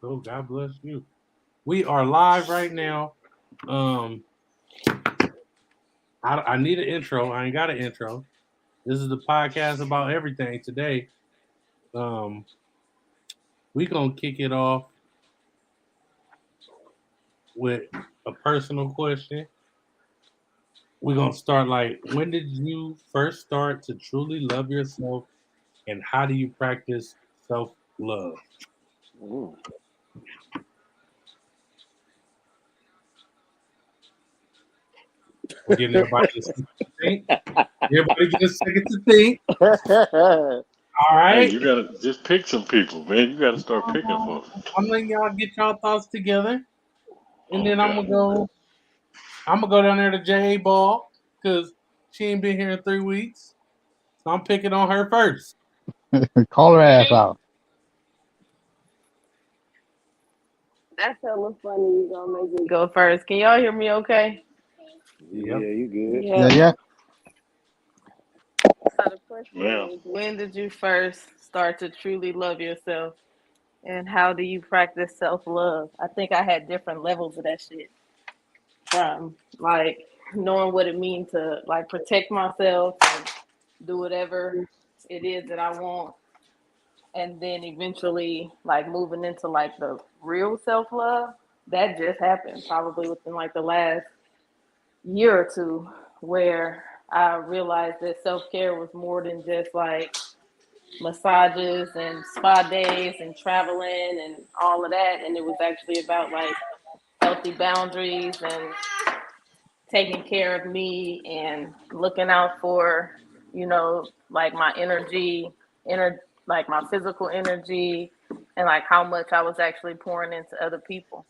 Oh, God bless you. We are live right now. Um, I need an intro. I ain't got an intro. This is the podcast about everything today. Um, we gonna kick it off with a personal question. We're gonna start like, when did you first start to truly love yourself, and how do you practice self love? Ooh. We're getting everybody a second to think. Everybody get a second to think. All Hey, right. you gotta just pick some people, man. You gotta start picking folks. I'm letting y'all get y'all thoughts together, and then I'm Okay. gonna go. I'm gonna go down there to J.A. Ball because she ain't been here in 3 weeks, so I'm picking on her first. Call her ass out. That's hella funny. You gonna make me go first. Can y'all hear me okay? Yep. Yeah, you good. Yeah, Yeah. yeah. So the question Well, is, when did you first start to truly love yourself? And how do you practice self love? I think I had different levels of that shit. From like knowing what it means to like protect myself and do whatever it is that I want. And then eventually like moving into like the real self love. That just happened probably within like the last year or two, where I realized that self care was more than just like massages and spa days and traveling and all of that. And it was actually about like healthy boundaries and taking care of me and looking out for, like my energy, like my physical energy, and like how much I was actually pouring into other people.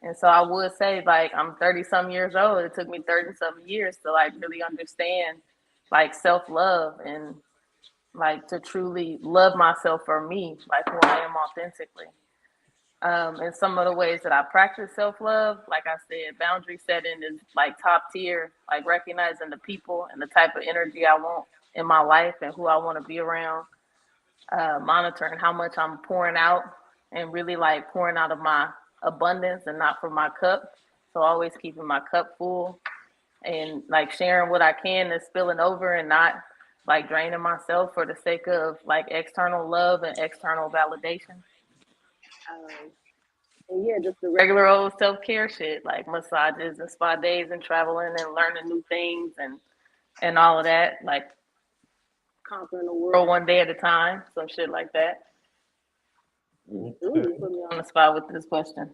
And so I would say, like, I'm 30 some years old. It took me 30 some years to like really understand like self love and like to truly love myself for me, like who I am authentically. And some of the ways that I practice self love, like I said, boundary setting is like top tier, like recognizing the people and the type of energy I want in my life and who I want to be around, monitoring how much I'm pouring out and really like pouring out of my abundance and not from my cup. So always keeping my cup full and like sharing what I can and spilling over and not like draining myself for the sake of like external love and external validation. And yeah, just the regular old self care shit like massages and spa days and traveling and learning new things and all of that, like conquering the world one day at a time, some shit like that. Ooh, you Okay. put me on the spot with this question.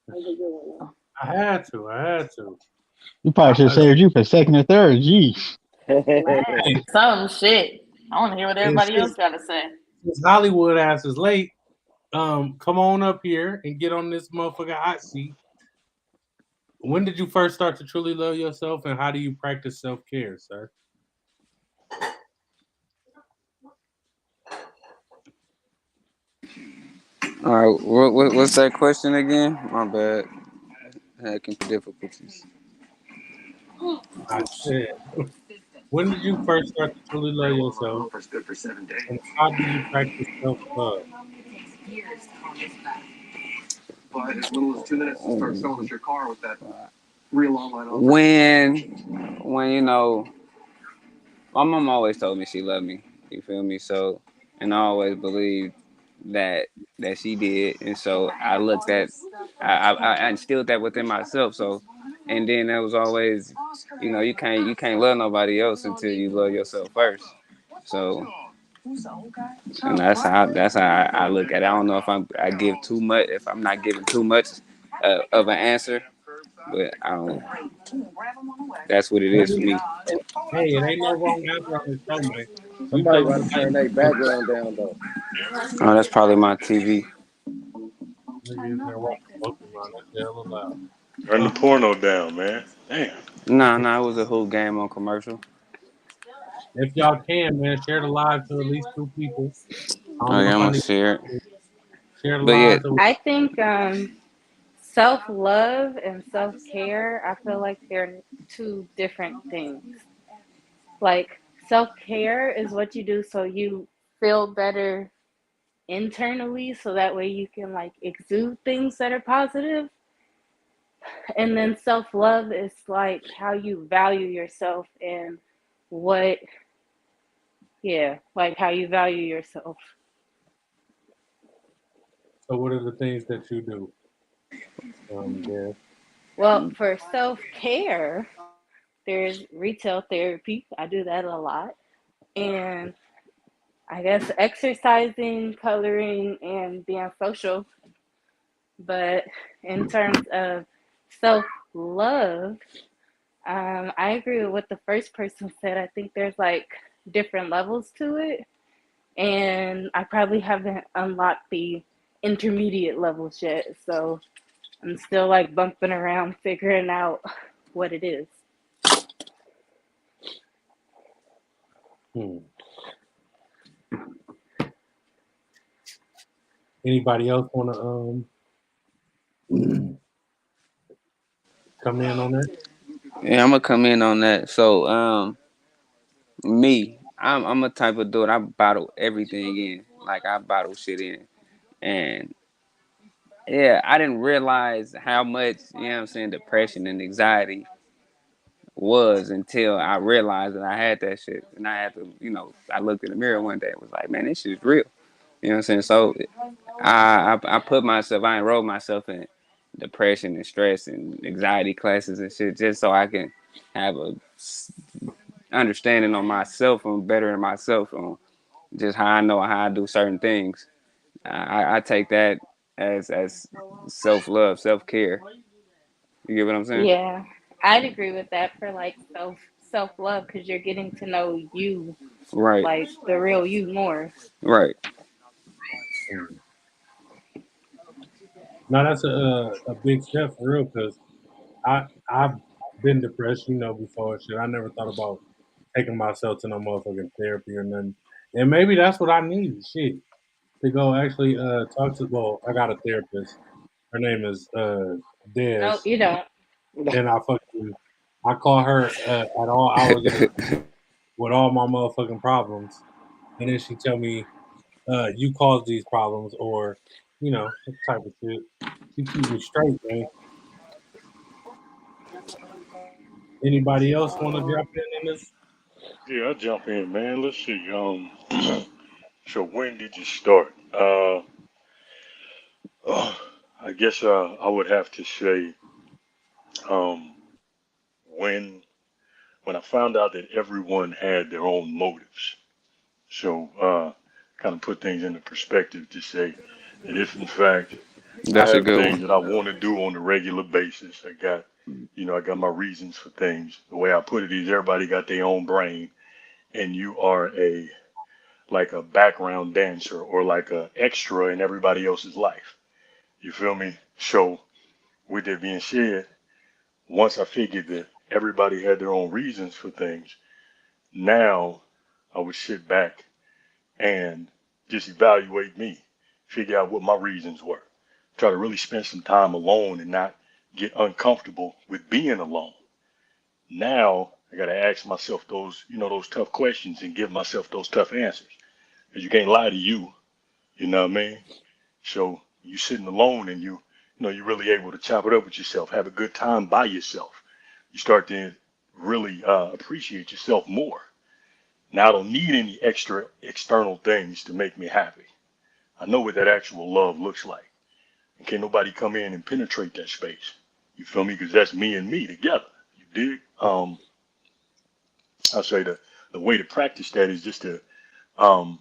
That was a good one. I had to. I had to. You probably should have I, saved you for second or third. Jeez. hey, Some shit. I want to hear what and everybody else got to say. since Hollywood ass is late, come on up here and get on this motherfucker hot seat. When did you first start to truly love yourself, and how do you practice self care, sir? All right, what's that question again? My bad. Hacking difficulties. I said, when did you first start to truly love yourself, and how do you practice self love? When my mom always told me she loved me. You feel me? So, and I always believed that she did, and so I looked at, I instilled that within myself. So, and then there was always, you can't love nobody else until you love yourself first. So, and that's how I look at it. I don't know if I give too much, if I'm not giving too much of an answer, but I don't. That's what it is for me. Hey, it ain't no wrong answer on this show, man. You Somebody tell got to us how turn you their feel. background down though. Oh, that's probably my TV. Nigga in there walking around that hell loud. turn the porno down, man. Damn. Nah, it was a whole game on commercial. If y'all can, man, share the live to at least two people. I Oh don't know yeah, if I'm I gonna need share it. to share the But yeah, live. To, I think self love and self care, I feel like they're two different things. Like, self care is what you do so you feel better internally, so that way you can like exude things that are positive. And then self-love is like how you value yourself and what, yeah, like how you value yourself. So what are the things that you do? Yeah. Well, for self-care, there's retail therapy. I do that a lot. And I guess exercising, coloring, and being social. But in terms of self love, I agree with what the first person said. I think there's like different levels to it. And I probably haven't unlocked the intermediate levels yet. So I'm still like bumping around figuring out what it is. Hmm. Anybody else want to come in on that? Yeah, I'm gonna come in on that. So, me, I'm a type of dude. I bottle everything in. Like I bottle shit in, and yeah, I didn't realize how much depression and anxiety was until I realized that I had that shit, and I had to, I looked in the mirror one day and was like, man, this shit's real. You know what I'm saying? So I enrolled myself in depression and stress and anxiety classes and shit just so I can have a understanding on myself and bettering myself on just how I know how I do certain things. I take that as self love, self care. You get what I'm saying? Yeah, I'd agree with that for like self love because you're getting to know you, Right, like the real you more. right. Hmm. No, that's a big step for real because I've been depressed, before and shit. I never thought about taking myself to no motherfucking therapy or nothing. And maybe that's what I need, shit, to go actually talk to. Well, I got a therapist. Her name is Des, No, you don't. and I call her at all hours of the with all my motherfucking problems, and then she tell me, "You caused these problems," or that type of shit. She keep me straight, man. Anybody else want to jump in this? Yeah, I'll jump in, man. Let's see. So when did you start? Uh, I guess I would have to say um, when when I found out that everyone had their own motives. So kind of put things into perspective to say that if in fact I That's a have good things one. that I want to do on a regular basis, I got my reasons for things. The way I put it is everybody got their own brain, and you are like a background dancer or like a extra in everybody else's life. You feel me? So with that being said, once I figured that everybody had their own reasons for things, now I would sit back and just evaluate me, figure out what my reasons were. Try to really spend some time alone and not get uncomfortable with being alone. Now I got to ask myself those tough questions and give myself those tough answers. Because you can't lie to you, you know what I mean? So you sitting alone and you're really able to chop it up with yourself, have a good time by yourself. You start to really appreciate yourself more. Now I don't need any extra external things to make me happy. I know what that actual love looks like. And can't nobody come in and penetrate that space. You feel me? Because that's me and me together. You dig? I'll say the way to practice that is just to um,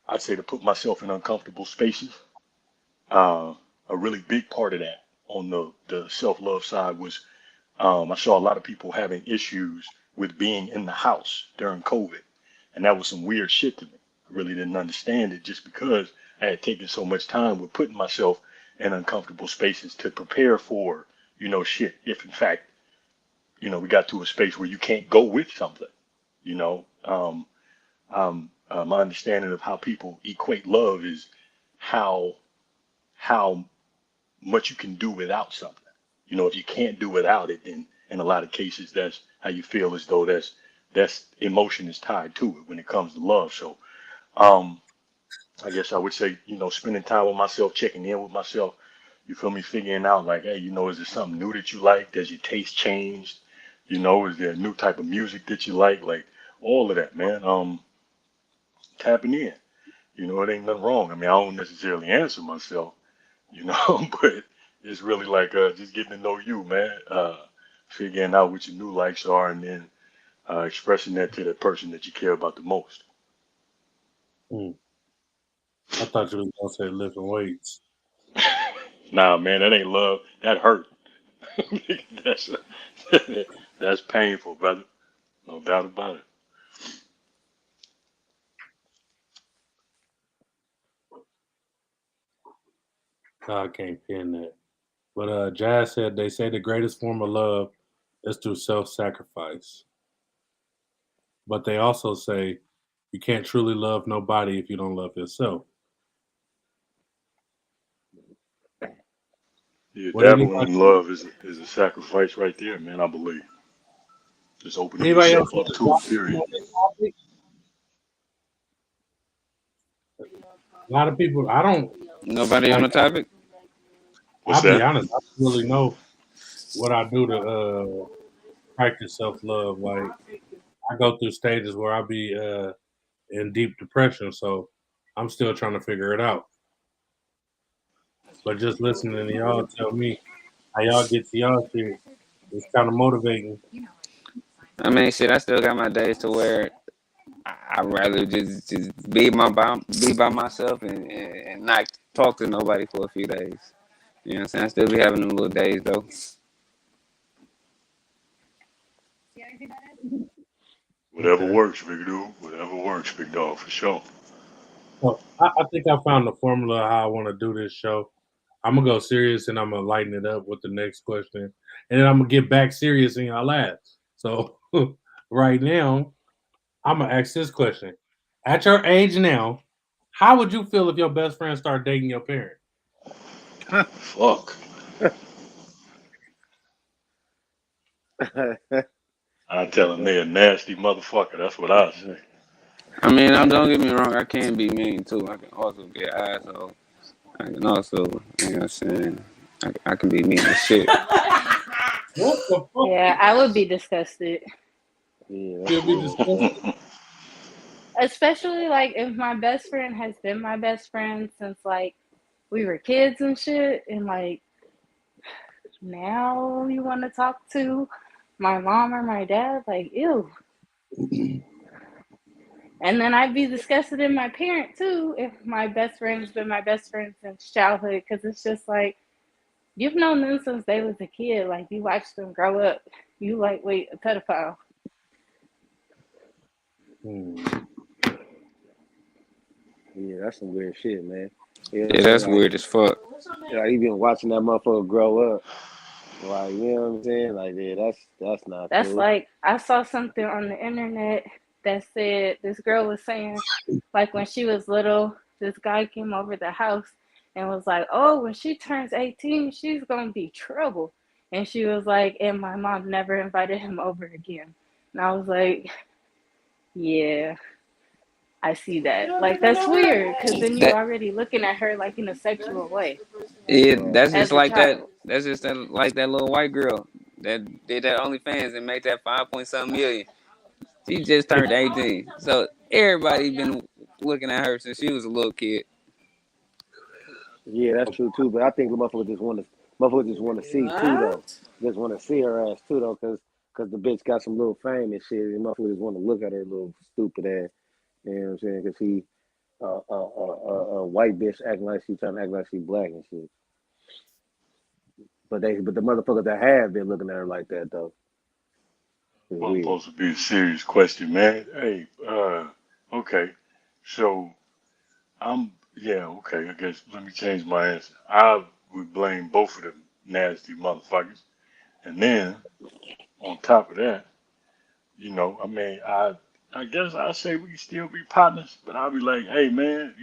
I'd say to put myself in uncomfortable spaces. Uh, a really big part of that on the self love side was I saw a lot of people having issues with being in the house during COVID, and that was some weird shit to me. I really didn't understand it just because I had taken so much time with putting myself in uncomfortable spaces to prepare for shit. If in fact we got to a space where you can't go with something, you know. My understanding of how people equate love is how how much you can do without something. If you can't do without it, then in a lot of cases, that's how you feel as though that's emotion is tied to it when it comes to love. So, um, I guess I would say, spending time with myself, checking in with myself. You feel me? Figuring out like, hey, is there something new that you like? Does your taste changed? Is there a new type of music that you like? Like all of that, man. Tapping in. It ain't nothing wrong. I mean, I don't necessarily answer myself, but it's really like just getting to know you, man. Figuring out what your new likes are, and then expressing that to the person that you care about the most. Hmm. I thought you was gonna say lifting weights. Nah, man, that ain't love. That hurt. that's that's painful, brother. No doubt about it. No, I can't pin that. But Jazz said they say the greatest form of love is through self-sacrifice. But they also say you can't truly love nobody if you don't love yourself. Yeah, What dabbling anybody in love is a sacrifice right there, man. I believe. Just opening anybody else yourself want up to to drop it. in Period. on this topic? A lot of people. I don't Nobody on like. the topic? What's I'll be that? honest. I don't really know what I do to practice self-love. Like I go through stages where I be in deep depression, so I'm still trying to figure it out. But just listening to y'all tell me how y'all get to y'all shit, it's kind of motivating. I mean, shit, I still got my days to where I'd rather just be by myself and not talk to nobody for a few days. You know what I'm saying? I still be having them little days though. Whatever Okay. works, big dude. Whatever works, big dog, for sure. So I think I found the formula how I want to do this show. I'm gonna go serious and I'm gonna lighten it up with the next question, and then I'm gonna get back serious and y'all laugh. So right now, I'm gonna ask this question: at your age now, how would you feel if your best friend started dating your parent? Fuck. I tell him they a nasty motherfucker. That's what I say. I mean, don't get me wrong, I can be mean too. I can also be an asshole. I can also, you know what I'm saying? I can be mean as shit. What the fuck? Yeah, I would be disgusted. Yeah, You'll that's be weird. disgusted. Especially like if my best friend has been my best friend since like we were kids and shit, and like now you want to talk to my mom or my dad, like ew. And then I'd be disgusted in my parent too if my best friend's been my best friend since childhood, because it's just like you've known them since they was a kid. Like you watched them grow up. You like, wait, a pedophile. Hmm. Yeah, that's some weird shit, man. You know what I'm Yeah, saying? that's weird as fuck. Like you been watching that motherfucker grow up. Like, you know what I'm saying? Like, yeah, that's not That's cool. like I saw something on the internet that said this girl was saying, like when she was little, this guy came over the house and was like, "Oh, when she turns 18, she's gonna be trouble." And she was like, and my mom never invited him over again. And I was like, yeah, I see that. Like that's weird because then you That already looking at her like in a sexual way yeah, Right. that's just as a like that. child. That's just like that little white girl that did that OnlyFans and made that 5 point something million. She just turned 18, so everybody been looking at her since she was a little kid. Yeah, that's true too. But I think the motherfuckers just want to see too though. Just want to see her ass too though, cause the bitch got some little fame and shit. And motherfuckers just want to look at her little stupid ass. You know what I'm saying? Cause he a white bitch acting like she trying to act like she black and shit. But the motherfuckers that have been looking at her like that though is Well, weird. supposed to be a serious question, man. Hey, okay. So yeah, okay. I guess let me change my answer. I would blame both of them nasty motherfuckers. And then on top of that, I mean, I guess I say we can still be partners, but I'll be like, hey man,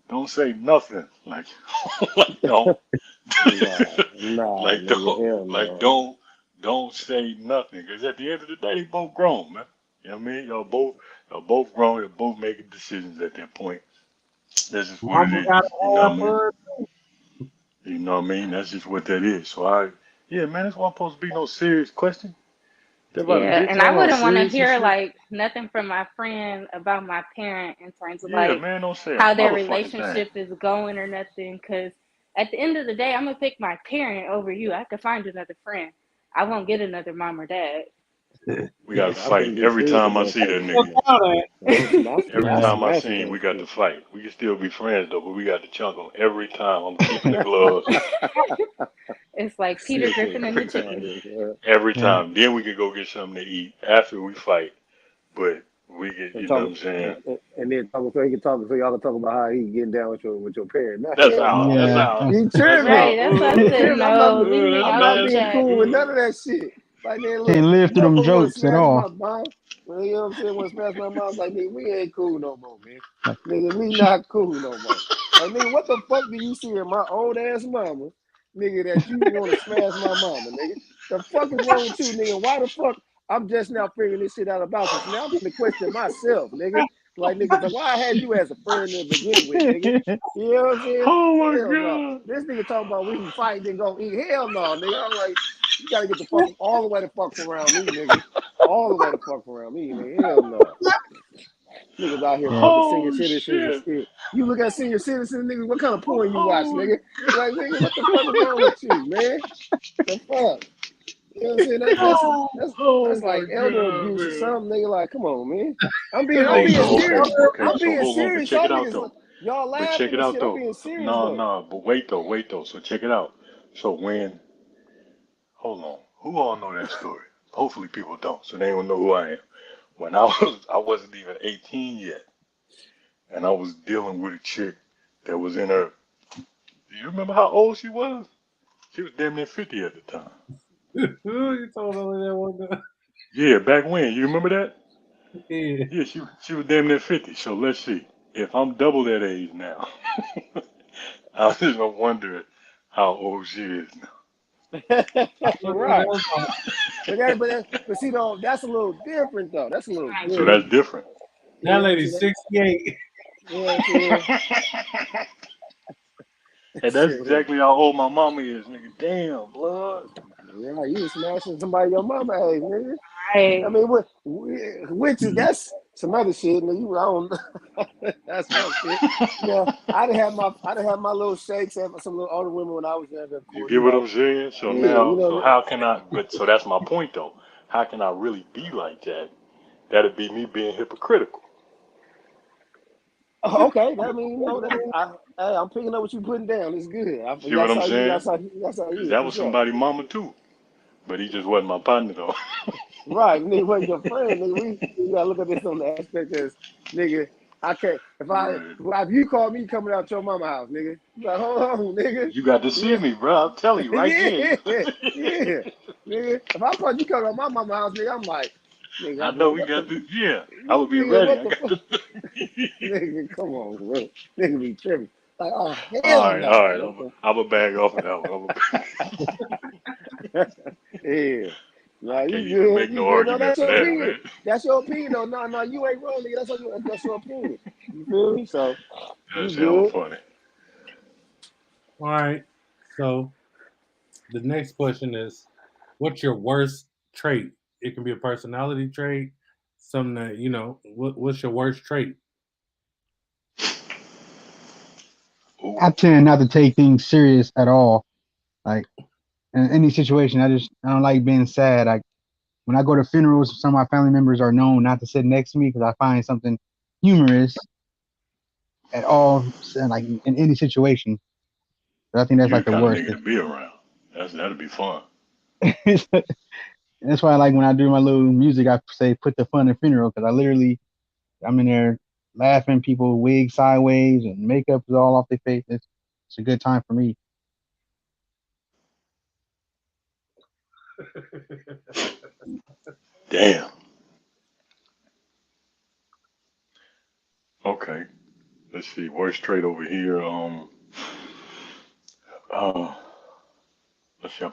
don't say nothing. Like don't Nah, like nigga, don't hell like no. don't say nothing. Because at the end of the day, they both grown, man. You know what I mean? Y'all both grown, you're both making decisions at that point. That's just what it Mama got is. You know a what I mean? bird. You know what I mean? That's just what that is. So yeah, man, that's why I'm supposed to be no serious question. That's about a Yeah, bitch and I y'all all wouldn't want to serious and hear shit. like nothing from my friend about my parent in terms of Yeah, like man, don't say a how their motherfucking thing. relationship is going or nothing. Because at the end of the day, I'm gonna pick my parent over you. I could find another friend. I won't get another mom or dad. We got to I couldn't fight be every serious time I about see fighting that no Look nigga. more. out at. Every I time I smash see him, that we got to shit. fight. We can still be friends though, but we got to chunk him every time. I'm keeping the gloves It's like Peter Shit, Griffin and the chicken. every Yeah. time. Then we can go get something to eat after we fight. But we get, and you know what talk I'm saying? and then talk so he can talk so y'all can talk about how he getting down with your parents. Nah, That's hell out. no, That's nigga. Yeah. out. You That's tripping. out. Right, that's what I You said. tripping. No, leave me That's I'm out not of being nasty. that. cool with none of that shit. Like man, look, Can't live through them motherfucker wanna jokes at smash my all. mom. Well, you know what I'm saying? Wanna smash my mom like nigga, we ain't cool no more, man. Like, Nigga, we not cool no more. Like nigga, what the fuck do you see in my old ass mama, nigga, that you wanna smash my mama, nigga? The fuck is wrong with you, nigga? Why the fuck I'm just now figuring this shit out about you. So now I'm gonna question myself, nigga. Like nigga, so why I had you as a friend to begin with, nigga? You know what I'm saying? Oh my Hell no. god. This nigga talking about we can fight and go eat. Hell no, nigga. I'm like, you gotta get the fuck all the way the fuck around me, nigga. All the way the fuck around me, nigga. Hell no. Niggas out here yeah. fucking senior Oh citizens and shit. shit. You look at senior citizens, niggas, what kind of porn you watch, Oh my nigga? Like, nigga, what the fuck is wrong with you, man? The fuck? You know what I'm saying? Oh That's my like elder god, abuse or man. something, nigga. Like, come on, man. I'm Oh, being so serious. okay. I'm So being hold on, but serious. check Y'all it out niggas, though. y'all But check laughing it and out shit. I'm though. being serious No, though. no, but wait though. So check it out. So when, hold on, who all know that story? Hopefully people don't, so they don't know who I am. When I wasn't even 18 yet, and I was dealing with a chick that was in her. Do you remember how old she was? She was damn near 50 at the time. You told her that one time. Yeah, back when. You remember that? Yeah. Yeah, she was damn near 50. So let's see. If I'm double that age now, I was just wondering how old she is Right. But see though, that's a little different though. That's a little so different. that's different. You That know what I'm lady's saying? 68. You know what I'm saying? And that's Shit. exactly how old my mama is, nigga. Damn, blood. Yeah, you was smashing somebody your mama age, nigga. I Right. mean, which is that's some other shit. Nigga, I don't. That's fuck shit. Yeah, I done had my little shakes at some little older women when I was younger. Of You course, get you what know. I'm saying? So Yeah, you now, so know. how can I, but so that's my point though. How can I really be like that? That'd be me being hypocritical. Okay, that mean you know that hey, I'm picking up what you putting down. It's good. See what I'm saying? That's how Because you that for was sure. somebody mama too. But he just wasn't my partner though. Right, nigga, wasn't your friend, nigga. We gotta look at this on the aspect as, nigga. I can't. Right. If you call me coming out your mama house, nigga, you like, hold on, nigga. You got to see Yeah, me, bro. I'm telling you right there. yeah, yeah, nigga. If I call you coming out my mama house, nigga, I'm like, I nigga, know we what the, got to, yeah. I would be nigga, ready. what I the got fuck, to. nigga? Come on, bro. Nigga be tripping. Like, oh hell All right, all no. right. I'm a bag off of that one. Yeah. I Nah, can't even make you no good. No, argument that's for your that, opinion. man. That's your opinion, though. No, no, you ain't wrong, nigga. That's your opinion. You feel me? So you That's hella good. funny. All right. So the next question is, what's your worst trait? It can be a personality trait, something that what's your worst trait? Ooh. I tend not to take things serious at all. Like in any situation, I don't like being sad. Like when I go to funerals, some of my family members are known not to sit next to me because I find something humorous at all, like in any situation. But I think that's You like the the kind of worst. nigga to be around. That'd be fun. That's why I like when I do my little music, I say put the fun in funeral because I'm in there laughing, people wig sideways and makeup is all off their face. It's a good time for me. Damn. Okay. Let's see. Worst trait over here. Uh, let's see.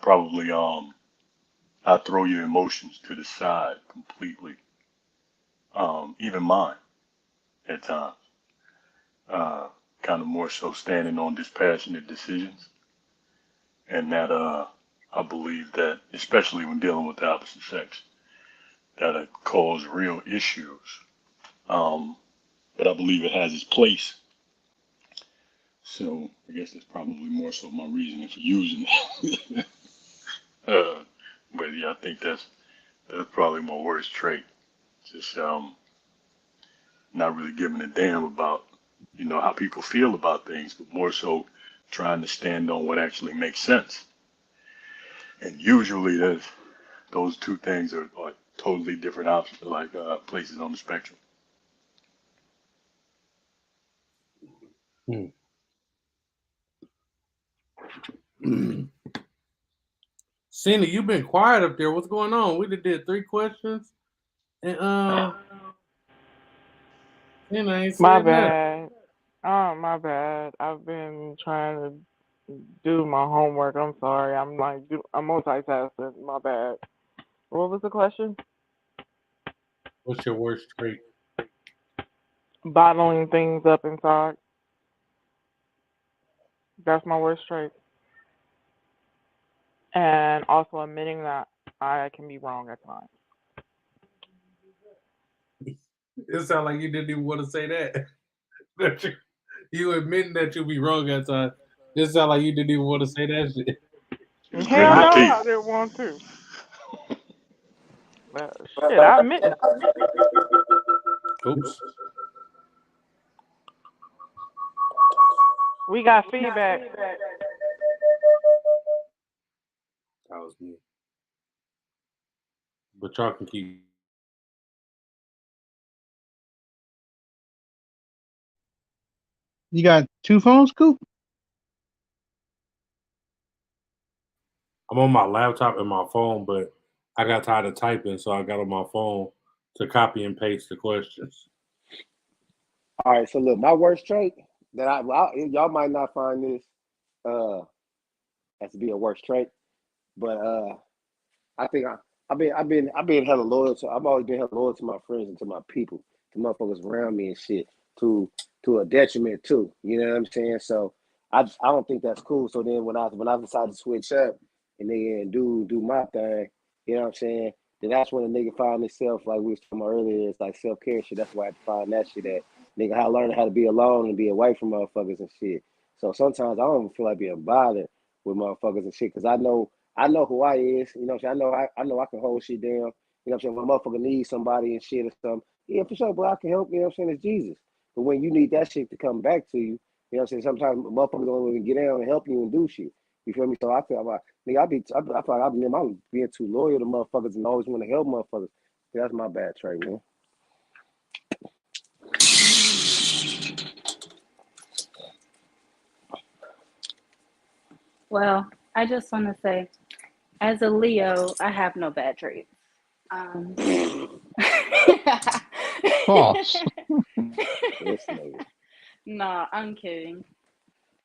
I throw your emotions to the side completely. Even mine at times. Uh, kind of more so standing on dispassionate decisions, and that I believe that especially when dealing with the opposite sex, that cause real issues. Um, but I believe it has its place. So I guess that's probably more so my reasoning for using it. But yeah, I think that's probably my worst trait. Just not really giving a damn about how people feel about things, but more so trying to stand on what actually makes sense. And usually those two things are totally different options, like places on the spectrum. Cena, you've been quiet up there. What's going on? We did 3 questions, and Cena ain't My said nothing. bad. My bad. I've been trying to do my homework. I'm sorry. I'm multitasking. My bad. What was the question? What's your worst trait? Bottling things up inside. That's my worst trait. And also admitting that I can be wrong at times. It sounds like you didn't even want to say that. That you admitting that you'll be wrong at times. It sounds like you didn't even want to say that shit. It's Hell gritting no, your I teeth. didn't want to. Shit, I admit it. Oops. We got feedback. That was me. But y'all can keep. You got 2 phones, Coop? I'm on my laptop and my phone, but I got tired of typing, so I got on my phone to copy and paste the questions. All right, so look, my worst trait that y'all might not find this as to be a worst trait, but I think I've been hella loyal to. I've always been hella loyal to my friends and to my people, to motherfuckers around me and shit, to a detriment too. You know what I'm saying? So I don't think that's cool. So then when I decided to switch up and then do my thing, you know what I'm saying? Then that's when a nigga find himself, like we was talking about earlier, it's like self-care shit. That's why I had to find that shit at. Nigga, how learning how to be alone and be away from motherfuckers and shit. So sometimes I don't even feel like being bothered with motherfuckers and shit, because I know who I is, you know what I'm saying? I know I can hold shit down. You know what I'm saying? When a motherfucker needs somebody and shit or something, yeah, for sure, but I can help, you know what I'm saying? It's Jesus. But when you need that shit to come back to you, you know what I'm saying? Sometimes motherfuckers don't even get down and help you and do shit. You feel me? So I feel like, nigga, I feel like I'm being too loyal to motherfuckers and always want to help motherfuckers. That's my bad trait, man. Well, I just want to say, as a Leo, I have no bad traits. False. This nigga. No, I'm kidding.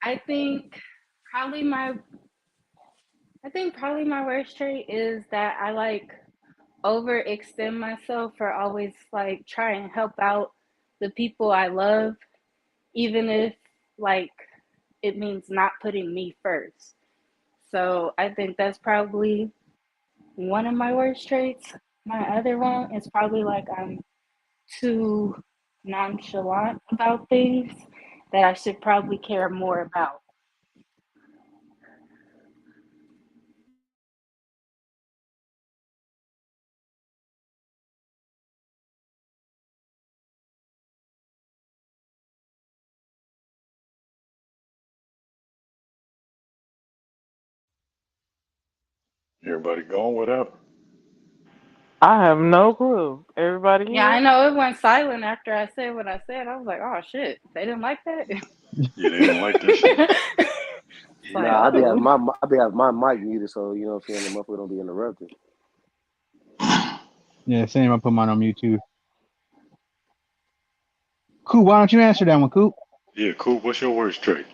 I think probably my worst trait is that I like overextend myself for always like try and help out the people I love, even if like it means not putting me first. So I think that's probably one of my worst traits. My other one is probably like I'm too nonchalant about things that I should probably care more about. Everybody gone? Whatever. I have no clue. Everybody Yeah, I here? know it went silent after I said what I said. I was like, oh shit, they didn't like that. Yeah, they didn't like that shit. It's like, Nah, oh. I be have my mic muted, so you know what I'm saying, the motherfucker don't be interrupted. Yeah, same. I put mine on mute too. Coop, why don't you answer that one, Coop? Yeah, cool. What's your worst trait?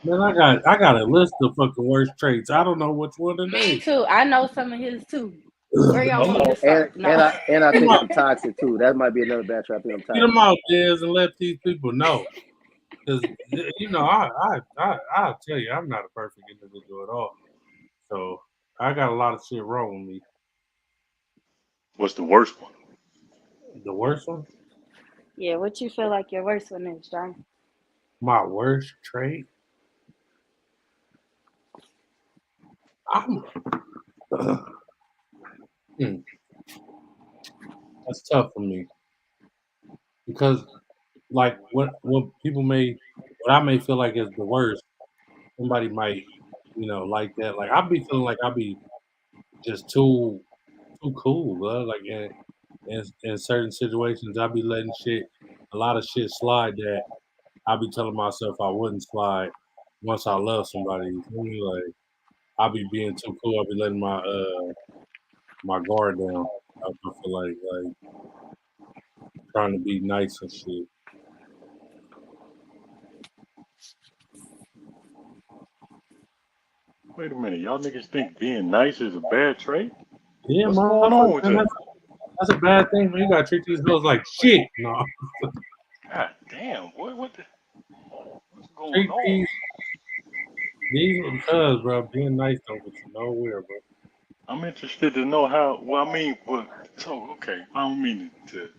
Man, I got a list of fucking worst traits. I don't know which one it Me is. too. I know some of his too. Where y'all want me to And start? and No. I think I'm toxic too. That might be another bad trait. I think I'm Get them toxic. out, Jez, and let these people know. Because I'll tell you, I'm not a perfect individual at all. So I got a lot of shit wrong with me. What's the worst one? The worst one, Yeah, what you feel like your worst one is, John? my worst trait. I'm. Hmm, that's tough for me because, like, what people may, what I may feel like is the worst, somebody might, like that. Like I be feeling like I be just too cool, bro. Like in certain situations, I be letting a lot of shit slide that I be telling myself I wouldn't slide once I love somebody. You feel me? Like I be being too cool. I be letting my guard down. I feel like trying to be nice and shit. Wait a minute, y'all niggas think being nice is a bad trait? Yeah, What's going motherfucker, on with man, that? that's a bad thing. Man. You gotta treat these girls like shit. No, God damn, boy, what's going treat on? these because, bro, being nice don't get you nowhere, bro. I'm interested to know how. Well, I mean, well, so okay, I don't mean to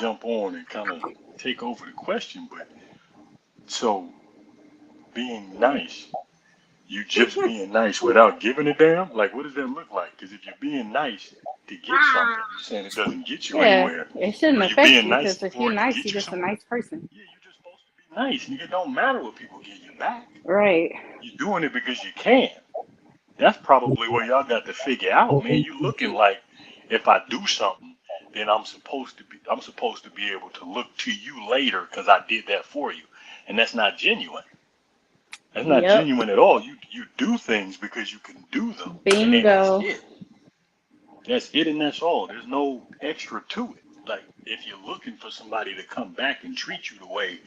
jump on and kind of take over the question, but so being nice, you just being nice without giving a damn? Like, what does that look like? Because if you're being nice to get something, you're saying it doesn't get you Yeah, anywhere. it shouldn't Or you affect being you nice because if for you're it to nice, get you're you just a somewhere? nice person. Yeah, you're just supposed to be nice. Nigga, it don't matter what people give you back. Right. You're doing it because you can. That's probably where y'all got to figure out, man. You looking like if I do something, then I'm supposed to be able to look to you later because I did that for you. And that's not genuine. That's not Yep. genuine at all. You do things because you can do them. And then that's Bingo. it. That's it and that's all. There's no extra to it. Like if you're looking for somebody to come back and treat you the way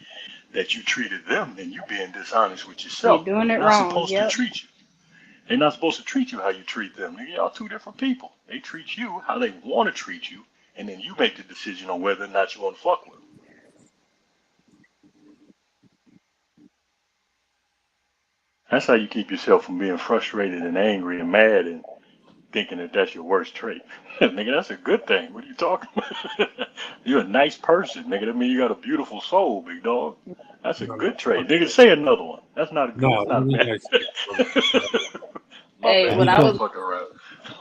that you treated them, then you're being dishonest with You're yourself. doing They're it not wrong. supposed to Yep. treat you. They're not supposed to treat you how you treat them. Y'all two different people. They treat you how they want to treat you, and then you make the decision on whether or not you want to fuck with them. That's how you keep yourself from being frustrated and angry and mad and thinking that that's your worst trait. Nigga, that's a good thing. What are you talking about? You're a nice person, nigga. That means you got a beautiful soul, big dog. That's a No, no, good trait. fuck Nigga, that. say another one. That's not a good. No, That's not a you bad. ain't say that. My Hey, bad. what He I I said, was was fucking around.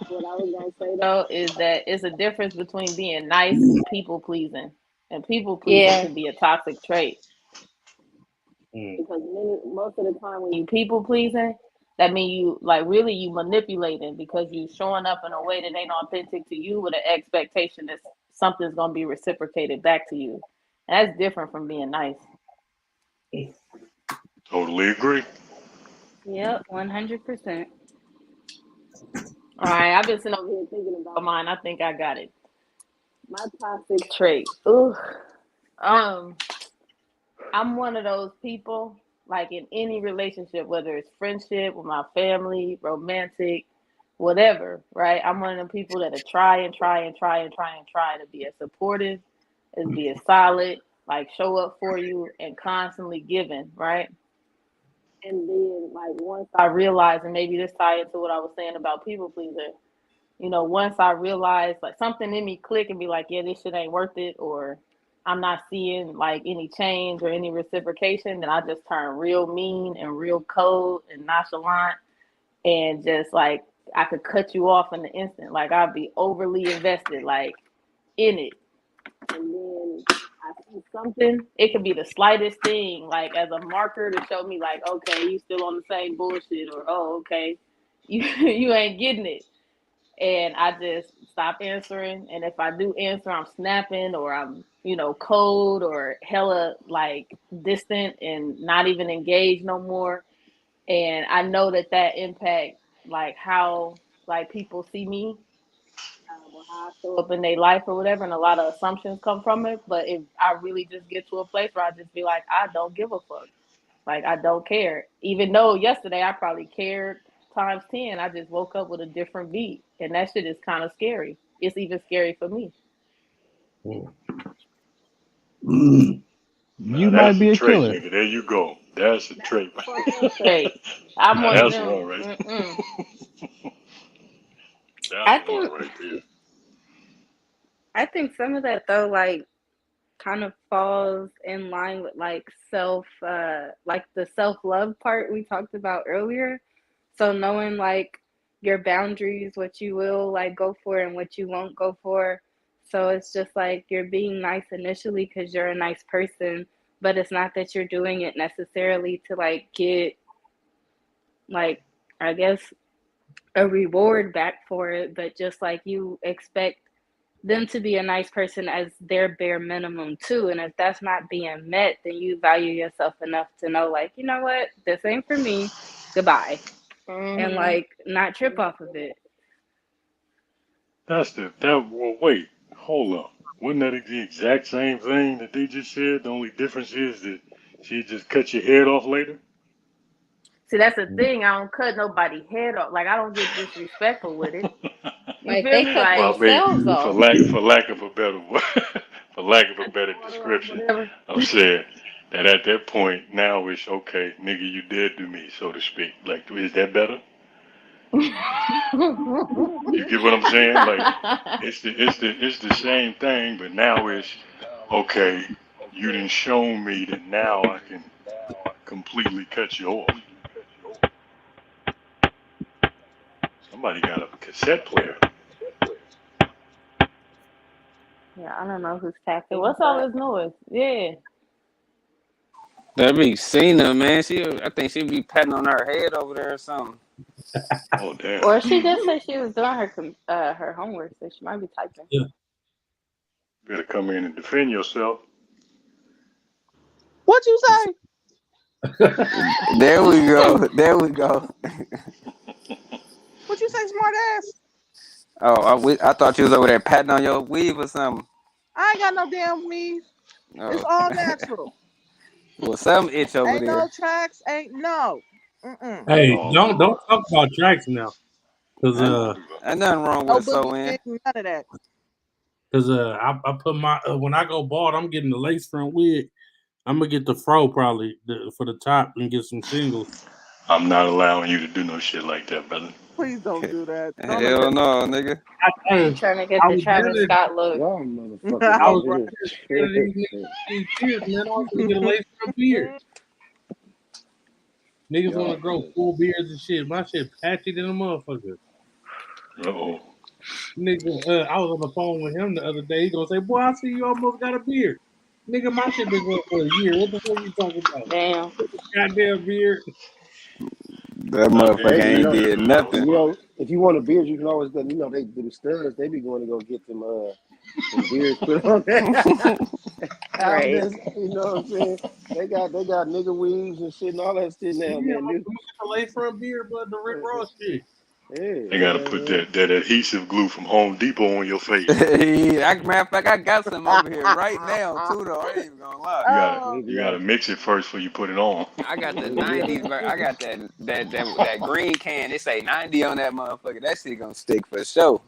what I was gonna say though is that it's a difference between being nice and people pleasing. And people pleasing Yeah. can be a toxic trait Mm. because most of the time when you people pleasing, that mean you like really you manipulating because you showing up in a way that ain't authentic to you with an expectation that something's gonna be reciprocated back to you. And that's different from being nice. Totally agree. Yep. 100%. All right, I've been sitting over here thinking about mine. I think I got it. My toxic trait. Ugh. Um, I'm one of those people, like in any relationship, whether it's friendship with my family, romantic, whatever, right? I'm one of them people that try and try and try and try and try to be as supportive, as be as solid, like show up for you and constantly giving, right? And then like once I realized, and maybe this tie into what I was saying about people pleaser, once I realized like something in me click and be like, yeah, this shit ain't worth it, or I'm not seeing like any change or any reciprocation, then I just turn real mean and real cold and nonchalant and just like I could cut you off in the instant. Like I'd be overly invested, like in it. And then I see something, it could be the slightest thing, like as a marker to show me like, okay, you still on the same bullshit, or oh, okay, you ain't getting it, and I just stop answering. And if I do answer, I'm snapping or I'm, cold or hella like distant and not even engaged no more. And I know that impact like how like people see me, or how I show up in their life or whatever. And a lot of assumptions come from it. But if I really just get to a place where I just be like, I don't give a fuck. Like I don't care. Even though yesterday I probably cared times 10, I just woke up with a different beat. And that shit is kind of scary. It's even scary for me. Mm. Now You might that's be a a trait, killer. nigga. There you go. That's a trait. Fuck them traits. I'm Now one of that's them. one right. Mm-mm. I That's one think right there. I think some of that though, like, kind of falls in line with like like the self-love part we talked about earlier. So knowing like your boundaries, what you will like go for and what you won't go for. So it's just like you're being nice initially because you're a nice person, but it's not that you're doing it necessarily to like get like, I guess, a reward back for it, but just like you expect them to be a nice person as their bare minimum too. And if that's not being met, then you value yourself enough to know, like, you know what, this ain't for me. Goodbye. And Mm-hmm. like not trip off of it. Well, wait, hold up. Wasn't that the exact same thing that they just said? The only difference is that she just cut your head off later? See, that's the thing. I don't cut nobody head off. Like I don't get disrespectful with it. You Like feel they me? cut Well, Like I mean, themselves for off. lack of a better for lack of a better description, whatever. I'm saying that at that point now it's okay, nigga, you dead to me, so to speak. Like, is that better? You get what I'm saying? Like, it's the same thing, but now it's okay. You didn't show me that now I can completely cut you off. Somebody got a cassette player. Yeah, I don't know who's So tapping, what's all but this noise? Yeah. That be Cena, man. I think she be patting on her head over there or something. Oh damn. or she just said she was doing her homework, so she might be typing. Yeah. Better come in and defend yourself. What you say? There we go. There we go. What you say, smart ass? Oh, I thought you was over there patting on your weave or something. I ain't got no damn weave. It's Oh. all natural. Well, some itch over Ain't no there. tracks. Ain't no. Mm-mm. Hey, Oh don't Lord. talk about tracks now, cause Ain't, Don't do that. ain't nothing wrong No with boogie sewing. stick. None of that. I put my when I go bald, I'm getting the lace front wig. I'm gonna get the fro probably for the top and get some shingles. I'm not allowing you to do no shit like that, brother. Please don't do that. Don't let Hell no, nigga. You Hey, trying to get I the was Travis better. Scott look. Y'all that. motherfuckers I All was over right. better than these niggas with these beards, man. I was gonna get a lace front beard. Niggas want to Y'all grow crazy. full beards and shit. My shit patchy than a motherfucker. Uh-oh. Nigga, I was on the phone with him the other day. He gonna say, "Boy, I see you almost got a beard." Nigga, my shit been going for a year. What the fuck you talking about? Damn. Goddamn beard. That Now motherfucker there Hey, ain't did nothing. if you want a beard, you can always go. You know, they do the studs. They be going to go get them beards put on there. I'm Right. just, you know what I'm saying? They got nigga weaves and shit and all that shit now, Yeah, man. I'm gonna get the lace front beard, but the Rick Ross shit. Hey, they gotta put that adhesive glue from Home Depot on your face. Matter of fact, I got some over here right now too, though. I ain't even gonna lie. Oh, You gotta mix it first before you put it on. I got the nigga, 90s, I got that green can. It say 90 on that motherfucker. That shit gonna stick for sure.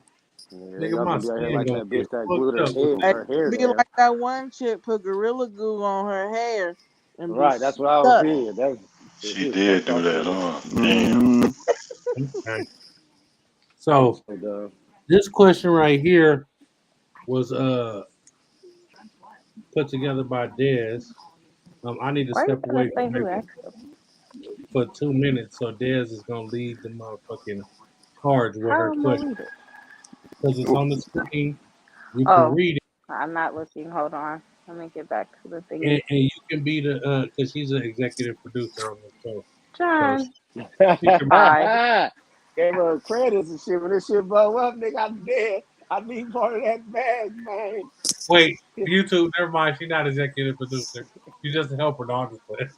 yeah, Nigga, y'all my gonna be out here skin like gonna that get bitch that glued fucked up. hey, her hair be down. like that one chick put Gorilla Glue on her hair and be Right, that's what I was stuck. hearing. That was She she was did fucked do off that, too. huh? Damn. Mm-hmm. Okay. I was So so dumb. this question right here was put together by Dez. I need to Why are you step gonna away say from who it asked them? for 2 minutes, so Dez is gonna lead the motherfucking charge with her How am I question read it? because it's on the screen. You can Oh, read it, I'm not looking. Hold on. Let me get back to the and thingy. you can be the because she's an executive producer on the show, so John, she can. hi. Gave her credits and shit. When this shit blow up, nigga, I'm dead. I be part of that bag, man. Wait, YouTube. Never mind. She's not executive producer. She's just a helper. No, I'm just playing.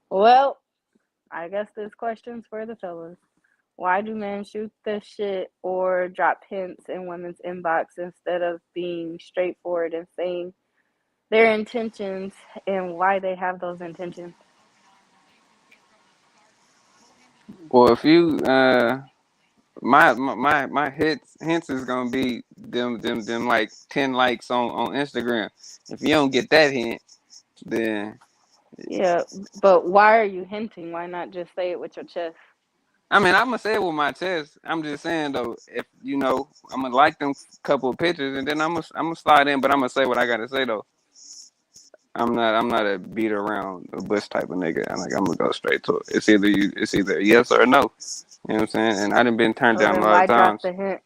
Well, I guess this question's for the fellas. Why do men shoot the shit or drop hints in women's inbox instead of being straightforward and saying their intentions and why they have those intentions? Well, if you my hints is gonna be them like 10 likes on Instagram. If you don't get that hint, then Yeah, but why are you hinting? Why not just say it with your chest? I mean I'm gonna say it with my chest. I'm just saying though, if I'm gonna like them couple of pictures and then I'm gonna slide in, but I'm gonna say what I gotta say though. I'm not a beat around the bush type of nigga. I'm gonna go straight to it. It's either yes or no. You know what I'm saying? And I done been turned So down a then lot why of drop times. the hint?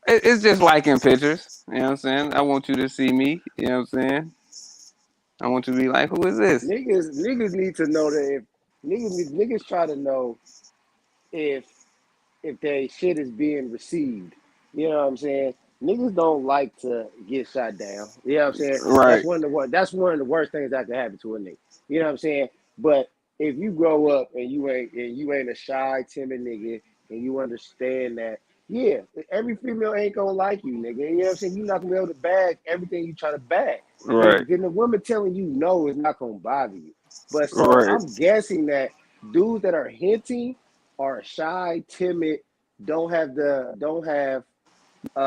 It's just liking pictures. You know what I'm saying? I want you to see me. You know what I'm saying? I want you to be like, who is this? Niggas need to know that if niggas try to know if their shit is being received. You know what I'm saying? Niggas don't like to get shot down. You know what I'm saying? Right, That's one of the worst things that can happen to a nigga. You know what I'm saying? But if you grow up and you ain't a shy, timid nigga and you understand that, yeah, every female ain't gonna like you, nigga. You know what I'm saying? You're not gonna be able to bag everything you try to bag. right, Then the woman telling you no is not gonna bother you. But so right. I'm guessing that dudes that are hinting are shy, timid, don't have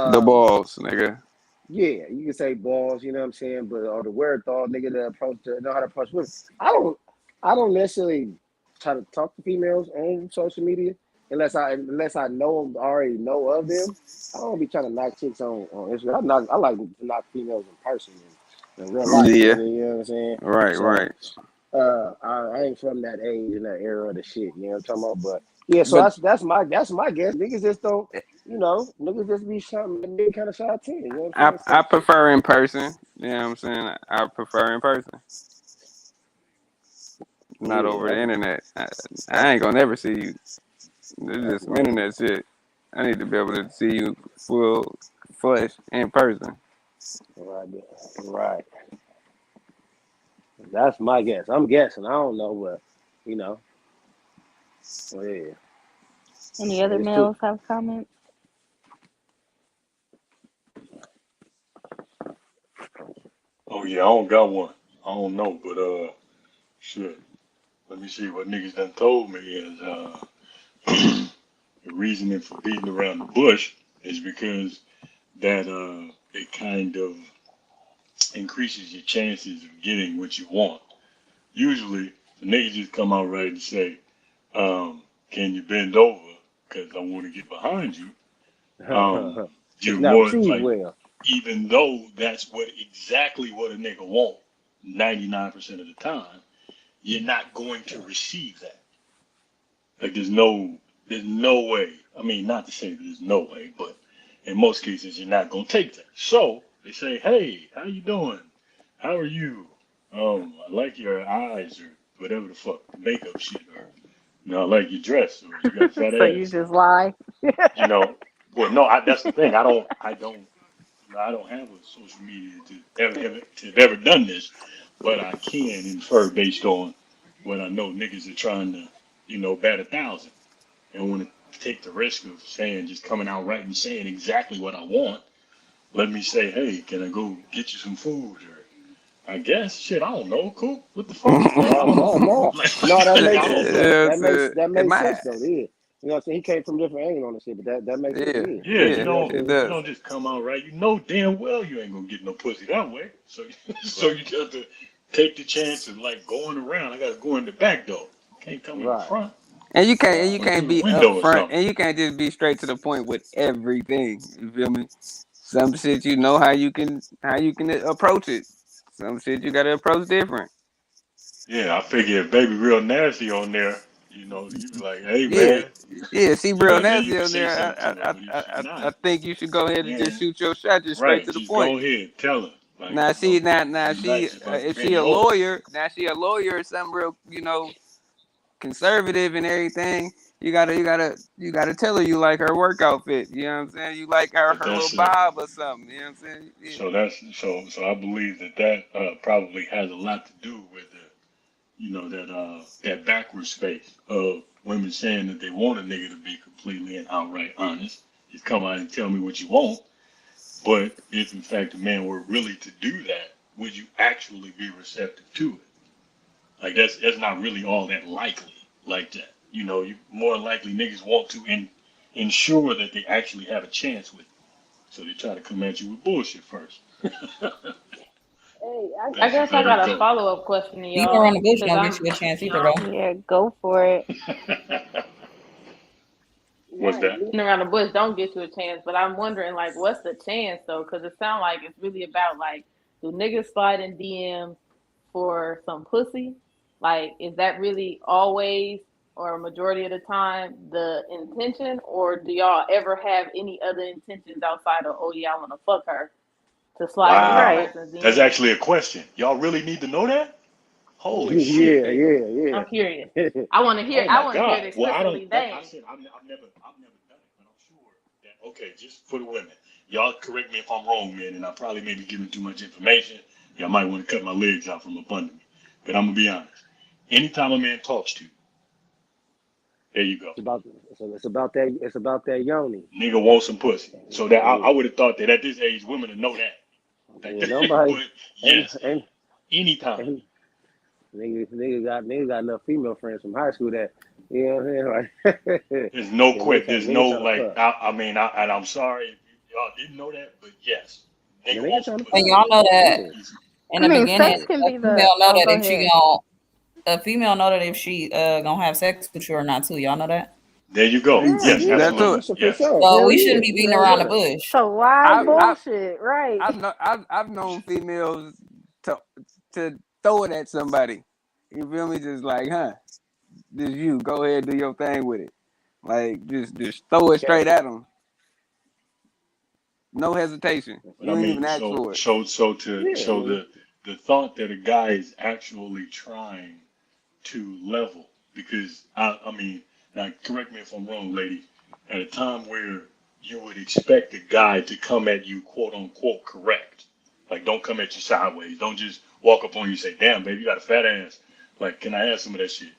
The um balls, nigga. yeah, you can say balls, you know what I'm saying, but or the wherewithal, nigga, to know how to approach women. I don't necessarily try to talk to females on social media unless I already know of them. I don't be trying to knock chicks on Instagram. I like to knock females in person in real life, Yeah, nigga, you know what I'm saying? right, So right. I ain't from that age and that era of the shit, you know what I'm talking about? But yeah, so But that's my guess. Niggas just don't, niggas just be shy, nigga kind of shy too, you know what I'm I saying? I So prefer in person. You know what I'm saying? I prefer in person, not yeah, over the internet. I ain't gonna never see you. It's that's just some my guess. internet shit. I need to be able to see you full flesh in person. Right, right. That's my guess. I'm guessing. I don't know, but you know, well, yeah, Any other it's too. males have comments? Oh yeah, I don't got one. I don't know, but shit. Let me see what niggas done told me is the reasoning for beating around the bush is because that it kind of increases your chances of getting what you want. Usually, the niggas just come out right and say, "Can you bend over? Because I want to get behind you." Um, It's you're not more received like, well. even though that's exactly what a nigga want, 99% of the time, you're not going to receive that. Like there's no way. I mean, not to say that there's no way, but in most cases, you're not gonna take that. So they say, "Hey, how you doing? How are you? I like your eyes or whatever the fuck makeup shit, or I like your dress, or you got a fat So you ass, just or lie. you know." Well, no, that's the thing. I don't have a social media to have ever done this, but I can infer based on what I know. Niggas are trying to, bat 1,000 and want to take the risk of saying, just coming out right and saying exactly what I want. Let me say, hey, can I go get you some food? Or I guess, shit, I don't know. Cool. What the fuck? Like, I No, don't, no, no, like, no. That like, makes I sense don't though. know. Yeah, That makes so that it makes might. sense though. Yeah, you know what I'm saying. He came from a different angle on the shit, but that makes sense. Yeah, Yeah, Yeah, yeah, you you know what I'm don't it saying. you does. don't just come out right. You know damn well you ain't gonna get no pussy that way. So so Right, you got to take the chance of like going around. I gotta go in the back door. Can't come in the right, front And you can't and right. you or through can't the be window or upfront something. and you can't just be straight to the point with everything. You feel me? Some shit you know how you can approach it. Some shit you gotta approach different. Yeah, I figure if baby real nasty on there, you be like, hey Yeah, man, yeah. She you real know, then you nasty can on say there. something to her. I I But if I she I not, think you should go ahead and just then shoot your shot just straight right, to the just point. go ahead, tell her like, Now she now be she nice about to if bend she you a over. lawyer, now she a lawyer or something real, conservative and everything. You gotta tell her you like her work outfit. You know what I'm saying? You like her But her little that's bob or something. You know what I'm saying? Yeah. so I believe that probably has a lot to do with that backward space of women saying that they want a nigga to be completely and outright honest. Just come out and tell me what you want. But if in fact a man were really to do that, would you actually be receptive to it? Like that's not really all that likely like that. you know, you more likely niggas want to ensure that they actually have a chance with you. So they try to come at you with bullshit first. Hey, I That's just guess I how they got a go. follow up question to Beating around y'all the bush because don't get I'm you a chance either, though. Yeah, go for it. What's right. that? Beating around the bush don't get you a chance, but I'm wondering like, what's the chance though? Because it sounds like it's really about like, do niggas slide in DMs for some pussy? Like, is that really always or a majority of the time the intention, or do y'all ever have any other intentions outside of, oh yeah, I want to fuck her, to slide in that Wow. Right. person's That's DM? actually a question. Y'all really need to know that? Holy I'm shit. curious. Yeah. I'm curious. I want to hear. Oh I my want to hear it God. Well, I explicitly don't, like I named. said, I've never done it, but I'm sure that, okay, just for the women, y'all correct me if I'm wrong, man, and I probably may be giving too much information. Y'all might want to cut my legs out from up under me. But I'm going to be honest. Anytime a man talks to you, there you go. It's about that yoni. Nigga wants some pussy. So that I Yeah. would have thought that at this age, women would know that. Yeah, nobody But yes, ain't anytime. ain't nigga got enough female friends from high school that you know what I'm saying? Like There's no yeah, quit. There's no nigga trying to like. fuck. I mean, and I'm sorry if y'all didn't know that, but yes, Yeah, nigga nigga wants some trying to And pussy. y'all fuck. know that Yeah. Easy. in I the mean, beginning, sex can a be the. female know Oh, that go if she ahead. a female know that if she gonna have sex with you or not too. Y'all know that. There you go. Yeah, Yes, That yeah, too. absolutely. for Yes. sure. So Hell we yeah. shouldn't be beating Hell around the yeah. bush. So why I I bullshit? Right. I've known females to throw it at somebody. You feel me? Just like, huh? Just you go ahead do your thing with it. Like just throw it straight at them. No hesitation. But I You ain't mean, even ask for it. Yeah, I mean, the thought that a guy is actually trying to level, because I mean, now correct me if I'm wrong, lady. At a time where you would expect a guy to come at you quote unquote correct, like don't come at you sideways. Don't just walk up on you and say, "Damn, baby, you got a fat ass." Like, can I have some of that shit?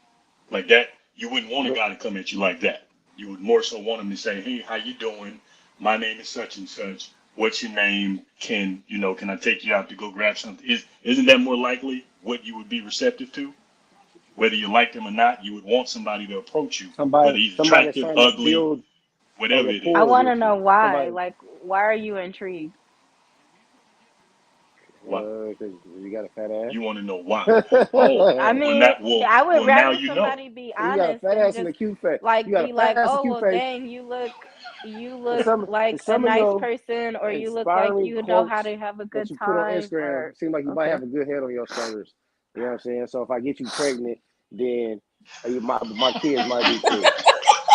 Like that, you wouldn't want a guy to come at you like that. You would more so want him to say, "Hey, how you doing? My name is such and such. What's your name? Can I take you out to go grab something?" Isn't that more likely what you would be receptive to? Whether you like them or not, you would want somebody to approach you, whether he's somebody that's attractive, trying to ugly, build a whatever it I rapport is. want to with you. know why. Somebody Like, why are you intrigued? What? 'cause you got a fat ass. You want to know why? Oh, I well, mean, not well. I would Well, now rather you know. somebody be You got a honest fat than ass and just a cute face. You like got a be fat like, ass and oh cute well, face. dang, you And look and like a some of nice your person, or you look like inspiring you know how quotes to have a that good you put on time, Instagram or seem like you might okay. have a good head on your shoulders. You know what I'm saying? So if I get you pregnant, then my kids might be too.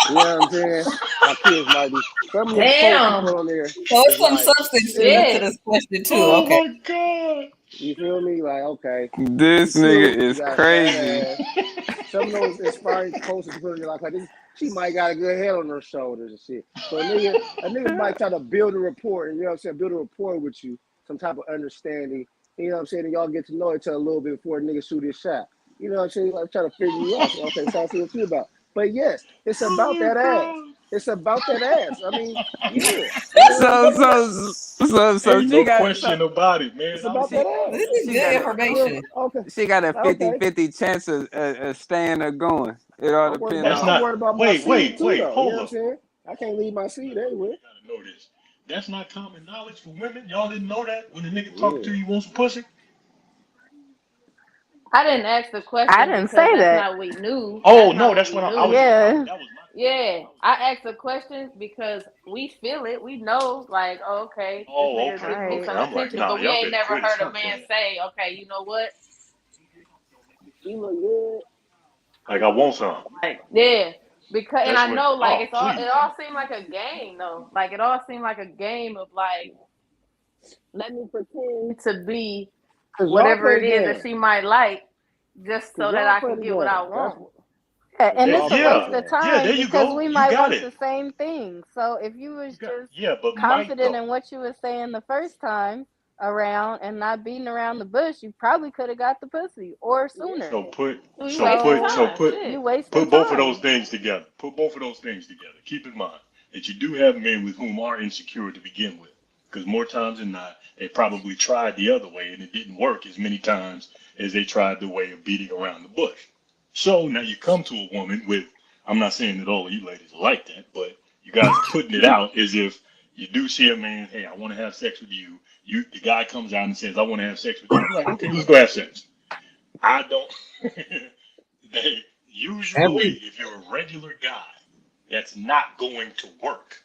You know what I'm saying? My kids might be. Some of your quotes you put Damn. on there So is it's some like, substance to Shit. this question too. Oh Okay. my God. you feel me? Like, okay, you This nigga cute, you is got a fat crazy. ass. Some of those inspiring quotes that you put on your life, like this, she might got a good head on her shoulders and shit. So a nigga might try to build a rapport, and you know what I'm saying, build a rapport with you, some type of understanding. You know what I'm saying, and y'all get to know each other a little bit before a nigga shoot his shot. You know what I'm saying? Like trying to figure you out. So, okay, so I see what you about. But yes, it's Oh about my that ass. God. It's about that ass. I mean, yeah. You know what I'm So saying? so Ain't she no got so question about it, man. It's I'm about that she ass. This is she good got a Yeah. information. Okay. she got a Okay. 50-50 chance of staying or going. It all depends That's on. I'm not. worried about my Wait, seed wait, too, wait. though. You know Hold what I'm up. saying? I can't leave my seed You anywhere. gotta know this. That's not common knowledge for women. Y'all didn't know that when a nigga talk to Yeah. you, wants some pussy. I didn't ask the I question didn't because say that's that. not what we knew. Oh That's no, not what that's we what I was knew. just. Yeah. That was my question. Yeah, I asked the questions because we feel it. We know, like, oh, okay, this Oh, nigga okay, giving me Right. okay. some I'm like, attention, nah, but we y'all ain't better never quit or heard a something. man say, okay, you know what? You look good. Like I want some. Like, yeah, because and That's I what. know, like, Oh, it's all please. it all seemed like a game though. Like it all seemed like a game of like, let me pretend to be Cause y'all whatever play it the is that game. she might like, just Cause so that y'all I play can the get what I game. want. Yeah, Cause and y'all it's a play the Yeah, waste of game. yeah. time There you because go. we You might got want it. the same thing. So if you was You got. just Yeah, but Mike confident though. in what you were saying the first time around and not beating around the bush, you probably could have got the pussy or Yeah, sooner. So put. we So wasting put. So So time. put. you Shit. wasting Put both of those time. things together. Put both of those things together. Keep in mind that you do have men with whom are insecure to begin with. Because more times than not, they probably tried the other way and it didn't work as many times as they tried the way of beating around the bush. So now you come to a woman with I'm not saying that all you ladies are like that, but you guys are putting it out as if you do see a man, hey, I want to have sex with you. The guy comes out and says, I want to have sex with you. You're like, okay, let's go have sex. I don't. Usually, if you're a regular guy, that's not going to work.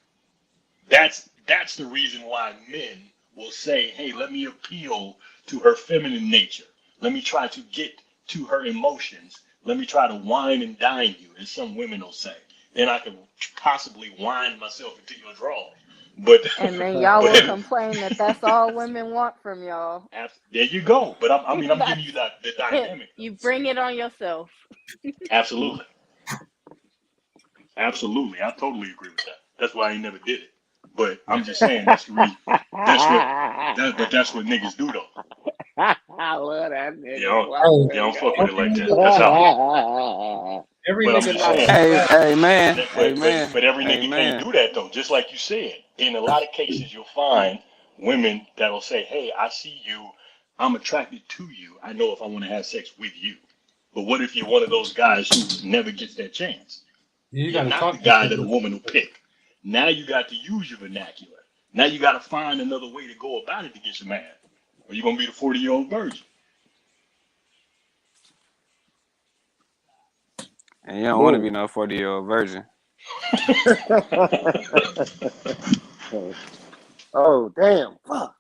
That's the reason why men will say, hey, let me appeal to her feminine nature. Let me try to get to her emotions. Let me try to wine and dine you, as some women will say. Then I can possibly wine myself into your drawers. But And then y'all will complain that that's all women want from y'all. There you go. But I'm giving you the dynamic. You bring it on yourself. Absolutely. Absolutely. I totally agree with that. That's why I ain't never did it. But I'm just saying that's the reason. That's what niggas do though. I love that nigga. They don't fuck with it like that. That's how. But I'm just saying. Hey man. But every nigga can't do that though. Just like you said, in a lot of cases you'll find women that'll say, "Hey, I see you. I'm attracted to you. I know if I want to have sex with you." But what if you're one of those guys who never gets that chance? You're not the guy that a woman will pick. Now you got to use your vernacular. Now you got to find another way to go about it to get your man. Or you're going to be the 40-year-old virgin. And you don't want to be no 40-year-old virgin. Oh, damn. Fuck.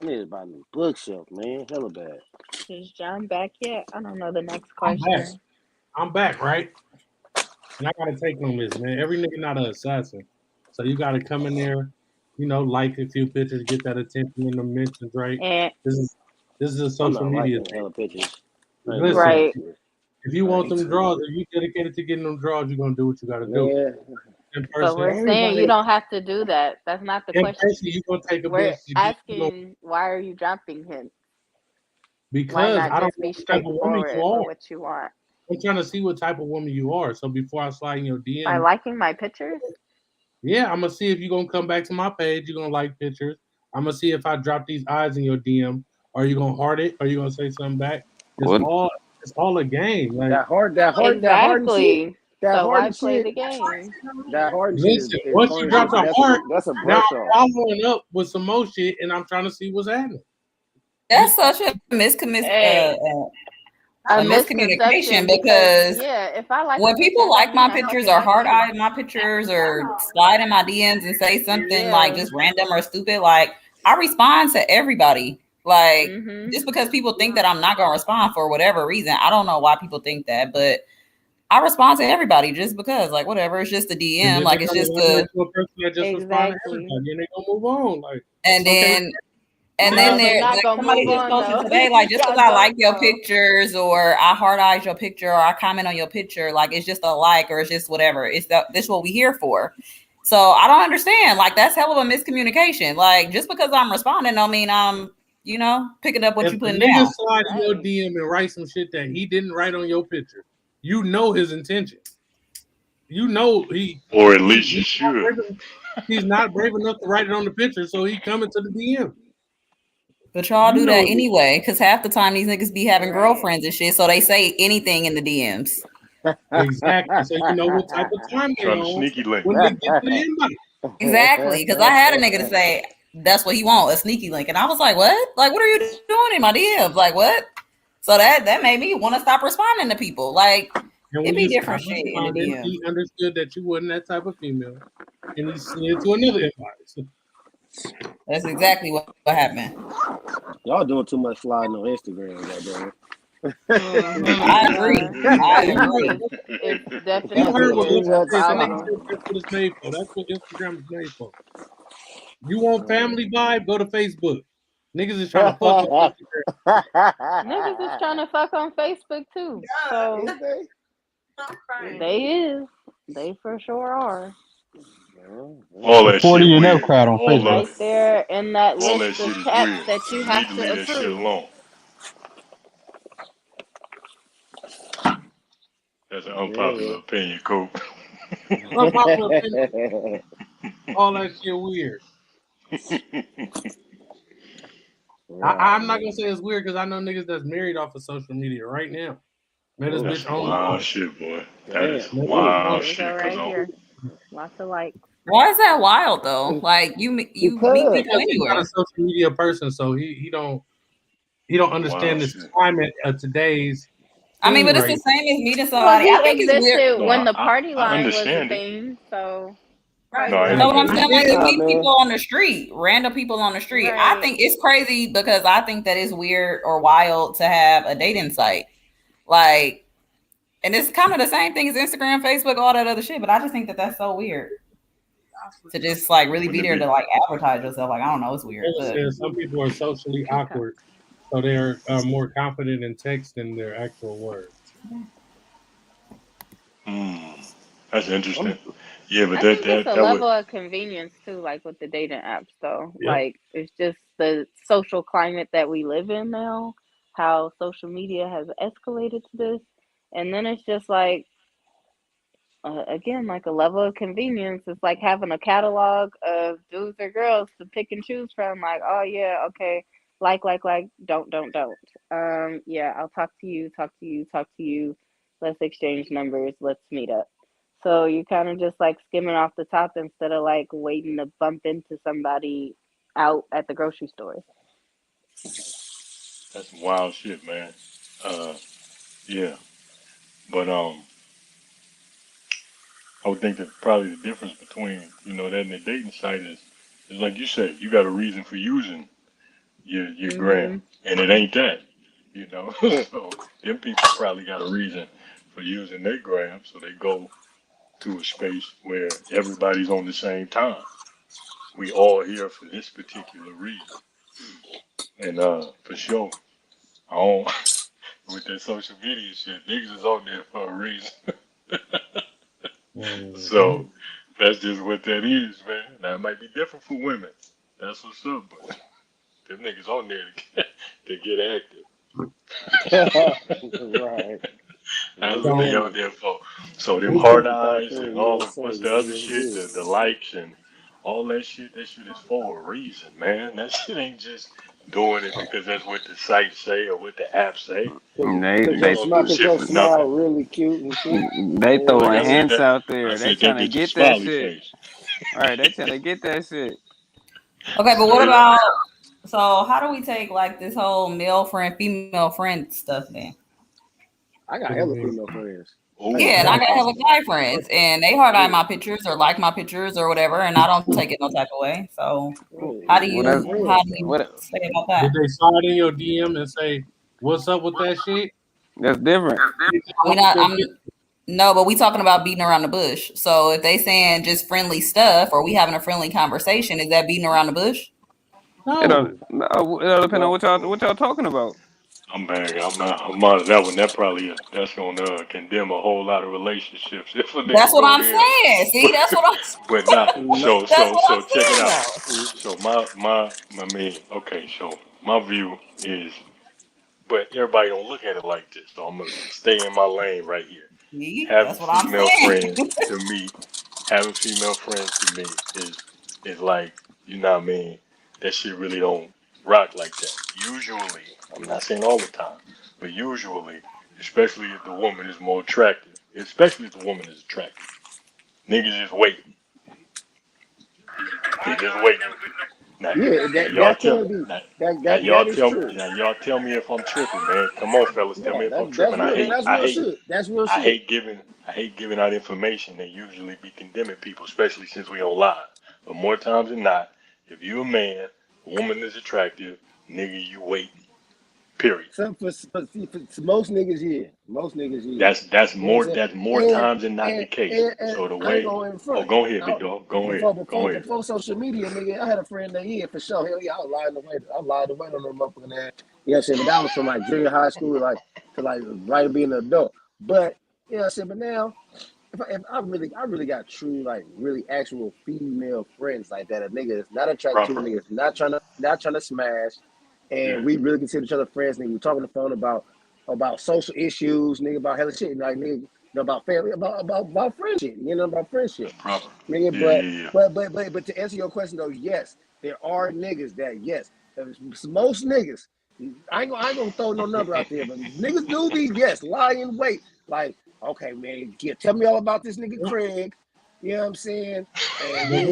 I need to buy a new bookshelf, man. Hella bad. Is John back yet? I don't know the next question. I'm back, right? And I gotta take on this, man. Every nigga not an assassin. So you gotta come in there, like a few pictures, get that attention in the mentions, right? And this is a social media thing. Hella pictures. Listen, right. if you want them draws, if you dedicated to getting them draws, you're gonna do what you gotta do. In person, So we're saying you don't have to do that. That's not the question. person, you gonna take a We're bitch. asking why are you dropping him? Because Why I not don't just be know what type of woman straightforward you with are. what you want? I'm trying to see what type of woman you are. So before I slide in your DM, By liking my pictures? yeah, I'm gonna see if you're gonna come back to my page. You're gonna like pictures. I'm gonna see if I drop these eyes in your DM. Are you gonna heart it? Are you gonna say something back? It's all a game. Like Exactly. That so why hard play shit. the game? That hard listen, shit is once you drop the heart, that's a now brush I'm off. following up with some more shit, and I'm trying to see what's happening. That's such a miscommunication because if I like when people like my pictures or heart-eye my pictures or slide in my DMs and say something like just random or stupid, like I respond to everybody. Like just because people think that I'm not gonna respond for whatever reason, I don't know why people think that, but I respond to everybody just because, like, whatever. It's just a DM, like it's just a person that just responded to everybody, and they gonna move on, like. And then there, like somebody just posted today, like just because I like your pictures or I heart eyes your picture or I comment on your picture, like it's just a like or it's just whatever. This what we here for. So I don't understand. Like that's hell of a miscommunication. Like just because I'm responding, don't mean I'm, picking up what you putting down. If slide in your DM and write some shit that he didn't write on your picture, you know his intention. You know or at least you should. He's not brave enough to write it on the picture, so he coming to the DM. But y'all do that anyway, because half the time these niggas be having girlfriends and shit, so they say anything in the DMs. Exactly. So you know what type of time they're on sneaky link. when they get to the invite. Exactly, because I had a nigga to say that's what he want, a sneaky link, and I was like, "What? Like, what are you doing in my DMs? Like, what?" So that made me want to stop responding to people. Like, it'd be different shit in the DM. He understood that you wasn't that type of female, and he slid to another invite. That's exactly what happened. Y'all doing too much sliding on Instagram, goddamn. I agree. It's definitely You heard what a problem. that's what it's made for. That's what Instagram is made for. You want family vibe? Go to Facebook. Niggas is trying to fuck on Instagram. Niggas is trying to fuck on Facebook too. So they for sure are. All that 40 shit and weird. up crowd on Facebook. Right there in that all list that of shit is chats weird. that you You have need to to leave that shit approve. alone. That's an unpopular opinion, Coop. Unpopular opinion. All that shit weird. I'm not gonna say it's weird because I know niggas that's married off of social media right now. Man, this Oh That's bitch some shit. wild online. shit, boy. That is Damn. some Man, wild Here we go shit. Cause right here. Lots of likes. Why is that wild though? Like you meet Because people he's not a anywhere. social media person, so he don't understand wild this shit. climate of today's I mean, thing but it's right the same as meeting Well, somebody. he I think it's weird. existed No, when the party I line was a understand it. thing, so Right. No, I vice now. So what I'm understand versa. it. saying, like you nah, meet man. people on the street, random people on the street. I Right. think it's crazy because I think that it's weird or wild to have a dating site. Like, and it's kind of the same thing as Instagram, Facebook, all that other shit. But I just think that that's so weird to just like really be Wouldn't there it to be? like advertise yourself. Like, I don't know, it's weird. Taylor But says some people are socially Okay. awkward, so they're more confident in text than their actual words. That's I'm, interesting. Yeah, but I that think it's that a that would. level of convenience too, like with the dating apps though. Yep. Like it's just the social climate that we live in now, how social media has escalated to this. And then it's just like again, like a level of convenience. It's like having a catalog of dudes or girls to pick and choose from. Like, oh yeah, okay, like, don't. Yeah, I'll talk to you. Let's exchange numbers. Let's meet up. So you kind of just like skimming off the top instead of like waiting to bump into somebody out at the grocery store. That's some wild shit, man. Uh, yeah, but I would think that probably the difference between that and the dating site is like you said, you got a reason for using your gram, Mm-hmm. and it ain't that, you know. So them people probably got a reason for using their gram, so they go to a space where everybody's on the same time. We all here for this particular reason, and for sure, I don't with that social media shit, niggas is on there for a reason. So that's just what that is, man. Now it might be different for women. That's what's up, but them niggas on there to get active. right. That's That's what they women. on there for. So them We hard thinking about eyes and clearing all your of what's service. the other That's shit, good. the likes and all that shit is for a reason, man. That shit ain't just doing it because that's what the site say or what the app say. Cause, They cause Niggas your they don't do cause shit your for smile nothing. really cute and shit. they Like throwing I said, hints Yeah. out I there. They said trying that to bitch a get that smiley shit. face. Right, they trying to get that shit. okay, but what Straight up. about? So how do we take like this whole male friend, female friend stuff then? I got What do you hella mean? female friends. I Ooh. got Yeah, and I hella got female hella friends. guy friends, and they hard eye Yeah. my pictures or like my pictures or whatever, and I don't take it no type of way. So how do Right. What That's that's you friends. say what about Did that? they slide in your DM and say, "What's up with that shit"? that's different. Did you We look at not. your I'm picture? no, but we talking about beating around the bush. So if they saying just friendly stuff or we having a friendly conversation, is that beating around the bush? It don't No. no, it don't depend on No. what y'all talking about. I'm back. I'm out of that one. That's gonna condemn a whole lot of relationships if a That's nigga what go I'm there. saying. See, But that's what I'm. but not. No. That's what I'm So check it saying out. though. So my man. Okay. So my view is, but everybody don't look at it like this. So I'm gonna stay in my lane right here. See, Having that's what I'm female saying. friends to me, having female friends to me is like, you know what I mean? That shit really don't rock like that. Usually, I'm not saying all the time, but usually, especially if the woman is more attractive, especially if the woman is attractive, niggas just waiting. They just waiting. Now, Yeah, now that y'all that tell can be now, that is true. y'all tell me if I'm tripping, man. Come on, fellas, tell me No, if I'm that's tripping. real and that's real shit. That's real I shit. hate giving out information that usually be condemning people, especially since we on live. But more times than not, if you a man, a woman is attractive, nigga, you waiting. Period. Some for most niggas, yeah. Most niggas, yeah. You know what I'm saying? That's more times than not the case. And So the I ain't way going in oh front. go ahead, big I, dog. Go ahead. before social media, nigga, I had a friend that yeah, for sure. Hell yeah, I was lying away. I lied away on them motherfucking ass. You know what I'm saying? But that was from like junior high school, like to like right being an adult. But you know what I'm saying? But now if I really got true like really actual female friends like that, a nigga is not attracted to a Proper. nigga, is not trying to smash, Yeah. and we really consider each other friends. Nigga, we talk on the phone about social issues, nigga, about hella shit, like nigga, you know, about family, about friendship, you know, about friendship, That's proper. nigga. Yeah, yeah, yeah. But to answer your question though, yes, there are niggas that yes, most niggas I ain't gonna throw no number out there, but niggas do be lie in wait. Like, okay, man, tell me all about this nigga Craig. You know what I'm saying? And then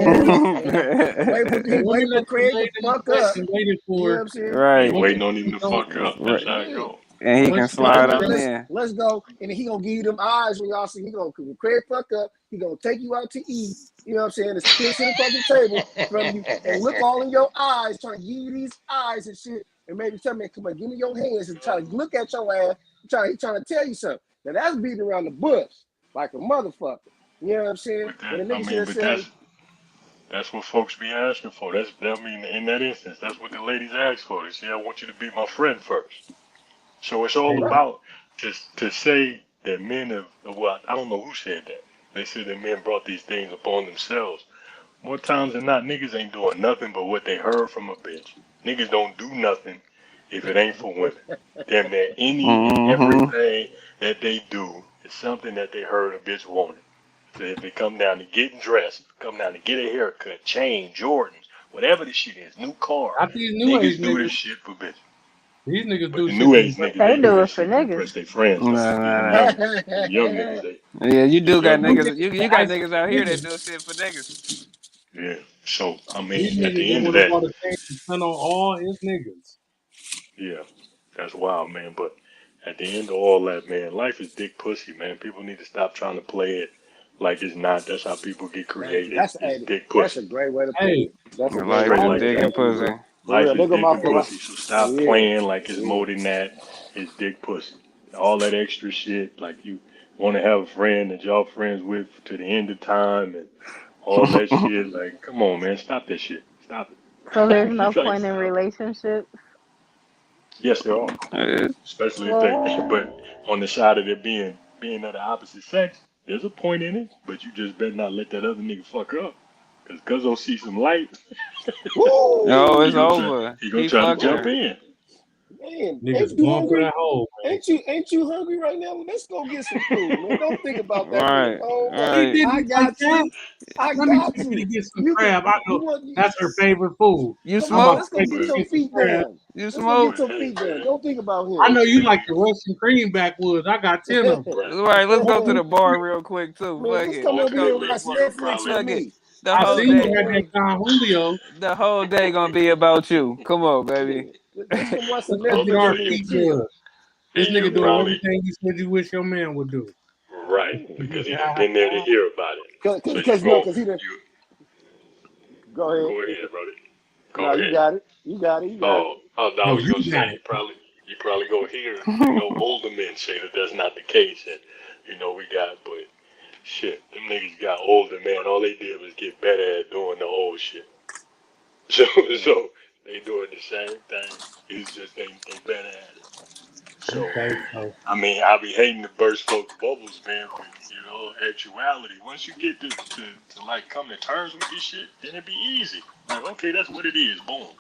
wait for Craig to fuck up. You know what I'm saying? Right. He waiting on him to fuck up. That's how it go. And he can slide on in. Let's go. And then he gonna give you them eyes when y'all see. He gonna Craig fuck up. He gonna take you out to eat. You know what I'm saying? And sit at the fucking table from you and look all in your eyes, trying to give you these eyes and shit. And maybe tell me, come on, give me your hands and try to look at your ass. He trying to tell you something. Now that's beating around the bush like a motherfucker. You know what I'm saying? That's what folks be asking for. In that instance, that's what the ladies ask for. They say, I want you to be my friend first. So it's all about to say that men have, well, I don't know who said that. They said that men brought these things upon themselves. More times than not, niggas ain't doing nothing but what they heard from a bitch. Niggas don't do nothing if it ain't for women. Damn near everything that they do is something that they heard a bitch wanted. So if they come down to getting dressed, come down to get a haircut, chain, Jordans, whatever the shit is, new car. Niggas do this shit for bitches. These niggas do the new age niggas. They do it for niggas. Impress their friends. Young niggas. Yeah, you do got niggas. You got niggas out here that do shit for niggas. Yeah. So I mean, at the end of that, on all his niggas. Yeah, that's wild, man. But at the end of all that, man, life is dick pussy, man. People need to stop trying to play it like it's not. That's how people get created. That's dick pussy. That's a great way to put it. That's a life is dick and pussy. Life is dick and pussy. So stop playing like it's more than that. It's dick pussy. All that extra shit, like you want to have a friend that y'all friends with to the end of time and all that shit. Like, come on, man, stop that shit. Stop it. So there's no point in relationships? Yes, there are. Especially if they, but on the side of it being of the opposite sex, there's a point in it, but you just better not let that other nigga fuck up. Because don't see some light. No, it's over. He gonna try to jump in. Man, niggas going for that hole. Ain't you hungry right now? Let's go get some food, man. Don't think about that. Right. I got you. I got you. To get some crab. I know that's her favorite food. You smoke? Let's go get your feet down. You smoke? Let's go get your feet down. Don't think about him. I know you like the Russian cream backwoods. I got 10 of them. Right, let's go to the bar real quick too. Man, Fuck it. come over here and watch Netflix with me. The whole day gonna be about you. Come on, baby. This nigga doing everything you said you wish your man would do. Right, because he done been there to hear about it. Because he done. Go ahead. Go ahead, brother. Go ahead. You got it. No, I was gonna say you probably go hear older men say that that's not the case, and we got, but shit, them niggas got older, man. All they did was get better at doing the old shit. So they doing the same thing. It's just they better at it. So I mean, I be hating to burst folks' bubbles, man. But actuality, once you get to like come to terms with this shit, then it be easy. Like, okay, that's what it is. Boom.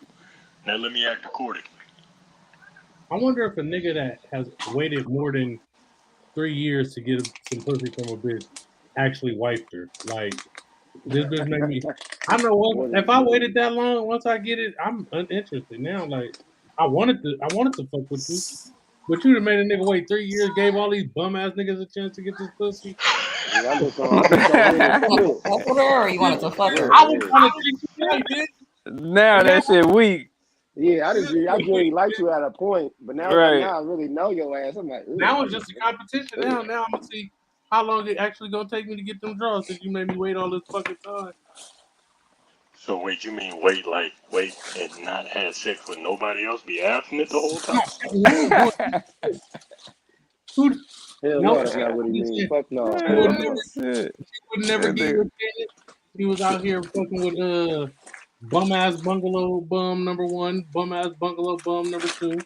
Now let me act accordingly. I wonder if a nigga that has waited more than 3 years to get some pussy from a bitch actually wiped her. Like, this bitch make me. I know if I waited that long, once I get it, I'm uninterested now. Like, I wanted to fuck with you, but you done made a nigga wait 3 years, gave all these bum ass niggas a chance to get this pussy. Fuck with her, or you wanted to fuck her? I was trying to think you bitch. Now that shit weak. Yeah, I really liked you at a point, but now I really know your ass. I'm like, now it's just a competition. Now I'm gonna see how long it actually gonna take me to get them draws since you made me wait all this fucking time. So wait, you mean wait and not have sex with nobody else, be abstinent the whole time? No, that's not what he means. Fuck no. He would never give you a chance. He was out here fucking with bum ass bungalow bum number 1, bum ass bungalow bum number 2.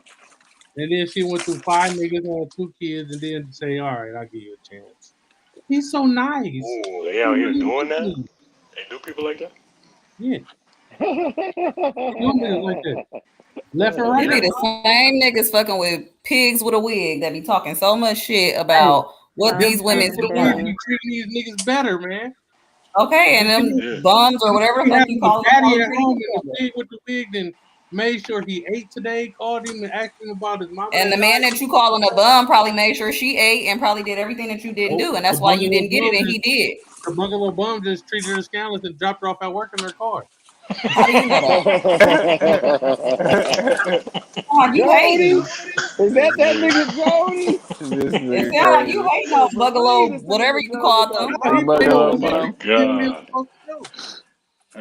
And then she went through 5 niggas and had 2 kids and then say, all right, I'll give you a chance. He's so nice. Oh, they out here doing that? They do people like that? Yeah. Like that. Left and right. It be the same niggas fucking with pigs with a wig that be talking so much shit about what these women's doing. You treat these niggas better, man. Okay, and them bums or whatever the fuck you call them. Daddy at home and the pig with the wig, then made sure he ate today, called him and asked him about his mama. And the man that you calling a bum probably made sure she ate and probably did everything that you didn't do, and that's why you didn't get it, and he did. The bungalow bum just treated her scandalous and dropped her off at work in her car. How do you know that? You hating? Is that nigga Jody? It sounds like you hating on bungalow, whatever you call them. Oh my God.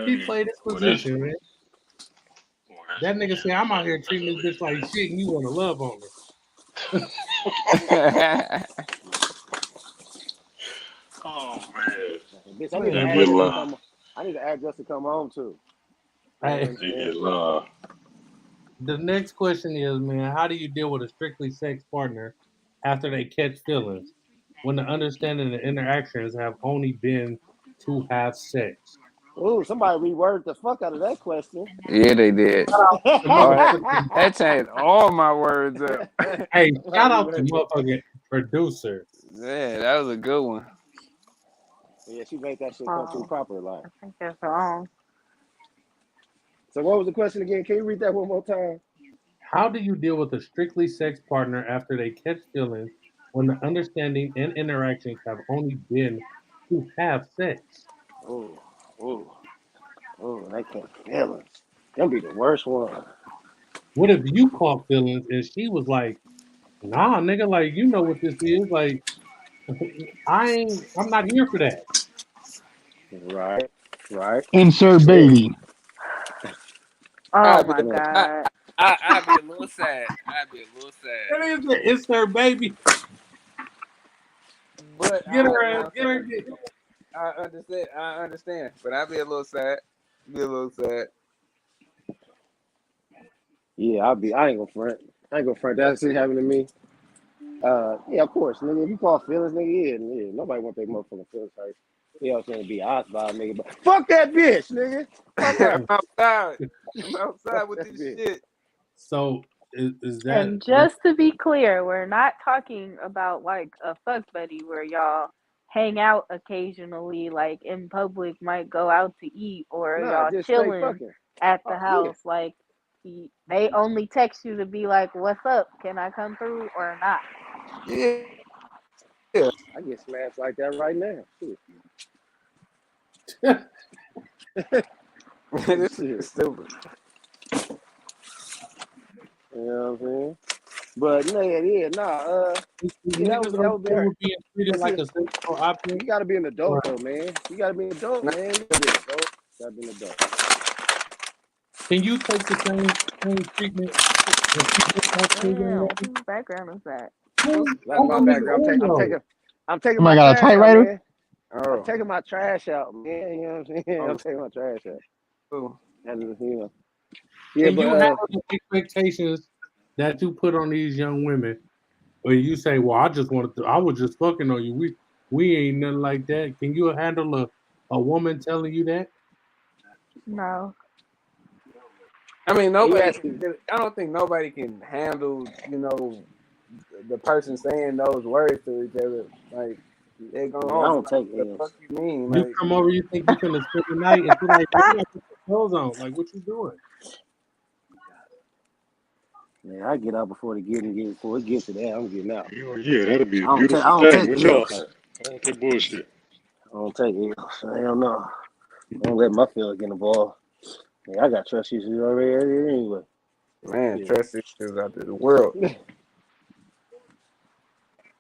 He played his position, man. That nigga said, I'm out here treating this bitch like shit and you want to love on her. Oh, man. Bitch, I need to address to come home, too. Hey, the next question is, man, how do you deal with a strictly sex partner after they catch feelings when the understanding and interactions have only been to have sex? Ooh, somebody reworded the fuck out of that question. Yeah, they did. That changed all my words up. Hey, shout out to motherfucking producer. Yeah, that was a good one. Yeah, she made that shit come through proper, like. I think that's wrong. So what was the question again? Can you read that one more time? How do you deal with a strictly sex partner after they catch feelings when the understanding and interactions have only been to have sex? Oh, they catch feelings. Them be the worst one. What if you caught feelings and she was like, nah, nigga, like, you know what this is? Like, I'm not here for that. Right. Insert baby. Oh my God. I'd be a little sad. What is it? It's her baby. But Get her ass. I understand. But I'd be a little sad. Yeah, I ain't gonna front. That shit happened to me. Yeah, of course, nigga. If you call feelings, nigga, yeah. Nobody want their motherfucking feelings hurt. You know what I'm saying? Be honest about it, nigga. But fuck that bitch, nigga. Fuck her. I'm outside with this shit. So is that? And just to be clear, we're not talking about like a fuck buddy where y'all hang out occasionally, like in public, might go out to eat, or y'all chilling at the house. Yeah. Like they only text you to be like, "What's up? Can I come through or not?" Yeah. I get smashed like that right now. This is stupid. You know what I'm saying? But that would be her. Being treated like a sexual object. You gotta be an adult though, man. You gotta be an adult, man. You gotta be an adult. Can you take the same treatment? Damn, whose background is that? That's my background. I'm taking my got a typewriter. Man. I'm taking my trash out, man. You know what I'm saying? I'm taking my trash out. And, you know. Yeah, but you have the expectations that you put on these young women, or you say, "Well, I was just fucking on you. We ain't nothing like that." Can you handle a woman telling you that? No. I mean, nobody. I don't think nobody can handle, the person saying those words to each other. Like they going. I don't take what the fuck you mean? You come over, you think you gonna spend the night, and you're like, "You got to put clothes on. Like, what you doing?" Man, I get out before it gets to that. I'm getting out. Yeah, that'd be a beautiful thing. What y'all say? I don't take bullshit. I don't take it. Hell no. I don't let my feelings get involved. Man, I got trust issues already anyway. Man, trust issues out there the world.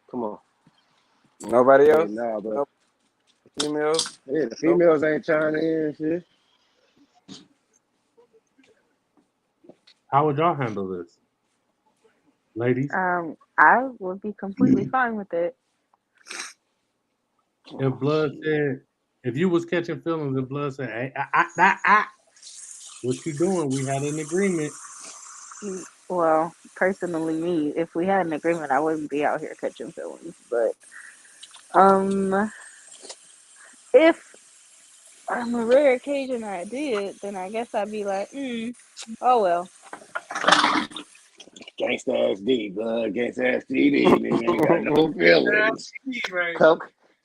Come on. Nobody else? Nah, bro. Females? Yeah, the females ain't chiming in and shit. How would y'all handle this, ladies? I would be completely fine with it. If Blood said, if you was catching feelings, and Blood said, "Hey, what you doing? We had an agreement." Well, personally, me, if we had an agreement, I wouldn't be out here catching feelings. But if on a rare occasion I did, then I guess I'd be like, oh well. Gangsta ass D, blood. Gangsta ass DD, nigga. Ain't got no feelings.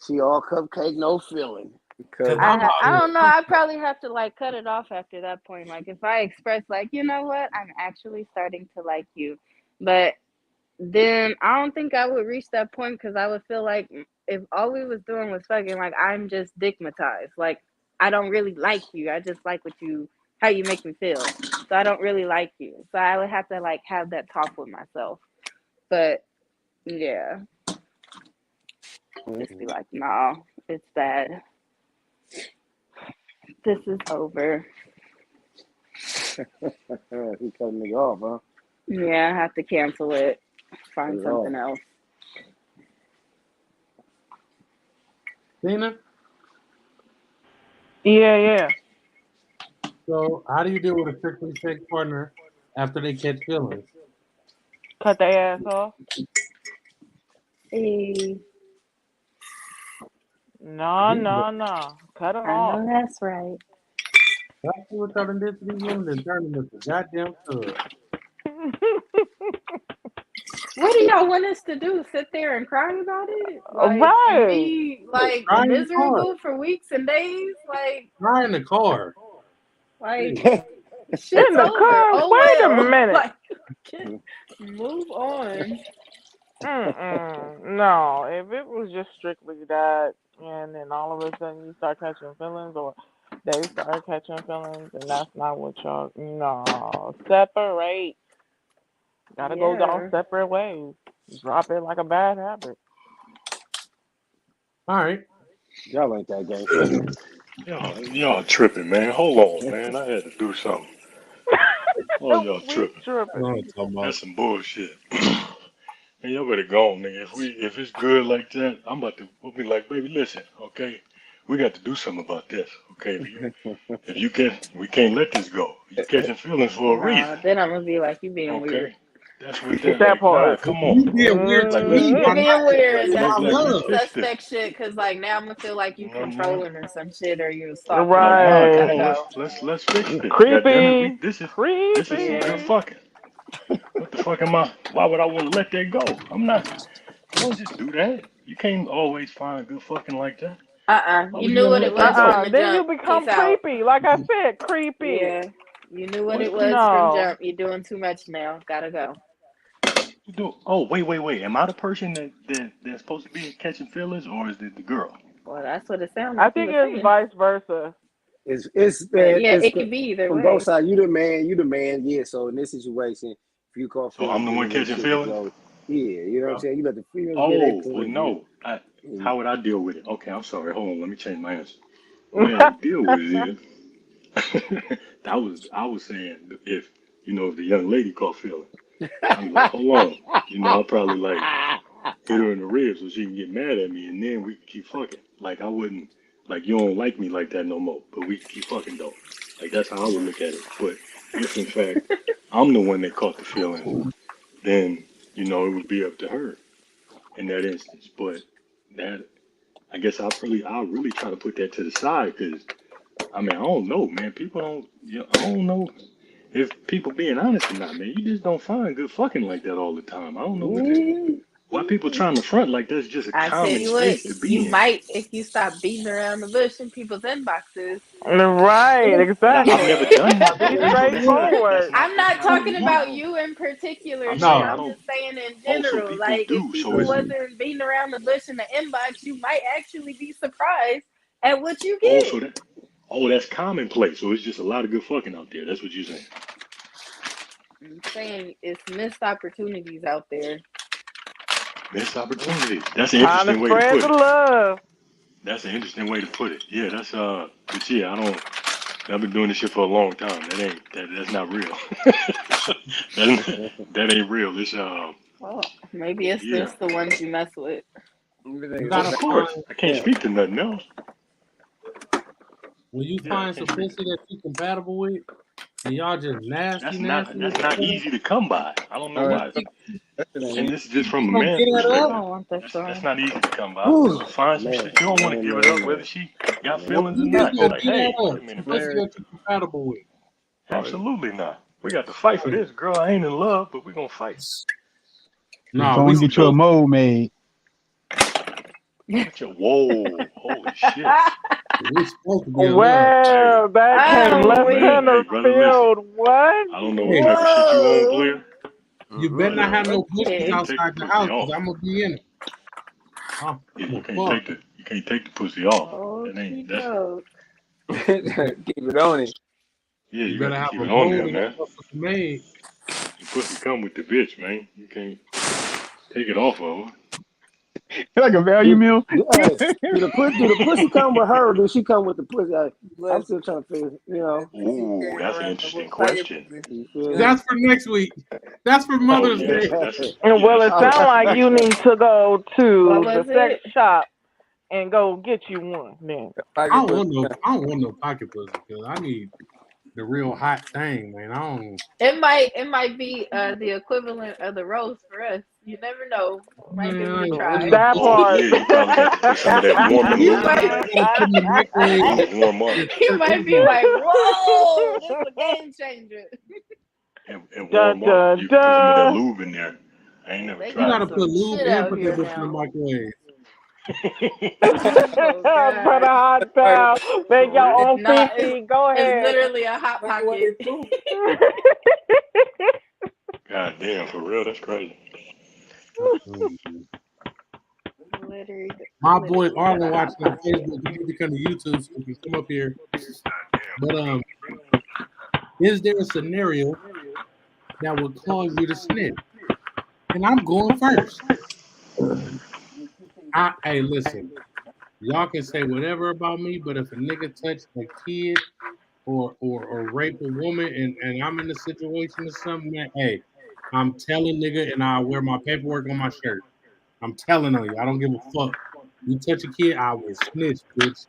She all cupcake, no feeling. Cause I don't know. I probably have to like cut it off after that point. Like if I express like, you know what, I'm actually starting to like you, but then I don't think I would reach that point because I would feel like if all we was doing was fucking, like I'm just stigmatized. Like I don't really like you. I just like how you make me feel. So I don't really like you. So I would have to like have that talk with myself. But yeah, just be like, no, it's bad. This is over. he cut a nigga off, huh? Yeah, I have to cancel it. Find something else. Tina? Yeah. So, how do you deal with a strictly sex partner after they catch feelings? Cut their ass off. Hey. No. Cut them I off. know that's right. That's what y'all done did to these women and turned them into goddamn thugs. What do y'all want us to do? Sit there and cry about it? Like, Right. and be like Cry in the miserable car. for weeks and days? Like, Cry in the car. shit's In the over. car? Oh Wait well. a minute. Like, move on. No, if it was just strictly that, and then all of a sudden you start catching feelings, or they start catching feelings, and that's not what y'all. No, separate. Gotta go down separate ways. Drop it like a bad habit. All right. Y'all ain't that gangster. Y'all tripping, man. Hold on, man. I had to do something. Oh, y'all tripping. That's some bullshit. Man, y'all better go on, nigga. If it's good like that, we'll be like, baby, listen, okay? We got to do something about this, okay? We can't let this go. You catching feelings for a reason. Then I'm gonna be like, you being weird. That's what that part. Nah, come on. You being weird to me. You being weird. That's love. suspect shit. Cause like now I'm gonna feel like you controlling or some shit, or you stalking. Right. Come on, let's fix this. Creepy. This is some good fucking. What the fuck am I? Why would I want to let that go? I'm not. Don't just do that. You can't always find good fucking like that. You knew what it was from the then jump. you become Peace out. creepy. Like I said, creepy. Yeah, you knew what it was No. from jump. You're doing too much now. Gotta go. You do. Oh, wait. Am I the person that's supposed to be catching feelings, or is it the girl? Well, that's what it sounds like. I think it's vice versa. It could be either from way. both sides. You the man. Yeah. So in this situation, if you call, so I'm the one catching feelings. Yeah, you know what I'm saying. You got the feelings. Oh, well, no. How would I deal with it? Okay, I'm sorry. Hold on. Let me change my answer. The way I deal with it is, I was saying if the young lady caught feelings, I'm like, hold on. I'll probably like hit her in the ribs so she can get mad at me, and then we can keep fucking. Like I wouldn't, like you don't like me like that no more, but we can keep fucking though. Like that's how I would look at it. But if in fact I'm the one that caught the feelings, then it would be up to her in that instance. But that, I guess I'll really try to put that to the side because I don't know, man. People don't, I don't know if people being honest or not, man. You just don't find good fucking like that all the time. I don't know why people trying to front like that's just a common state to be in. You might if you stop beating around the bush in people's inboxes. Right, exactly. I've never done that. Be straightforward. I'm not talking about you in particular. I'm just saying in general. Like if people wasn't beating around the bush in the inbox, you might actually be surprised at what you get. That's commonplace. So it's just a lot of good fucking out there. That's what you're saying. I'm saying it's missed opportunities out there. Missed opportunities. That's an interesting way to put it. Love. That's an interesting way to put it. Yeah, that's but yeah, I've been doing this shit for a long time. That's not real. that ain't real. It's well, maybe it's just the ones you mess with. Of course. I can't speak to nothing else. When you find some pussy that you're compatible with, and y'all just nasty. That's not easy to come by. I don't know why. And this is just from a man's perspective. That's not easy to come by. Find some shit you don't want to give it up, whether she got feelings or not. Like, hey, wait a minute, pussy that you're compatible with. Absolutely not. We got to fight for this, girl. I ain't in love, but we're gonna fight. No, we get you a mold made. Whoa, holy shit. We're supposed to be in love. Well, that came left Hey, center brother, field. listen. What? I don't know what type of shit you on, player. You better not have no bushes You can't take outside the the pussy house off. because I'm gonna be in it. Yeah, I'm you a can't fuck. take the pussy off. Oh, That ain't that's joke. Keep it on it. yeah. You You got better to have keep a it on mold there, and that man. motherfucker made. The pussy come with the bitch, man. You can't take it off of her. Like a value meal. Do the pussy come with her or do she come with the pussy? I'm still trying to figure, Ooh, that's an interesting question. You feel me? That's for next week. That's for Oh Mother's yeah, Day. that's Well, it that's sounds like next you week. need to go to What the was sex it? shop and go get you one. Then I don't want no pocket pussy because I need the real hot thing, man. I don't. It might be the equivalent of the roast for us. You never know. Might give it a try. that Oh part. yeah, you probably got to put some of that warming You lube in might there. Put in the microwave. Let it warm up you might be like, whoa, this is a game changer. and Dun, warm up. dun, You can put some of that dun. lube in there. I ain't never They You tried got gotta it, put some lube shit and out put that here bitch in the now. microwave. Oh Put a God. hot towel. Make your It's own not feces. Go it's ahead. literally a hot pocket. God damn, for real, that's crazy. My boy Literally Arlen a hot watching on pocket. Facebook. He need to come to YouTube so he can come up here. But is there a scenario that would cause you to snitch? And I'm going first. Hey, listen, y'all can say whatever about me, but if a nigga touch a kid or rape a woman and I'm in a situation or something, man, hey, I'm telling nigga and I wear my paperwork on my shirt. I'm telling on you, I don't give a fuck. You touch a kid, I will snitch, bitch.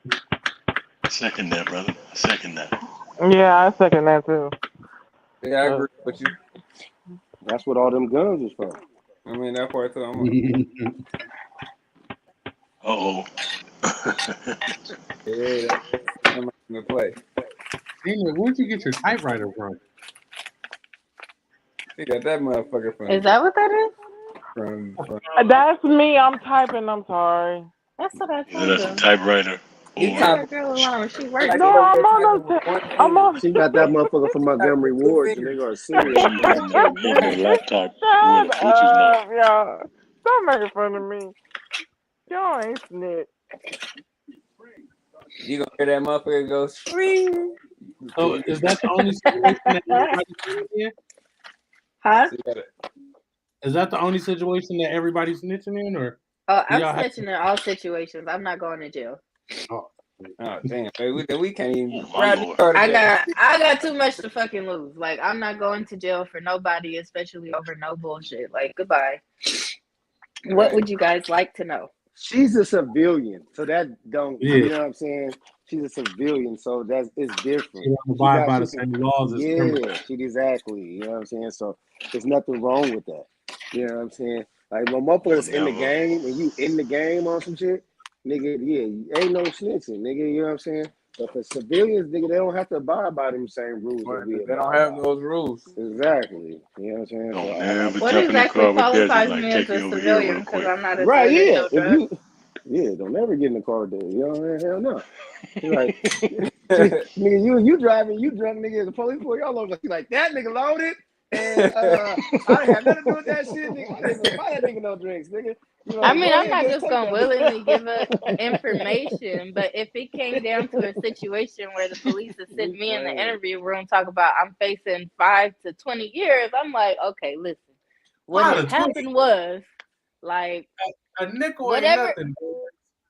Second that, brother. Second that. Yeah, I second that too. Yeah, I agree with you. That's what all them guns is for. I mean, that part too. Uh-oh. Yeah, that might even play. Daniel, where'd you get your typewriter from? She got that motherfucker from. Is that what that is? From That's me. I'm typing. I'm sorry. That's what I Either told that's a him. typewriter you or type. That girl alarm, she works. No, I'm on the. I'm on. She got that motherfucker from Montgomery Ward, and they got a serious. she hitting the laptop with a Shut butcher's knife. up, y'all. Stop making fun of me. Y'all ain't snitch. You gonna hear that motherfucker go scream? So is that the only situation that everybody's snitching in? Huh? Is that the only situation that everybody's snitching in, or Oh, do I'm y'all have snitching in all situations. I'm not going to jail. oh, Oh damn, we can't even. Oh, my Lord. I got too much to fucking lose. Like I'm not going to jail for nobody, especially over no bullshit. Like goodbye. What would you guys like to know? She's a civilian, so that don't. yeah, You know what I'm saying? She's a civilian, so it's different. she don't abide by the same laws as criminals. Yeah, she exactly. You know what I'm saying? So there's nothing wrong with that. You know what I'm saying? Like when motherfuckers in the game and you in the game on some shit, nigga, yeah, ain't no snitching, nigga. You know what I'm saying? But for civilians, nigga, they don't have to abide by them same rules that we They don't have those rules. Exactly. You know what I'm saying? Don't So never What jump in the exactly car with Desi qualifies like, me as take a me over here civilian? real Because quick. I'm not a right, drug yeah. no If drug. you don't never get in the car with that. You know what I mean? Hell no. You're like, nigga, you driving, you drunk, nigga, the police pull y'all over. Like that nigga loaded. And I didn't have nothing to do with that shit, nigga. I didn't even buy that nigga no drinks, nigga. You know, I mean, go I'm ahead, not just just take gonna that. willingly give up information, but if it came down to a situation where the police is sitting me in the interview room talk about I'm facing 5 to 20 years, I'm like, okay, listen, what had happened was like a nickel whatever. ain't nothing.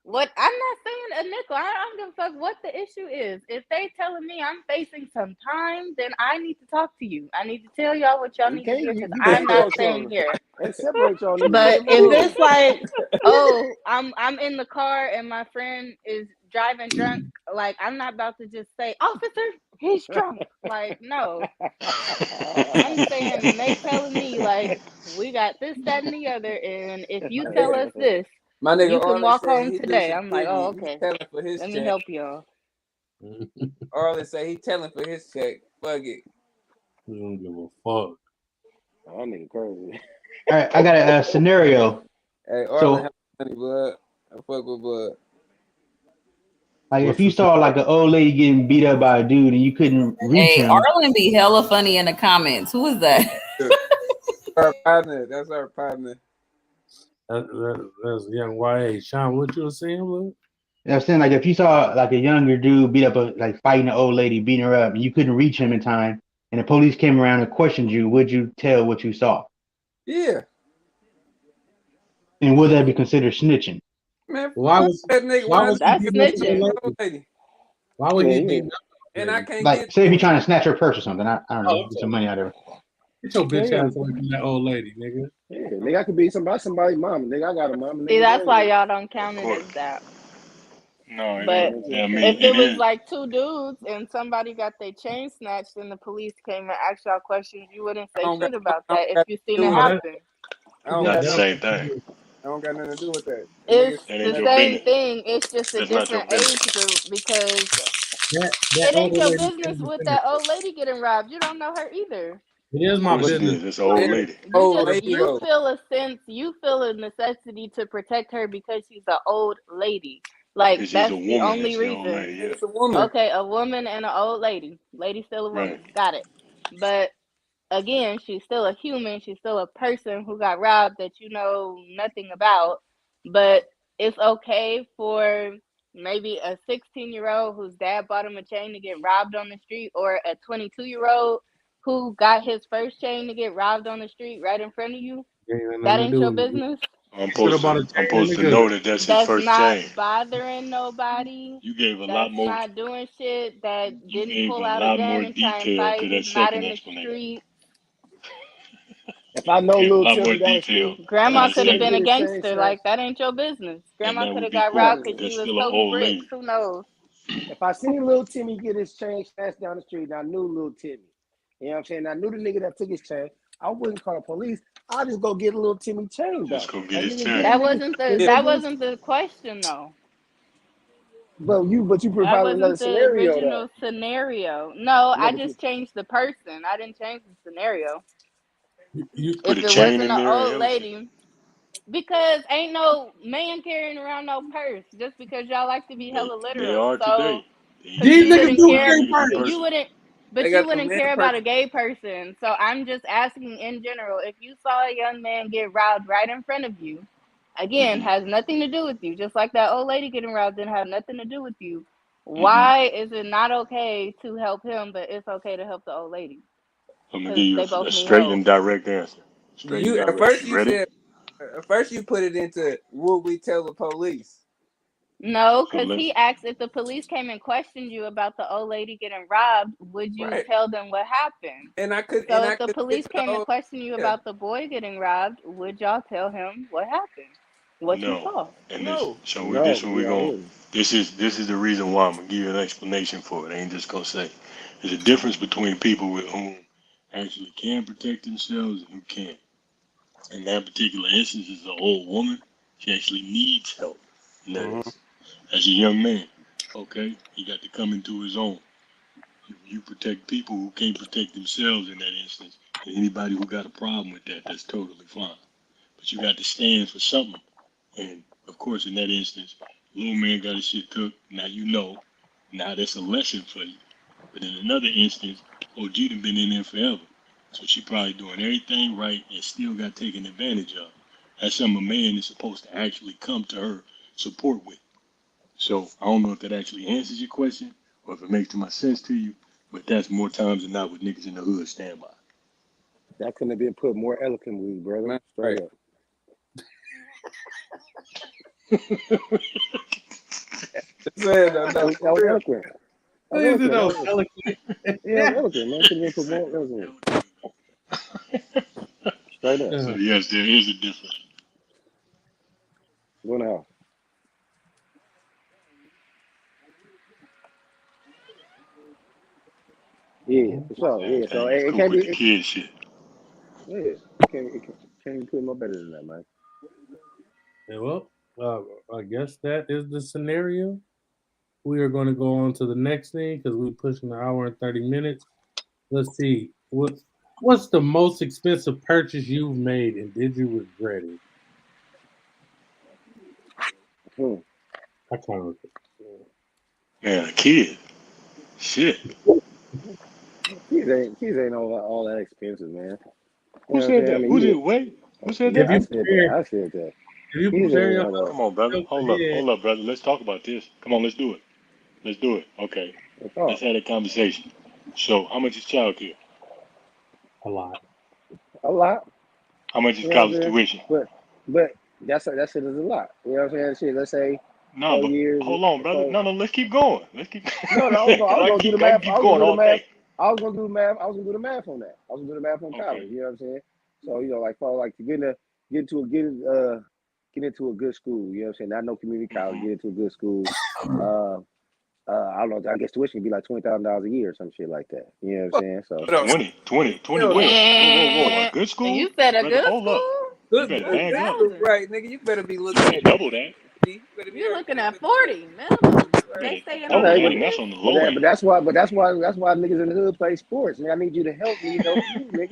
What I'm not saying a nickel. I don't give a fuck what the issue is. If they telling me I'm facing some time, then I need to talk to you. I need to tell y'all what y'all need to hear because I'm not staying here. They separate y'all. But if it's like, oh, I'm in the car and my friend is driving drunk, like I'm not about to just say, officer, he's drunk. Like, no. I'm saying they telling me like we got this, that, and the other, and if you tell us this, My nigga you can Arlen walk said home he do today. I'm like, oh, security. okay. He's telling for his Let check. me help y'all. Arlen say he telling for his check. Fuck it. You don't give a fuck. That nigga crazy. All right, I got a scenario. Hey, Arlen So have money, bud. I fuck with bud. Like What's if you the saw like an old lady getting beat up by a dude and you couldn't reach Hey, him, Arlen be hella funny in the comments. Who is that? Our partner. That's our partner. that's young YA. Sean, what you were saying, look? you know what I'm saying? Like if you saw like a younger dude beat up like fighting an old lady, beating her up, and you couldn't reach him in time, and the police came around and questioned you, would you tell what you saw? Yeah. And would that be considered snitching? Man, Why was that nigga, why when was I he That's beating up the snitching. old lady? lady, Why would Yeah, he yeah. beat up the and old I lady? can't Like get say if to you're it. trying to snatch her purse or something, I don't know, Oh, get some money out of her. Get your bitch Yeah, ass away from that old lady, nigga. yeah. Nigga, I could be somebody's mama. Nigga, I got a mama. See, Nigga, that's why yeah. y'all don't Of count it course. as that. No, it But ain't. I mean, if it it was is. like two dudes and somebody got their chain snatched and the police came and asked y'all questions, you wouldn't I say don't got, shit about I don't that if got you to seen do it with No, that. that happen. I don't Not got the that nothing. same thing. I don't got nothing to do with that. The It's niggas, That ain't the your same business. thing. It's just a That's not your different business. age group because that it ain't older your lady business came with defend that herself. old lady getting robbed. You don't know her either. It is Of my course it business. is. It's an old yeah, lady. old lady You though. feel a sense, you feel a necessity to protect her because she's an old lady. Like Because she's a that's the woman and only she's an old reason. lady. Yeah. It's a woman. Okay, a woman and an old lady. Lady still a Right. woman. Got it. But again, she's still a human. She's still a person who got robbed that you know nothing about. But it's okay for maybe a 16-year-old whose dad bought him a chain to get robbed on the street, or a 22-year-old who got his first chain to get robbed on the street right in front of you. Ain't got That nothing to ain't do your with it. business. I'm Should have supposed bought to. a I'm chain in supposed the to know good. that that's his That's first not chain. bothering nobody. You gave a lot That's more. not doing shit. That You didn't gave pull a out a lot gun more and try and detail fight. to that He's not second in the explanation. street. If I You know gave a little lot more Timmy down the detail street to Grandma and I that could see have him second been get a his one, chain gangster. Like snatched, that ain't your business. and Grandma that could would have be got yeah, cool. robbed But because she that's was still an toting old bricks. lady. Who knows? if I seen little Timmy get his chain snatched down the street and I knew little Timmy, you know what I'm saying? I knew the nigga that took his chain. I wouldn't call the police. I'll just go get a little Timmy chain back. Just go get Like his nigga, get it, chain. That nigga. wasn't It's the Yeah. your that business. wasn't the question though. But you That provided another wasn't the scenario though. original scenario. No, No, I but you just changed the person. I didn't change the scenario. You put If a it chain wasn't in an there and old everything. lady, because ain't no man carrying around no purse just because y'all like to be hella They literal. are So, today. They because These even you make niggas wouldn't do blind care, carry niggas a purse. you person. wouldn't, They but you got the wouldn't man care about person. a gay person. So I'm just asking in general, if you saw a young man get robbed right in front of you, again, Hmm. has nothing to do with you, just like that old lady getting robbed didn't have nothing to do with you. Hmm. Why is it not okay to help him, but it's okay to help the old lady? I'm gonna Because give you they a both need straight help. and direct answer. Straight and You at direct. first You you ready? said at first you put it into would we tell the police? No, So because let's. he asked if the police came and questioned you about the old lady getting robbed, would you Right. tell them what happened? And So I if the could get police to the came to old question you yeah. about the boy getting robbed, would y'all tell him what happened? What you No. saw? And this. No. So we. This no, what we yeah, I going. wouldn't. This is the reason why I'm gonna give you an explanation for it. I ain't just gonna say. There's a difference between people with whom actually can protect themselves and who can't. In that particular instance, is an old woman. She actually needs help. And that Mm-hmm. is, as a young man, okay, he got to come into his own. You protect people who can't protect themselves in that instance. And anybody who got a problem with that, that's totally fine. But you got to stand for something. And of course, in that instance, little man got his shit took. Now you know. Now that's a lesson for you. But in another instance, OG done been in there forever. So she probably doing everything right and still got taken advantage of. That's something a man is supposed to actually come to her support with. So I don't know if that actually answers your question or if it makes too much sense to you, but that's more times than not what niggas in the hood stand by. That couldn't have been put more eloquently, brother. Man, Straight right. up. That's it, no, That no, was, for that was real. eloquent. That was Please eloquent. That don't was, eloquent. yeah, it was eloquent, man. Couldn't have been put Say, more eloquent. Straight up. so yes, there is a difference. Go now. Yeah, for sure. Yeah, so Everything is it cool can't be. with the kid shit. Yeah, it can't be put no better than that, man. Yeah, well, I guess that is the scenario. We are going to go on to the next thing because we're pushing an hour and 30 minutes. Let's see. What's the most expensive purchase you've made and did you regret it? Hmm. I can't remember. Man, a kid. Shit. Kids ain't all that expensive, man. You Who know what I'm said saying? I that? mean, Who you did? Wait. Who said yeah, If that? I you said that. compare, I said that. if you Kids compare ain't yourself all that. Come on, brother. ahead, Hold up, brother. Let's talk about this. Come on, let's do it. Let's do it. Okay. That's all. Let's have a conversation. So, how much is childcare? a lot. A lot. How much is You know what I'm college saying? tuition? But that shit is a lot. You know what I'm saying? Shit, let's say No, 4 but years. hold on, brother. So, No, let's keep going. Let's keep no, I because was gonna do the I can math. keep going all day. I was gonna do the math. I was gonna do the math on that. I was gonna do the math on Okay. college. You know what I'm saying? So like probably like to get into a good school. You know what I'm saying? Not no community college. Mm-hmm. Get into a good school. Uh, I don't know. I guess tuition would be like $20,000 a year or some shit like that. You know what I'm saying? So 20 where? Whoa. A good school? You said a Brother, good hold up. school? You better bag up. Right, nigga. You better be You looking better at double that. You're looking at 40 minimum. You They better stay in double okay, that, Miami. and that's on the low end. but that's why niggas in the hood play sports. Nigga, I need you to help me help you, nigga.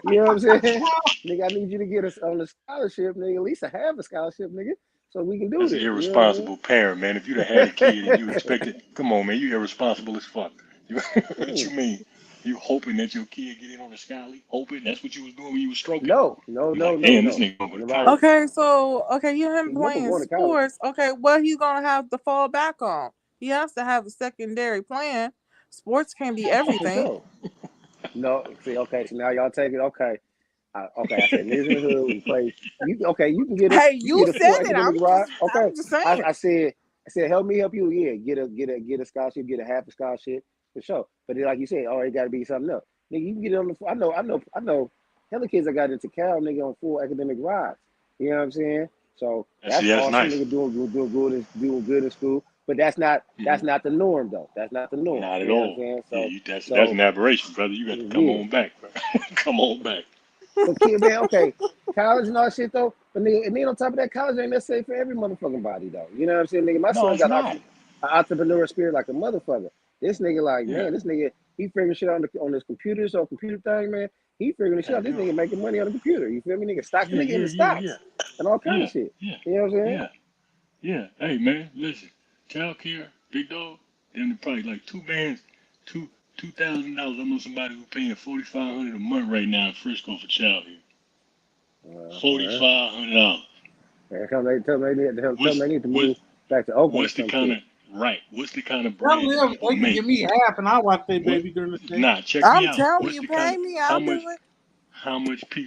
You know what I'm saying? Nigga, I need you to get us on a scholarship, nigga, at least a half a scholarship, nigga, so we can do That's an this. You know irresponsible parent, man. If you'd have had a kid and you expected, come on, man, you irresponsible as fuck. What you what I'm mean? You hoping that your kid get in on the sky league? Hoping that's what you was doing when you was stroking? No. You like, damn, this nigga going to Nobody. college. Okay, so you him His mother playing going to college. sports. Okay, what he gonna have to fall back on? He has to have a secondary plan. Sports can't be For everything. sure. No, see, okay, so now y'all take it. Okay, I said niggas in the hood. We play. You can get Hey, you you get a full said it. academic ride. Okay, I'm just saying. I said help me help you. Yeah, get a scholarship, get a half a scholarship for sure. But then, like you said, it got to be something else. Nigga, you can get it on the. I know. Hella kids that got into Cal, nigga, on full academic rides. You know what I'm saying? So that's That's awesome. nice. Nigga doing good in school. But that's not the norm though. That's not the norm. Not at You know what I'm all. saying? Yeah, that's So an aberration, brother. You got to come yeah. on back, bro. Come on back. But kid, man, okay, college and all that shit though. But nigga, and then on top of that, college ain't necessary for every motherfucking body though. You know what I'm saying, nigga? My No, son it's got not. an entrepreneur spirit like a motherfucker. This nigga, like, Yeah, man, this nigga, he figuring shit out on his computer, so computer thing, man. He figuring the shit I out. This do. nigga making money on the computer. You feel me, nigga? Stocks, Yeah, nigga in yeah, the yeah, yeah, stocks and all kind yeah, of shit. yeah, You know what I'm saying? yeah, yeah. Hey, man, listen. Child care, big dog. Them probably like $2,000. I know somebody who paying $4,500 a month right now in Frisco for child care. Well, $4,500. tell them they need to What's move back to Oakland or what's the some kind shit. of right? What's the kind of Tell bread that them people they can give make? me half, and I watch their What? baby during the day. Nah, check me I'm out. telling What's you, the kind pay of me. I'll do it.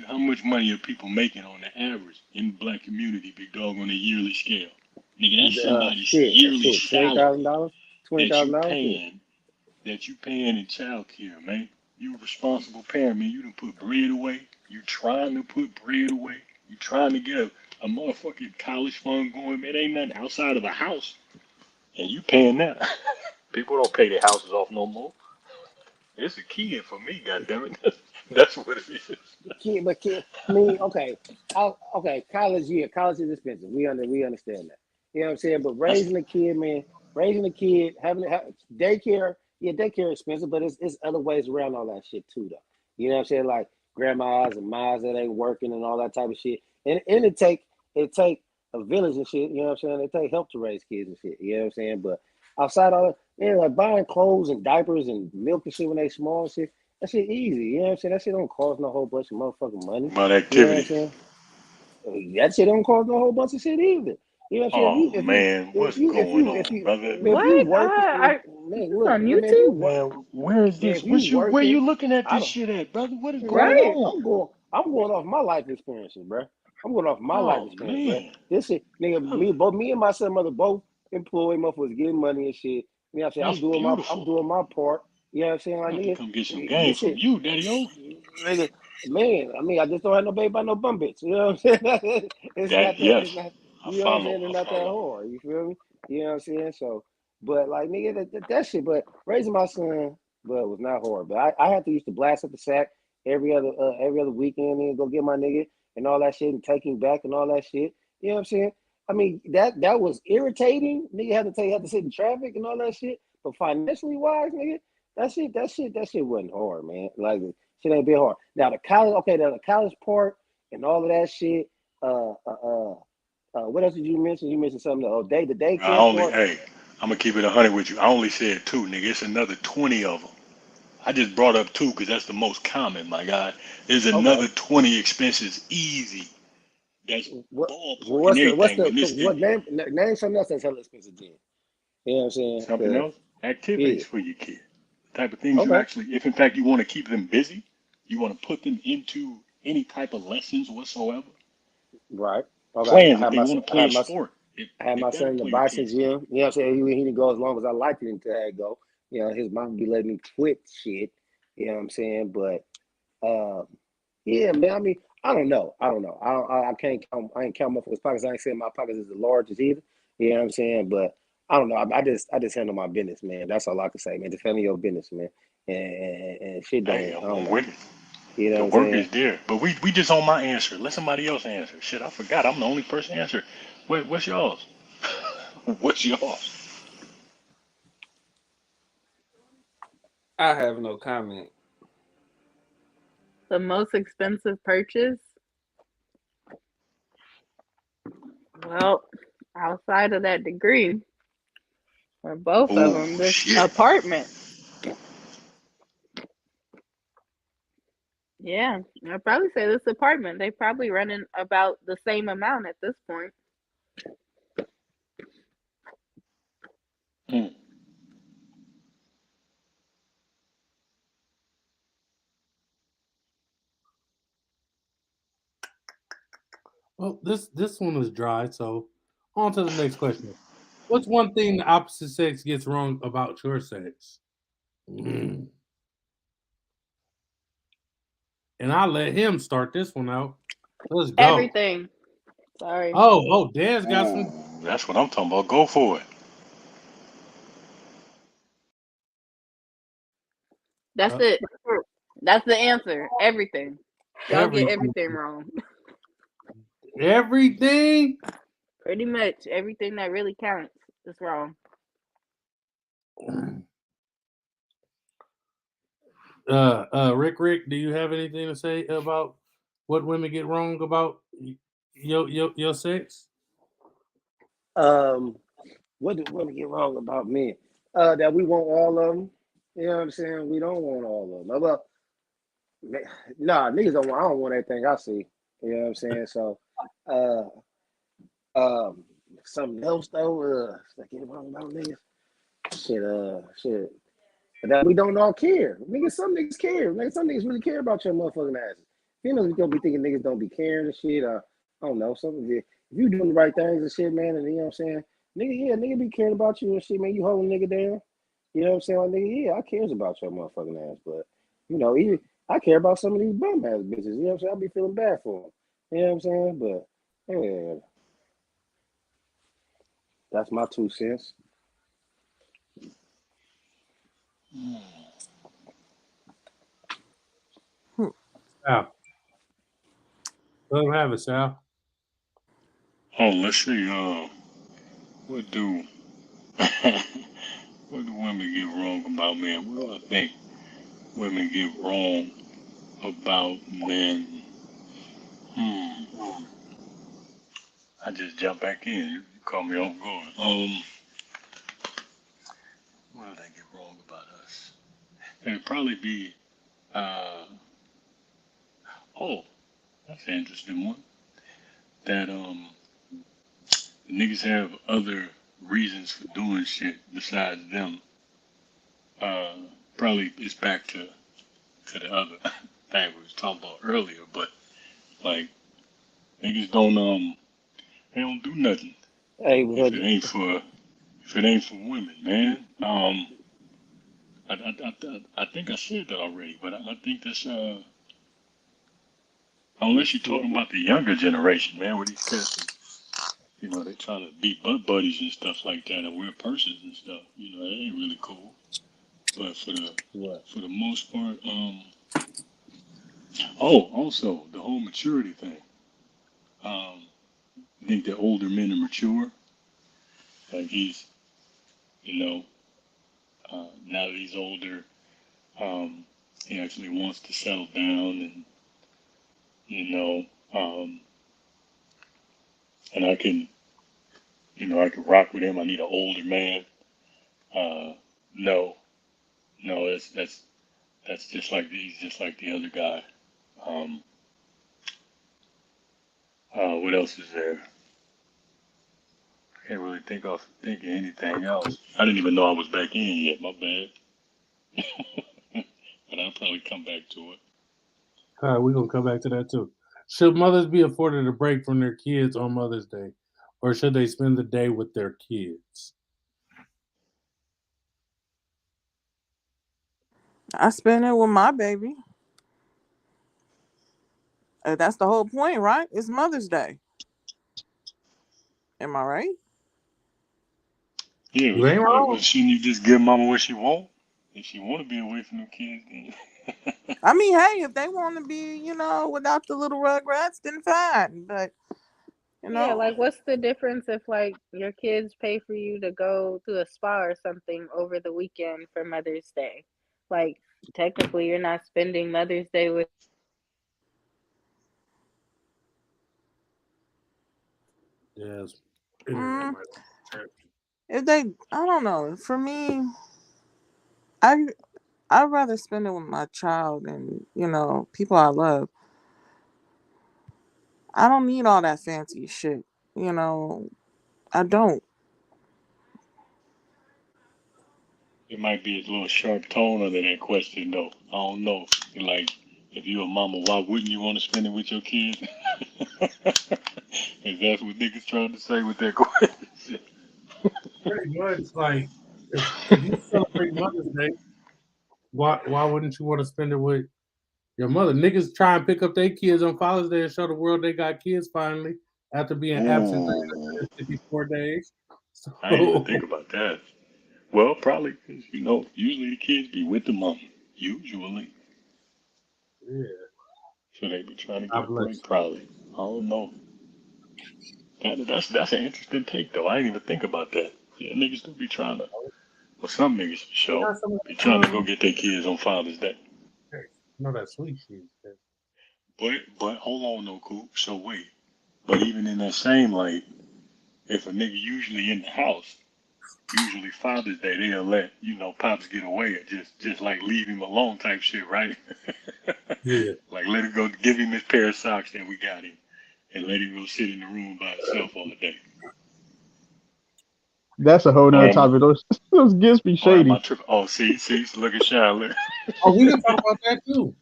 how much money are people making on the average in the black community, big dog, on a yearly scale? Nigga, that's somebody's yearly Shit, salary $20,000, that you $20,000, shit. paying in child care, man. You a responsible parent, man. You done put bread away. You trying to put bread away. You trying to get a motherfucking college fund going, man. Ain't nothing outside of a house. And you paying that. People don't pay their houses off no more. It's a kid for me, goddammit. That's what it is. I mean, okay, college, yeah, college is expensive. We understand that. You know what I'm saying? But That's raising a kid, man, daycare, yeah, daycare is expensive, but it's other ways around all that shit too, though. You know what I'm saying? Like grandmas and moms that ain't working and all that type of shit. And it take a village and shit. You know what I'm saying? It take help to raise kids and shit. You know what I'm saying? But outside all that, yeah, like buying clothes and diapers and milk and shit when they small and shit. That shit easy, you know what I'm saying? That shit don't cost no whole bunch of motherfucking money. about You know what I'm activities. saying? That shit don't cost no whole bunch of shit either. You know what I'm saying? Oh man, what's going on, brother? If you What? working, man, It's look, on man, if you YouTube? work, Man, where is man, this? if you Where working, you looking at I this don't, shit at, brother? What is man, going Right. on? I'm going off my life experiences, bro. I'm going off my life Oh experience, bro. man. This shit, nigga, me and my son mother both employed, motherfuckers getting money and shit. You know what I'm saying? That's I'm beautiful. doing my part. You know what I'm saying? I'm Like, about to come get some nigga, game this from shit, you, Daddy O. nigga, man. I mean, I just don't have no baby by no bum bitch. You know what I'm saying? It's That not that. yes. It's not. I You know what I'm follow. saying? It's I not that follow. hard. You feel me? You know what I'm saying? So, but like, nigga, that shit. But raising my son, but was not hard. But I had to used to blast up the sack every other weekend and go get my nigga and all that shit and take him back and all that shit. You know what I'm saying? I mean, that was irritating. Nigga had to sit in traffic and all that shit. But financially wise, nigga, that shit wasn't hard, man. Like shit ain't been hard. Now the college part and all of that shit. What else did you mention? You mentioned something. The I daycare only part. hey, I'm gonna keep it 100 with you. I only said two, nigga. It's another 20 of them. I just brought up two because that's the most common, my God. There's Okay. another 20 expenses easy. That's What ballpark and everything. And this what name something else that's hella expensive then? You know what I'm saying? something else, Yeah. activities for your kid. The type of things you Okay. actually, if in fact you want to keep them busy, you want to put them into any type of lessons whatsoever. Right. Okay. Plans, if they want to play a sport, I had they my gotta son in the play with boxing kids. gym. You know what I'm saying? He didn't go as long as I liked him to have go. You know, his mom be letting me quit shit. You know what I'm saying? But yeah, man. I mean, I don't know. I can't count. I ain't count motherfuckers' pockets. I ain't saying my pockets is the largest either. You know what I'm saying? But I don't know. I just handle my business, man. That's all I can say, man. Just handle your business, man. And shit Hey, don't. I I'm don't know. with it. You know The what I'm work saying? is there, but we just on my answer. Let somebody else answer. Shit, I forgot. I'm the only person answer. What's yours? What's yours? I have no comment. The most expensive purchase? Well, outside of that degree, or both of Oh them, this shit. apartment. Yeah, I'd probably say this apartment. They probably running about the same amount at this point. Mm. Well, this one is dry, so on to the next question. What's one thing the opposite sex gets wrong about your sex? Mm. And I'll let him start this one out. Let's go. Everything. Sorry. Oh, Dan's got some. Ooh, that's what I'm talking about. Go for it. That's it. That's the answer. Everything. Y'all get Everything. everything wrong. Everything. Pretty much everything that really counts is wrong. Rick, do you have anything to say about what women get wrong about your sex? What do women get wrong about men? That we want all of them. You know what I'm saying? We don't want all of them. Well, nah, niggas don't want. I don't want everything I see. You know what I'm saying? So, uh, something else though. That get wrong about niggas. Shit. That we don't all care. Niggas, some niggas care. Niggas, some niggas really care about your motherfucking asses. Females gonna be thinking niggas don't be caring and shit. I don't know. Some of it. If you doing the right things and shit, man, and you know what I'm saying, nigga be caring about you and shit, man. You holding nigga down. You know what I'm saying? Like, nigga, yeah, I cares about your motherfucking ass, but you know, even I care about some of these bum ass bitches. You know what I'm saying? I be feeling bad for them. You know what I'm saying? But yeah, that's my 2 cents. Sal, let him have it, Sal. Oh, let's see. What do what do women get wrong about men? What do I think women get wrong about men? Hmm. I just jumped back in. You caught me off guard. What do they get wrong about us? It'd probably be uh oh, that's an interesting one. That niggas have other reasons for doing shit besides them. Uh, probably it's back to the other thing we was talking about earlier, but like niggas don't they don't do nothing Hey, if but it ain't for women, man. I think I said that already, but I think that's unless you're talking about the younger generation, man, where these cats, they trying to be butt buddies and stuff like that, and weird purses and stuff. That ain't really cool. But what? for the most part, oh, also the whole maturity thing. I think that older men are mature. Like he's, you know, now that he's older, he actually wants to settle down, and you know, um, and I can rock with him. I need an older man. No, no, that's just like he's just like the other guy. Um, what else is there? Can't really think of anything else. I didn't even know I was back in yet. My bad. But I'll probably come back to it. All right, we're gonna come back to that too. Should mothers be afforded a break from their kids on Mother's Day, or should they spend the day with their kids? I spend it with my baby. That's the whole point, right? It's Mother's Day. Am I right? Yeah, You ain't wrong. shouldn't you just give mama what she want? If she want to be away from the kids, then I mean, hey, if they want to be, without the little rugrats, then fine. But Yeah, like what's the difference if like your kids pay for you to go to a spa or something over the weekend for Mother's Day? Like technically you're not spending Mother's Day with Yes. if they, I don't know. For me, I'd rather spend it with my child and people I love. I don't need all that fancy shit. I don't. it might be a little sharp tone under that question, though. I don't know. Like, if you're a mama, why wouldn't you want to spend it with your kids? Is that what niggas trying to say with that question? Pretty much, like if you celebrate Mother's Day, why wouldn't you want to spend it with your mother? Niggas try and pick up their kids on Father's Day and show the world they got kids finally after being absent 354 days. So, I didn't even think about that. Well, probably because, usually the kids be with the mom. Usually. Yeah. So they be trying to get a break, probably. I don't know. That's an interesting take, though. I didn't even think about that. Yeah, niggas do be trying to, well, some niggas for sure, be trying to go get their kids on Father's Day. No, that's sweet shit. But hold on, though, Coop. So wait. But even in that same light, if a nigga usually in the house, usually Father's Day, they'll let, Pops get away and just like leave him alone type shit, right? Yeah. Like let him go, give him his pair of socks that we got him, and let him go sit in the room by himself all day. That's a whole nother topic. Those gifts be shady. See, look at Charlotte. We can talk about that too.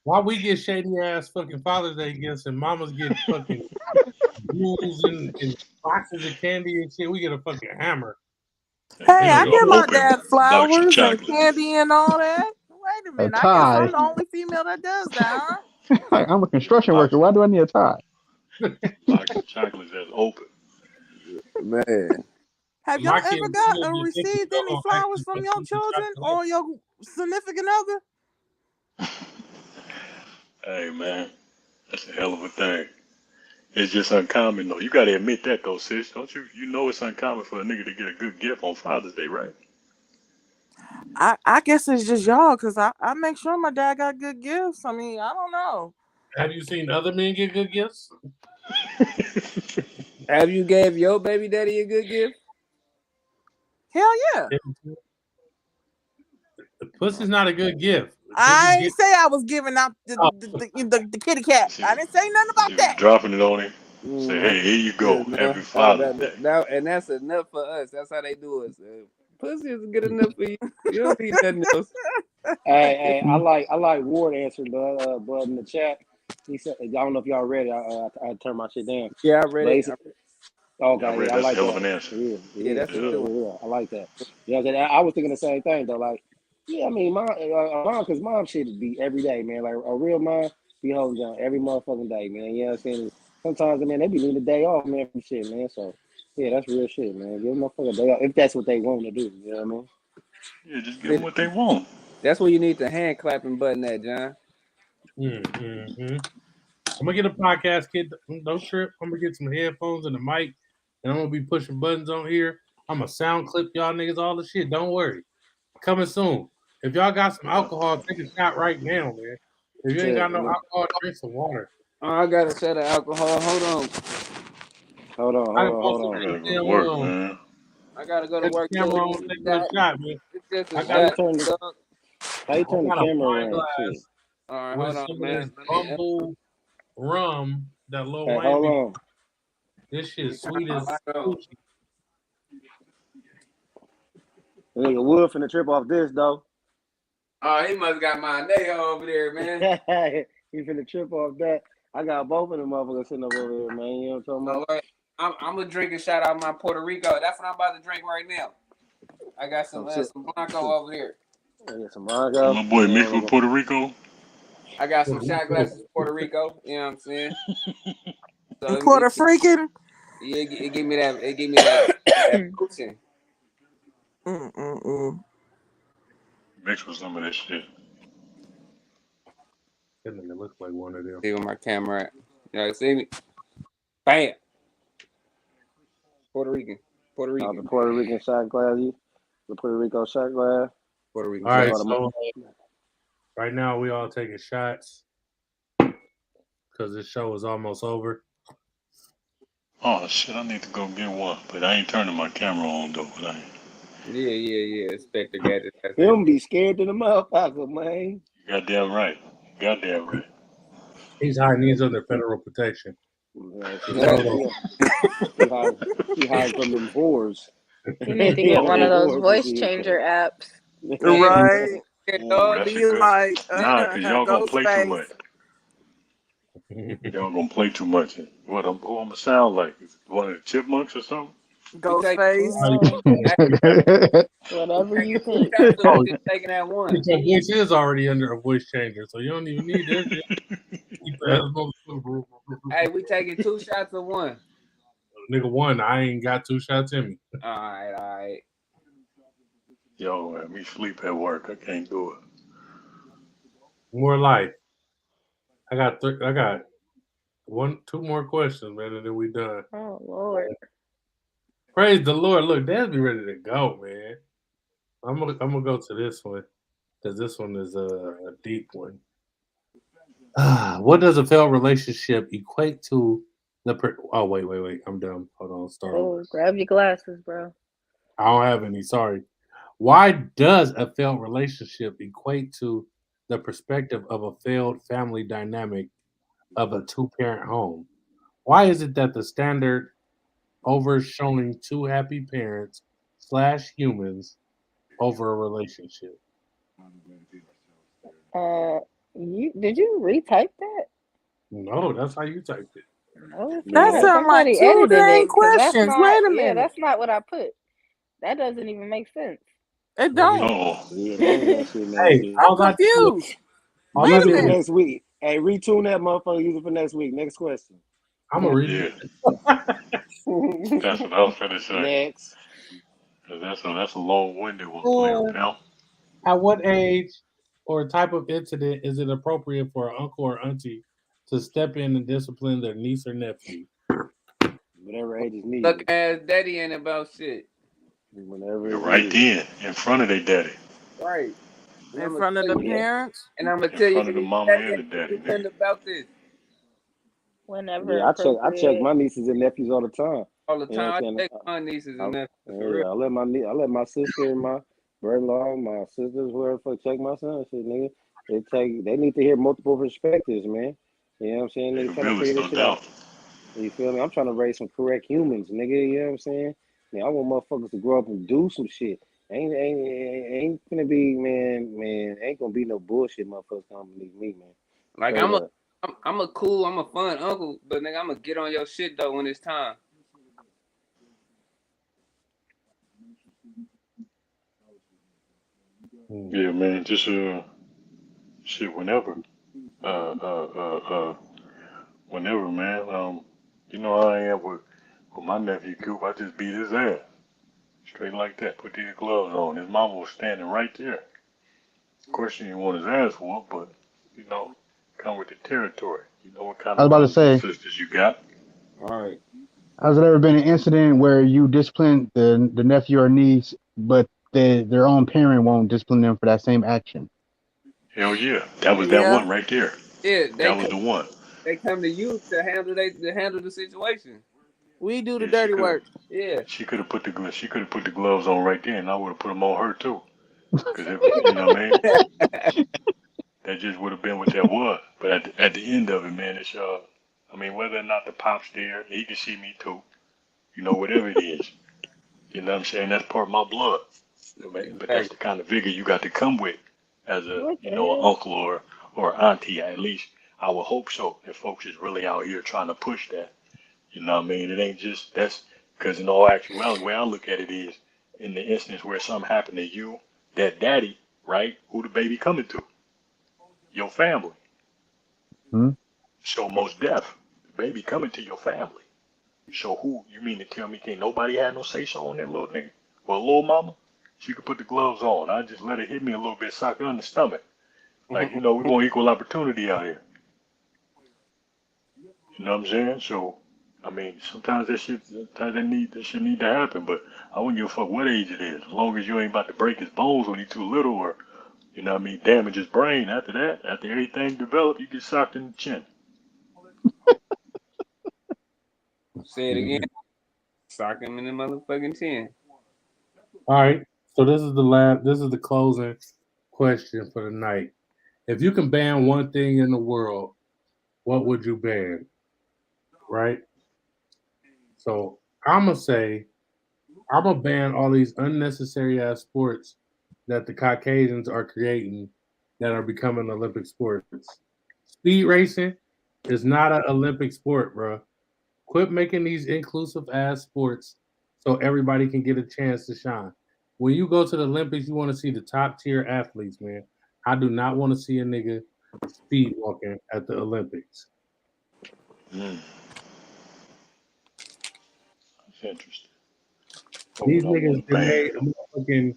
Why we get shady ass fucking Father's Day gifts and mamas get fucking jewels and boxes of candy and shit, we get a fucking hammer. Hey, I give my dad flowers and candy and all that. Wait a minute, I guess I'm the only female that does that, huh? I'm a construction worker. Why do I need a tie? Box of chocolates that's open. Man. Have y'all ever got or received any flowers from your children or your significant other? Hey, man, that's a hell of a thing. It's just uncommon, though. You got to admit that, though, sis. Don't you? You know it's uncommon for a nigga to get a good gift on Father's Day, right? I guess it's just y'all, because I make sure my dad got good gifts. I mean, I don't know. Have you seen other men get good gifts? Have you gave your baby daddy a good gift? Hell yeah. Pussy's not a good gift. I ain't say I was giving out the kitty cat. I didn't say nothing about that. Dropping it on him. Say, hey, here you go. Happy Father's Day. And that's enough for us. That's how they do it. So, pussy is good enough for you. You don't need nothing else. Hey, I like Ward answered Bud in the chat. He said, I don't know if y'all read it. I turned my shit down. Yeah, I read it. Okay, I like that. Hell of an answer. Yeah, that's good. I like that. Yeah, I was thinking the same thing though. Like, yeah, I mean, because mom shit be every day, man. Like a real mom be holding down every motherfucking day, man. You know what I'm saying? Sometimes, man, they be needing a day off, man, from shit, man. So, yeah, that's real shit, man. Give them a motherfucking day off if that's what they want to do. You know what I mean? Yeah, just give them what they want. That's where you need the hand clapping button at, John. Mm-hmm. I'm gonna get a podcast kit. Don't trip. I'm gonna get some headphones and a mic, and I'm gonna be pushing buttons on here. I'm gonna sound clip y'all niggas all the shit. Don't worry. Coming soon. If y'all got some alcohol, take a shot right now, man. If you ain't got no alcohol, drink some water. Oh, I got a set of alcohol. Hold on. Hold on. I gotta go to work, man. I gotta go to Put the work. camera on, take a shot, man. It's just a I How you got, shot, turn the dog. how you I turn the got a camera wine around? Shit. glass All right, with hold on, some of man. this bumble rum that Lil Hey, Wayne hold be. on. This shit sweet as Hold on. coochie. The nigga Wood finna trip off this though. Oh, he must got my Anejo over there, man. He finna trip off that. I got both of them motherfuckers sitting up over there, man. You know what I'm talking about? I'm gonna drink a shot out of my Puerto Rico. That's what I'm about to drink right now. I got some Blanco over there. I got some Blanco. My boy mixed with Puerto Rico. I got some shot glasses Puerto Rico. You know what I'm saying? So Puerto Rican. Yeah, it give me that coaching. Mixed with some of that shit. That nigga look like one of them. See where my camera at. You know, see me? Bam. Puerto Rican. The Puerto Rican shot glass. The Puerto Rico shot glass. Puerto Rican. All right, so right now we all taking shots because this show is almost over. Oh shit! I need to go get one, but I ain't turning my camera on though. But I. Yeah. Inspector Gadget. Him be scared to the motherfucker, man. Goddamn right. He's hiding. He's under federal protection. He hiding from them whores. You need to get one of those voice changer apps. Right. Ooh, Be like, because y'all gonna play too Ghostface. much. Y'all gonna play too much. What I'm gonna sound like? One of the chipmunks or something? Ghostface. Whatever you think. Oh, taking that one. your voice is already under a voice changer, so you don't even need that. Hey, we taking 2 shots or one? Nigga, one. I ain't got 2 shots in me. All right. Yo, man, me sleep at work. I can't do it. More life. I got 2 more questions, man, and then we done. Oh Lord. Praise the Lord. Look, Dad's be ready to go, man. I'm gonna go to this one because this one is a deep one. What does a failed relationship equate to? Oh wait. I'm dumb. Hold on. Start over. Grab your glasses, bro. I don't have any. Sorry. Why does a failed relationship equate to the perspective of a failed family dynamic of a 2-parent home? Why is it that the standard over showing 2 happy parents / humans over a relationship? Did you retype that? No, that's how you typed it. No, That sounds like 2 dang questions. Wait a minute. Yeah, that's not what I put. That doesn't even make sense. It don't. Hey, I'm confused. Wait a minute. Next week. Hey, retune that motherfucker. Use it for next week. Next question. I'm gonna read it. That's what I was trying to say. Next. That's a long-winded one, pal. At what age or type of incident is it appropriate for an uncle or auntie to step in and discipline their niece or nephew? Whatever age is needed. Look at daddy ain't about shit. Whenever Right then, in front of their daddy. Right. In front of the parents. And I'm gonna tell you, in front of the mama and the daddy. Nothing about this. Whenever. Yeah, I check my nieces and nephews all the time. All the time. You know I check my nieces and nephews. Yeah, I let my sister and my brother-in-law, my sisters, whoever fuck check my son. Shit, nigga. They need to hear multiple perspectives, man. You know what I'm saying? They trying to figure this shit out. You feel me? I'm trying to raise some correct humans, nigga. You know what I'm saying? Man, I want motherfuckers to grow up and do some shit. Ain't gonna be, man. Ain't gonna be no bullshit, motherfuckers gonna believe me, man. Like I'm a fun uncle, but nigga, I'm gonna get on your shit though when it's time. Yeah, man. Just shit. Whenever, man. You know how I am with my nephew Coop. I just beat his ass straight like that. Put these gloves on. His mama was standing right there. Of course, she didn't want his ass whooped, but you know, come with the territory. You know what kind I was about to say, sisters you got. All right. Has there ever been an incident where you discipline the nephew or niece, but their own parent won't discipline them for that same action? Hell yeah, that was that one right there. Yeah, that was the one. They come to you to handle the situation. We do the Yeah, dirty work. Yeah. she could have put the gloves on right there, and I would have put them on her too. Cause you know what I mean. That just would have been what that was. But at the end of it, man, it's I mean, whether or not the pop's there, he can see me too. You know, whatever it is. You know what I'm saying? That's part of my blood. But that's the kind of vigor you got to come with as a an uncle or auntie. At least I would hope so. If folks is really out here trying to push that. You know what I mean? It ain't just that's because in all actuality, the way I look at it is in the instance where something happened to you, that daddy, right? Who the baby coming to? Your family. Hmm? So most deaf, the baby coming to your family. So who you mean to tell me can't nobody have no say so on that little nigga? Well, little mama, she could put the gloves on. I just let her hit me a little bit, sock her in the stomach. Like, you know, we want equal opportunity out here. You know what I'm saying? So, I mean, sometimes that shit need to happen, but I wouldn't give a fuck what age it is. As long as you ain't about to break his bones when he's too little or, you know what I mean, damage his brain. After that, after everything developed, you get socked in the chin. Say it again. Sock him in the motherfucking chin. All right. So this is the closing question for the night. If you can ban one thing in the world, what would you ban? Right? So I'm gonna ban all these unnecessary ass sports that the Caucasians are creating that are becoming Olympic sports. Speed racing is not an Olympic sport, bro. Quit making these inclusive ass sports so everybody can get a chance to shine. When you go to the Olympics, you want to see the top tier athletes, man. I do not want to see a nigga speed walking at the Olympics. That's interesting. These niggas they made a motherfucking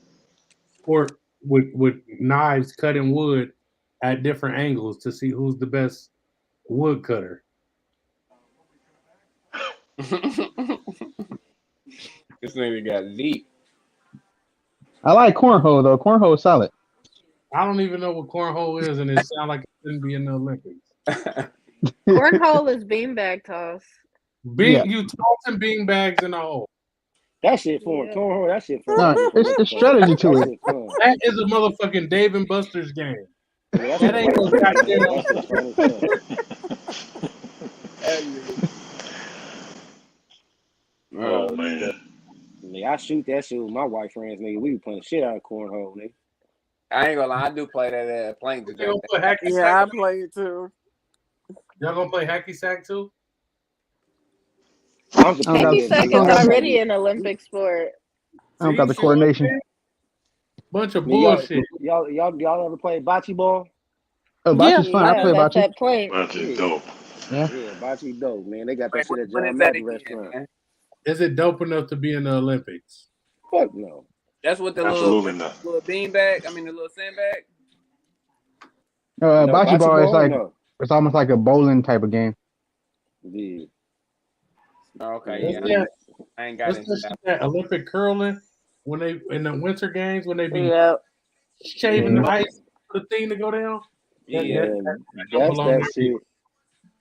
sport with knives cutting wood at different angles to see who's the best wood cutter. This nigga got deep. I like cornhole though. Cornhole is solid. I don't even know what cornhole is, and it sounds like it shouldn't be in the Olympics. Cornhole is beanbag toss. You tossing beanbags in a hole. That shit fun. Cornhole, that shit fun. No, it's strategy to it. That is a motherfucking Dave and Buster's game. Yeah, that ain't no goddamn. Oh man. Nigga, I shoot that shit with my white friends, nigga. We be playing shit out of cornhole, nigga. I ain't gonna lie, I do play that playing today. Yeah, I play it too. Y'all gonna play hacky sack too? Hacky sack is already an Olympic sport. I don't got the coordination. Bunch of bullshit. Y'all ever play bocce ball? Oh, bocce's fun. I play bocce. Bocce's dope. Yeah, bocce dope, man. They got that shit at John Madden restaurant. Is it dope enough to be in the Olympics? Fuck no. That's what the little beanbag. I mean, the little sandbag. Bocce ball is like it's almost like a bowling type of game. Yeah. Okay, yeah. I ain't got that Olympic curling when they in the winter games when they be shaving the ice for the thing to go down. That's that shit.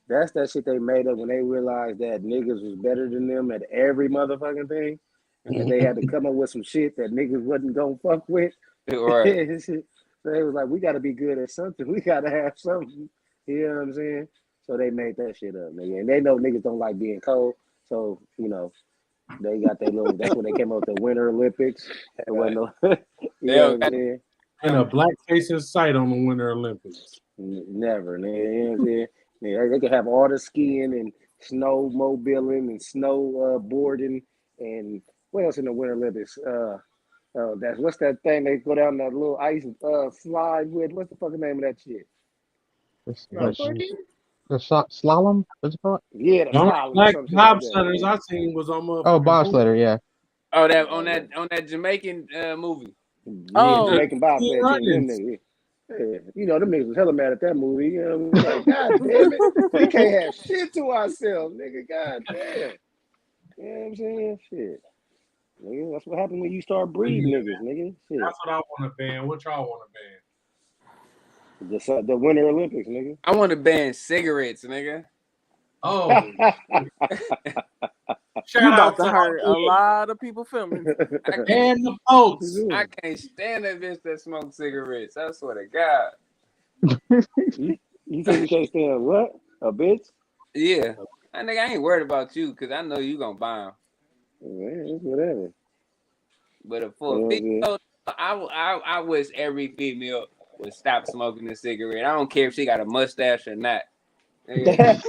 That's that shit they made up when they realized that niggas was better than them at every motherfucking thing. And they had to come up with some shit that niggas wasn't gonna fuck with. Right. So they was like, we gotta be good at something. We gotta have something. You know what I'm saying? So they made that shit up, nigga. And they know niggas don't like being cold. So, you know, they got their little that's when they came up with the Winter Olympics. It wasn't no, you know what I'm saying? And a black face in sight on the Winter Olympics. Never, nigga. You know what I'm saying? Yeah, they could have all the skiing and snowmobiling and snow boarding and what else in the Winter Olympics? That's what's that thing they go down that little ice slide with? What's the fucking name of that shit? The slalom? What's it called? Yeah, the slalom. Black bobsledders I seen was on bobsledder, yeah. Oh, that on that Jamaican movie. Yeah, Jamaican bobsled. Yeah, you know, them niggas was hella mad at that movie. You know, like, God damn it, we can't have shit to ourselves, nigga. God damn. You know what I'm saying? Shit. Nigga, that's what happens when you start breeding niggas, nigga. Shit. That's what I want to ban. What y'all want to ban? The Winter Olympics, nigga. I want to ban cigarettes, nigga. Oh. You Shout about out to to hurt a all lot of people feelings. and the folks. I can't stand that bitch that smokes cigarettes. I swear to God. You said you can't stand what? A bitch? Yeah. I ain't worried about you because I know you gonna buy them. Man, it's whatever. But for a female, I wish every female would stop smoking a cigarette. I don't care if she got a mustache or not. Yeah.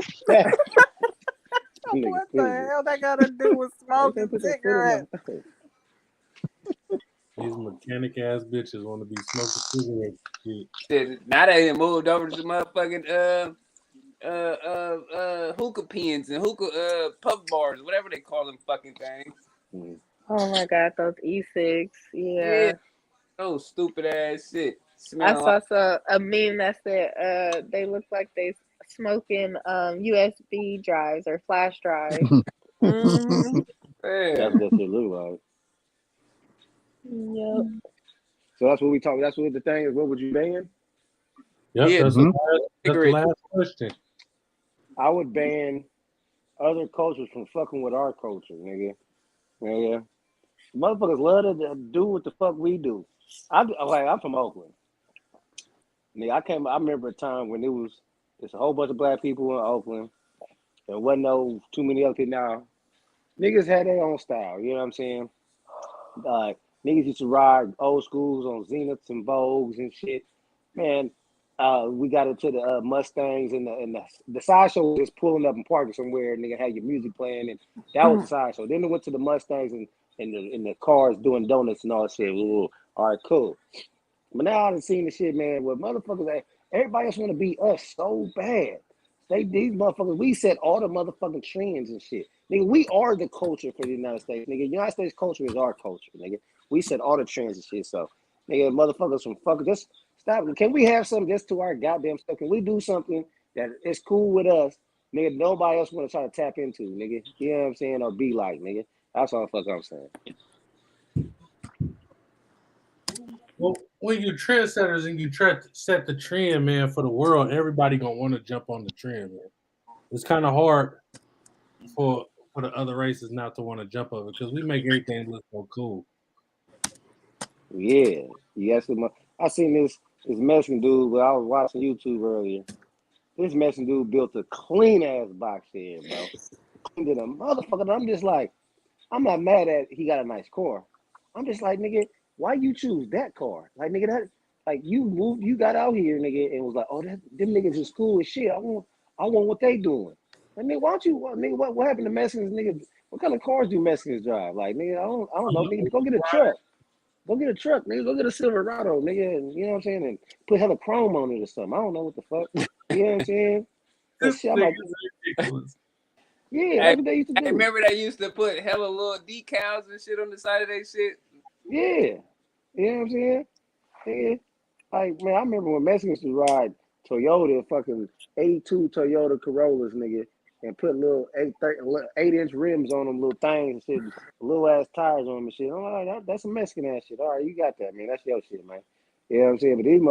What the hell that got to do with smoking cigarettes? These mechanic ass bitches want to be smoking cigarettes. Shit. Now they done moved over to motherfucking hookah pins and hookah puff bars, whatever they call them fucking things. Oh my god, those e-cigs. Yeah. Oh, stupid ass shit. I saw a meme that said they look like they smoking USB drives or flash drives. That's what shit look like. Yep. So that's what we talk. That's what the thing is. What would you ban? Yep, Yeah. that's the last question. I would ban other cultures from fucking with our culture, nigga. Yeah. Motherfuckers love to do what the fuck we do. I'm from Oakland. Nigga, I remember a time when there's a whole bunch of black people in Oakland. There wasn't too many other people now. Niggas had their own style, you know what I'm saying? Niggas used to ride old schools on Zeniths and Vogues and shit. Man, we got into the Mustangs and the sideshow was just pulling up and parking somewhere, and nigga had your music playing, and that was the sideshow. Then they went to the Mustangs and the cars doing donuts and all that shit. Ooh, all right, cool. But now I've seen the shit, man, where motherfuckers, everybody else want to be us so bad. These motherfuckers, we set all the motherfucking trends and shit. Nigga, we are the culture for the United States. Nigga, United States culture is our culture, nigga. We set all the trends and shit. So, nigga, motherfuckers from fucking just stop. Can we have something just to our goddamn stuff? Can we do something that is cool with us? Nigga, nobody else want to try to tap into, nigga. You know what I'm saying? Or be like, nigga. That's all the fuck I'm saying. Well, when you're trendsetters and you try to set the trend, man, for the world, everybody gonna want to jump on the trend, man. It's kind of hard for the other races not to want to jump over because we make everything look so cool. Yeah, yes. I seen this Mexican dude, but I was watching YouTube earlier. This Mexican dude built a clean ass box here, bro. Cleaned it a motherfucker. I'm just like, I'm not mad at he got a nice car. I'm just like, nigga, why you choose that car? Like, nigga, that like you got out here, nigga, and was like, oh, them niggas is cool as shit. I want what they doing. Like, nigga, why don't you, nigga, what happened to Mexicans, nigga? What kind of cars do Mexicans drive? Like, nigga, I don't know, nigga, go get a truck. Go get a truck, nigga. Go get a Silverado, nigga, and you know what I'm saying, and put hella chrome on it or something. I don't know what the fuck. You know what I'm saying? That shit, I'm like, yeah, that's what they used to do. I remember they used to put hella little decals and shit on the side of their shit. Yeah, you know what I'm saying? Yeah. Like, man, I remember when Mexicans used to ride Toyota, fucking 82 Toyota Corollas, nigga, and put little 8-inch rims on them, little things and shit, little ass tires on them and shit. I'm like, that's some Mexican ass shit. All right, you got that, man. That's your shit, man. You know what I'm saying? But these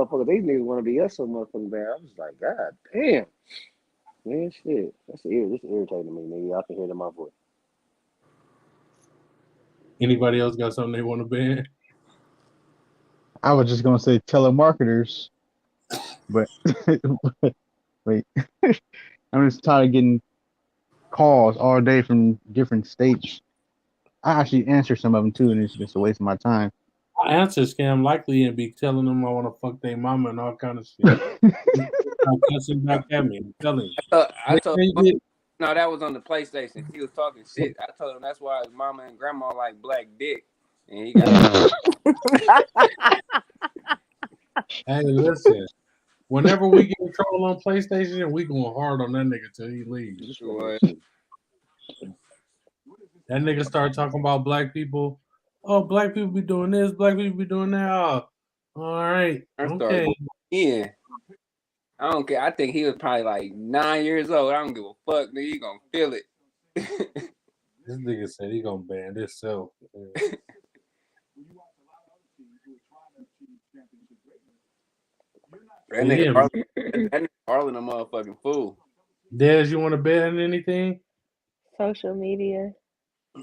niggas want to be us so motherfucking bad. I was like, God damn. Man, shit. This is irritating to me, nigga. Y'all can hear it in my voice. Anybody else got something they want to ban? I was just gonna say telemarketers, but wait, I'm just tired of getting calls all day from different states. I actually answer some of them too, and it's just a waste of my time. I answer scam likely and be telling them I want to fuck their mama and all kind of shit. I'm cussing back at me. I'm telling you. I told him, no, that was on the PlayStation. He was talking shit. I told him that's why his mama and grandma like black dick. And he got Hey, listen. Whenever we get a troll on PlayStation, we going hard on that nigga till he leaves. That nigga start talking about black people. Oh, black people be doing this. Black people be doing that. Oh, all right. Okay. Yeah. I don't care. I think he was probably like 9 years old. I don't give a fuck, nigga. You gonna feel it. This nigga said he gonna ban himself. That nigga Harlan a motherfucking fool. Des, you want to ban anything? Social media.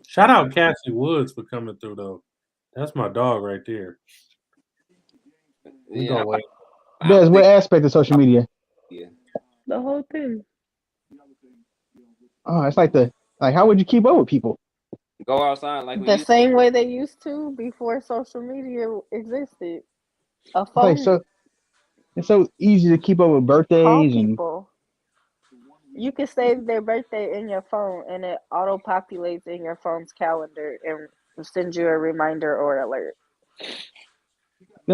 Shout out Cassie Woods for coming through though. That's my dog right there. We Yeah, gonna wait. Des, what aspect of social media? yeah. The whole thing. Oh, it's like how would you keep up with people? Go outside like we The used same way they used to before social media existed. A It's like phone. it's so easy to keep up with Call birthdays and people. You can save their birthday in your phone and it auto populates in your phone's calendar and sends you a reminder or alert.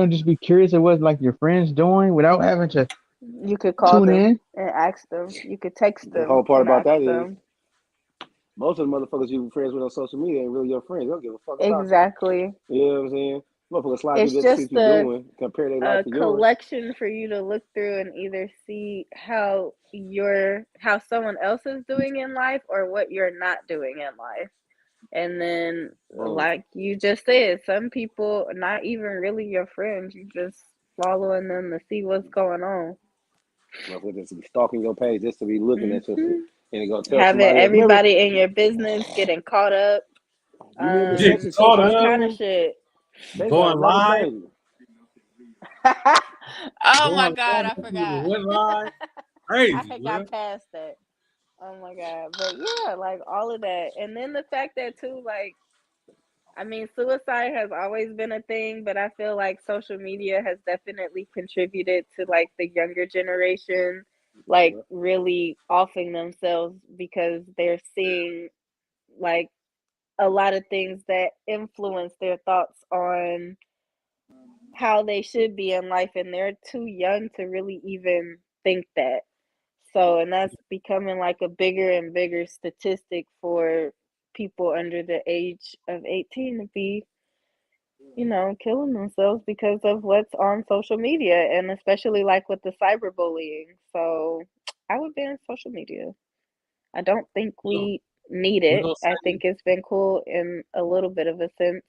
just be curious of what like your friends doing without having to You could call tune them in. and ask them. You could text The them whole part and about ask that is them. most of the motherfuckers you friends with on social media ain't really your friends. They don't give a fuck about you. Exactly. You know what I'm saying? Motherfuckers slide through It's just to see just what you're doing, compare their life a to yours. collection for you to look through and either see how someone else is doing in life or what you're not doing in life. And then, like you just said, some people not even really your friends. You just following them to see what's going on. Motherfuckers just be stalking your page just to be looking at your shit. And they go tell Having somebody else, "Remember, everybody in your business getting caught up. you remember Getting such and such? caught All up, kind of shit. They got going another live, baby." Oh my going God, live. I forgot. Went live. I Crazy, had bro. got past that. Oh my God. But yeah, like all of that. And then the fact that too, like, I mean, suicide has always been a thing, but I feel like social media has definitely contributed to like the younger generation, like really offing themselves because they're seeing like a lot of things that influence their thoughts on how they should be in life, and they're too young to really even think that. So, and that's becoming like a bigger and bigger statistic for people under the age of 18 to be, killing themselves because of what's on social media, and especially like with the cyberbullying. So, I would ban social media. I don't think we need We it. gonna I say think it's been cool in a little bit of a sense.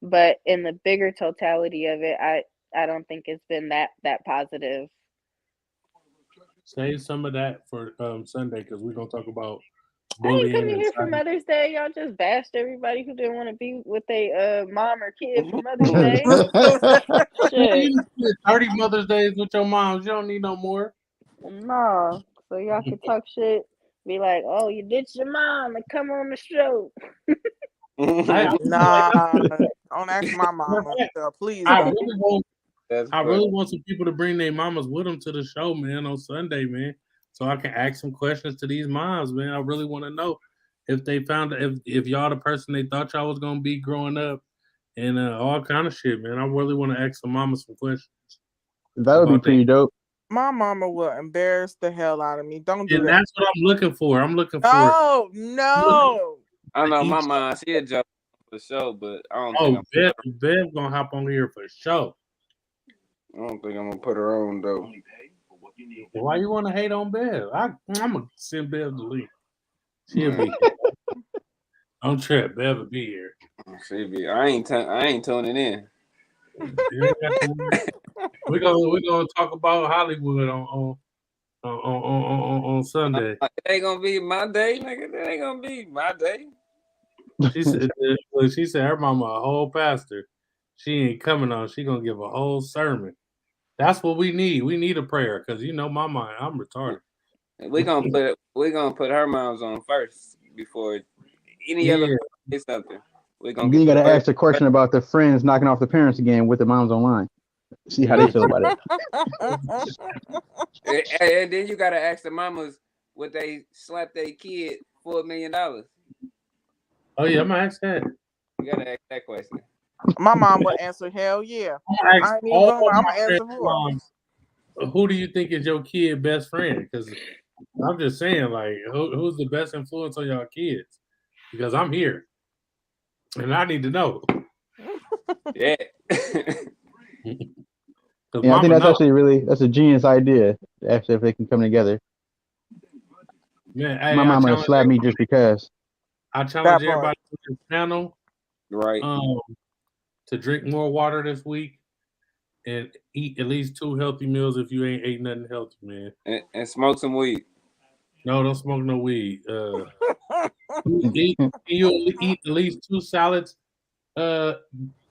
But in the bigger totality of it, I don't think it's been that positive. save some of that for Sunday because we're gonna talk about I ain't bullying coming and here for cyber. Mother's Day. Y'all just bashed everybody who didn't want to be with a mom or kid for Mother's Day. Shit. You spent 30 Mother's Days with your moms. You don't need no more. No. So y'all can talk shit. Be like, oh, you ditched your mom and come on the show. Nah, don't ask my mama. Please I don't. really want That's I funny. really want some people to bring their mamas with them to the show, man, on Sunday, man. So I can ask some questions to these moms, man. I really want to know if they found if y'all the person they thought y'all was gonna be growing up, and all kind of shit, man. I really want to ask some mamas some questions. That would be pretty dope. My mama will embarrass the hell out of me. Don't do And that. that's what I'm looking for. I'm looking for. Oh no! I know my mom. She a joke for sure, but I don't think Bev gonna hop on here for sure. I don't think I'm gonna put her on though. Why you want to hate on Bev? I'm gonna send Bev the link. She'll be here. Don't trip, Bev will be here. I ain't tuning in. We're gonna talk about Hollywood on Sunday. It ain't gonna be my day, nigga. That ain't gonna be my day. She said her mama a whole pastor. She ain't coming on. She gonna give a whole sermon. That's what we need. We need a prayer because my mind. I'm retarded. We're gonna put her moms on first before any other say something. We're gonna Then you gotta ask the question about the friends knocking off the parents again with the moms online. See how they feel about it. And then you gotta ask the mamas would they slap their kid for $1 million? Oh yeah, I'm gonna ask that. You gotta ask that question. My mom would answer, hell yeah. I'm gonna answer for her. Who do you think is your kid best friend? Because I'm just saying, like, who's the best influence on your kids? Because I'm here, and I need to know. Yeah. Yeah, I think that's actually that's a genius idea. Actually, if they can come together. Man, hey, my mama would slap me just because. I challenge everybody to this panel, right? To drink more water this week and eat at least 2 healthy meals if you ain't ate nothing healthy, man. And smoke some weed. No, don't smoke no weed. You eat at least 2 salads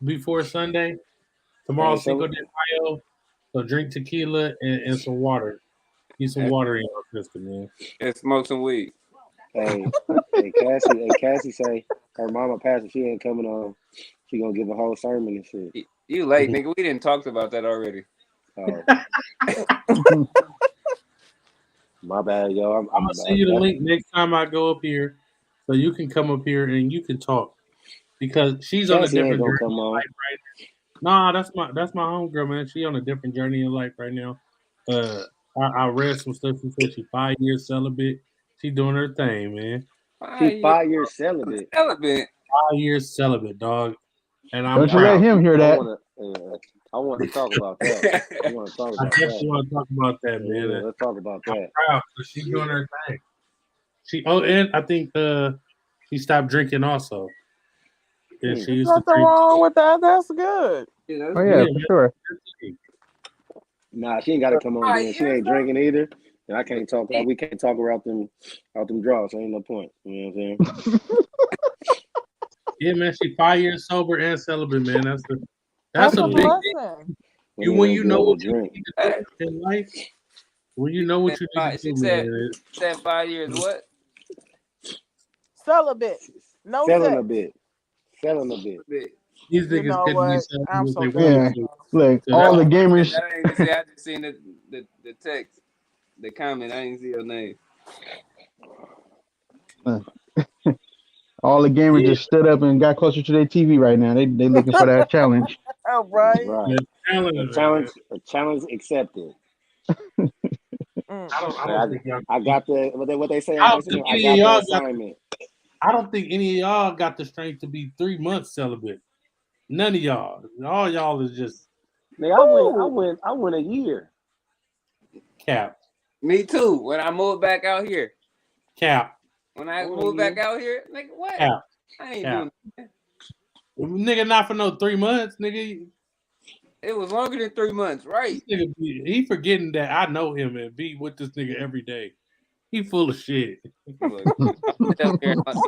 before Sunday. Tomorrow Hey, Cinco so de Mayo. So drink tequila and some water. Get some And, water in your system, man. and smoke some weed. hey, Cassie say her mama pastor, she ain't coming on. She gonna give a whole sermon and shit. You late, nigga. We didn't talk about that already. Oh, my bad, yo. I'm gonna send you the link next time I go up here, so you can come up here and you can talk because she's on a Cassie ain't different gonna journey come in on. life right now. Nah, that's my homegirl, man. She on a different journey in life right now. I read some stuff. She said she 5 years celibate. She doing her thing, man. She 5 years celibate. 5 years celibate, dog. And I'm Don't you let proud. him hear that. I want to talk about that. I want to talk I about definitely that. want to talk about that, man. Yeah, let's talk about I'm that. proud because she's doing her thing. And I think she stopped drinking also. Yeah, she There's used to nothing drink. wrong with that. That's good. Oh yeah, for sure. Nah, she ain't got to come on then. She ain't drinking either. And I can't talk. We can't talk her out them draws. So ain't no point. You know what I'm saying? Yeah, man. She 5 years sober and celibate, man. That's a big blessing. thing. When you know what you need to do in life, when you know what you need to do, man. Said 5 years. What? Celibate. No Selling sex. a bit. Selling a bit. These You niggas know couldn't be what? celibate I'm if so they glad. wanted Yeah, to. look, So all the that's- gamers, I didn't even see. I just seen the text, the comment. I didn't see your name. all the gamers just stood up and got closer to their TV right now. They looking for that challenge. Oh, right. Right. A challenge accepted. I don't think y'all. I got the what they say I on don't think Instagram. I any of got y'all the assignment. I don't think any of y'all got the strength to be 3 months celibate. None of y'all. All y'all is just Nigga, I went a year. cap. Me too. When I moved back out here. Cap. When I moved back out here, nigga, what? Cap. I ain't Cap. doing Nigga, not for no 3 months, nigga. It was longer than 3 months, right? This nigga, he forgetting that I know him and be with this nigga every day. He full of shit. Look, don't sit up here lying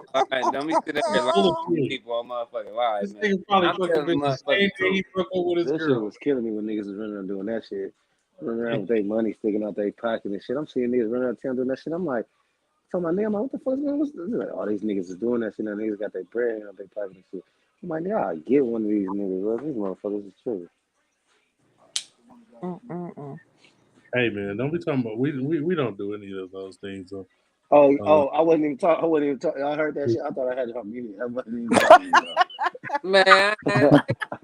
people on motherfucking lives, man. Nigga probably I'm fucking telling been the same day he broke up with his This girl. shit was killing me when niggas was running around doing that shit. Running around with their money sticking out their pocket and shit. I'm seeing niggas running around town doing that shit. I'm like, tell my nigga, I'm like, what the fuck's going on? What's this? Like, all these niggas is doing that shit. Now niggas got their bread out their pocket and shit. I'm like, yeah, I get one of these niggas, bro. These motherfuckers is true. Hey man, don't be talking about we don't do any of those things. So. I wasn't even talking. I heard that shit. I thought I had y'all muted. I wasn't even talking, man, I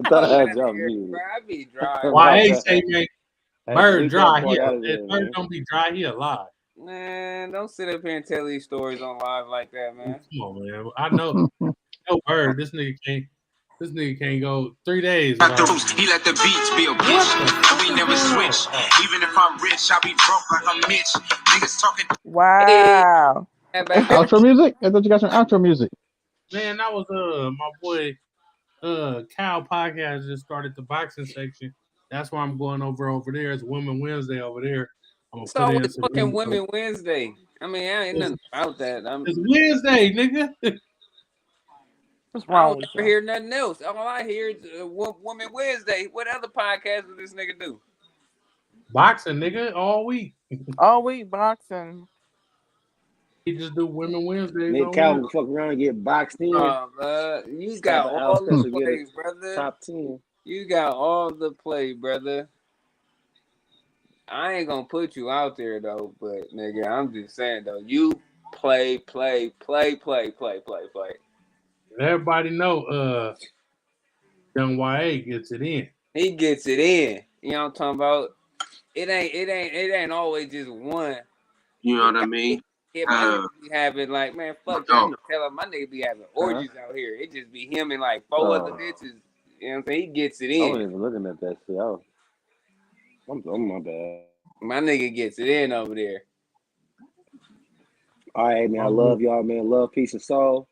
thought I had y'all muted. Bro, I be dry. Why ain't say man? Bird dry. Bird don't be dry. He alive. Man, don't sit up here and tell these stories on live like that, man. Come on, man. I know. No Bird. This nigga can't go 3 days. He let the beats be a bitch. We never switch. Even if I'm rich, I be broke like I'm Mitch. Niggas talking. Wow. Outro music? I thought you got some outro music. Man, that was my boy Kyle podcast just started the boxing section. That's why I'm going over there. It's Women Wednesday over there. I'm gonna It's put in always some fucking Women Wednesday. I mean, I ain't nothing about that. It's Wednesday, nigga. What's I wrong don't with ever you? hear nothing else. All I hear is Women Wednesday. What other podcast does this nigga do? Boxing, nigga, all week. All week boxing. He just do Women Wednesdays. Nick Calvin can fuck around and get boxed in. You got all the play, brother. Top 10. You got all the play, brother. I ain't gonna put you out there though, but nigga, I'm just saying though, you play. Everybody know Young YA gets it in. He gets it in. You know what I'm talking about? It ain't always just one. You know what I mean? Yeah, my nigga be having like, man, fuck you. I'm gonna tell him my nigga be having orgies out here. It just be him and like 4 other bitches. You know what I'm saying? He gets it in. I wasn't even looking at that shit. I'm my bad. My nigga gets it in over there. All right, man. I love y'all, man. Love, peace, and soul.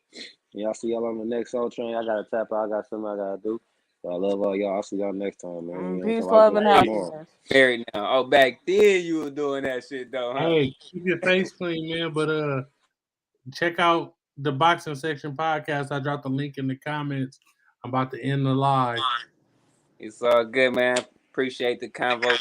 And y'all see y'all on the next Soul Train. I gotta tap out. I got something I gotta do. But I love all y'all. I'll see y'all next time, man. Peace, So love, and tomorrow. happiness. Very now. Oh, back then you were doing that shit though, huh? Hey, keep your face clean, man. But check out the Boxing Section podcast. I dropped a link in the comments. I'm about to end the live. It's all good, man. Appreciate the convo.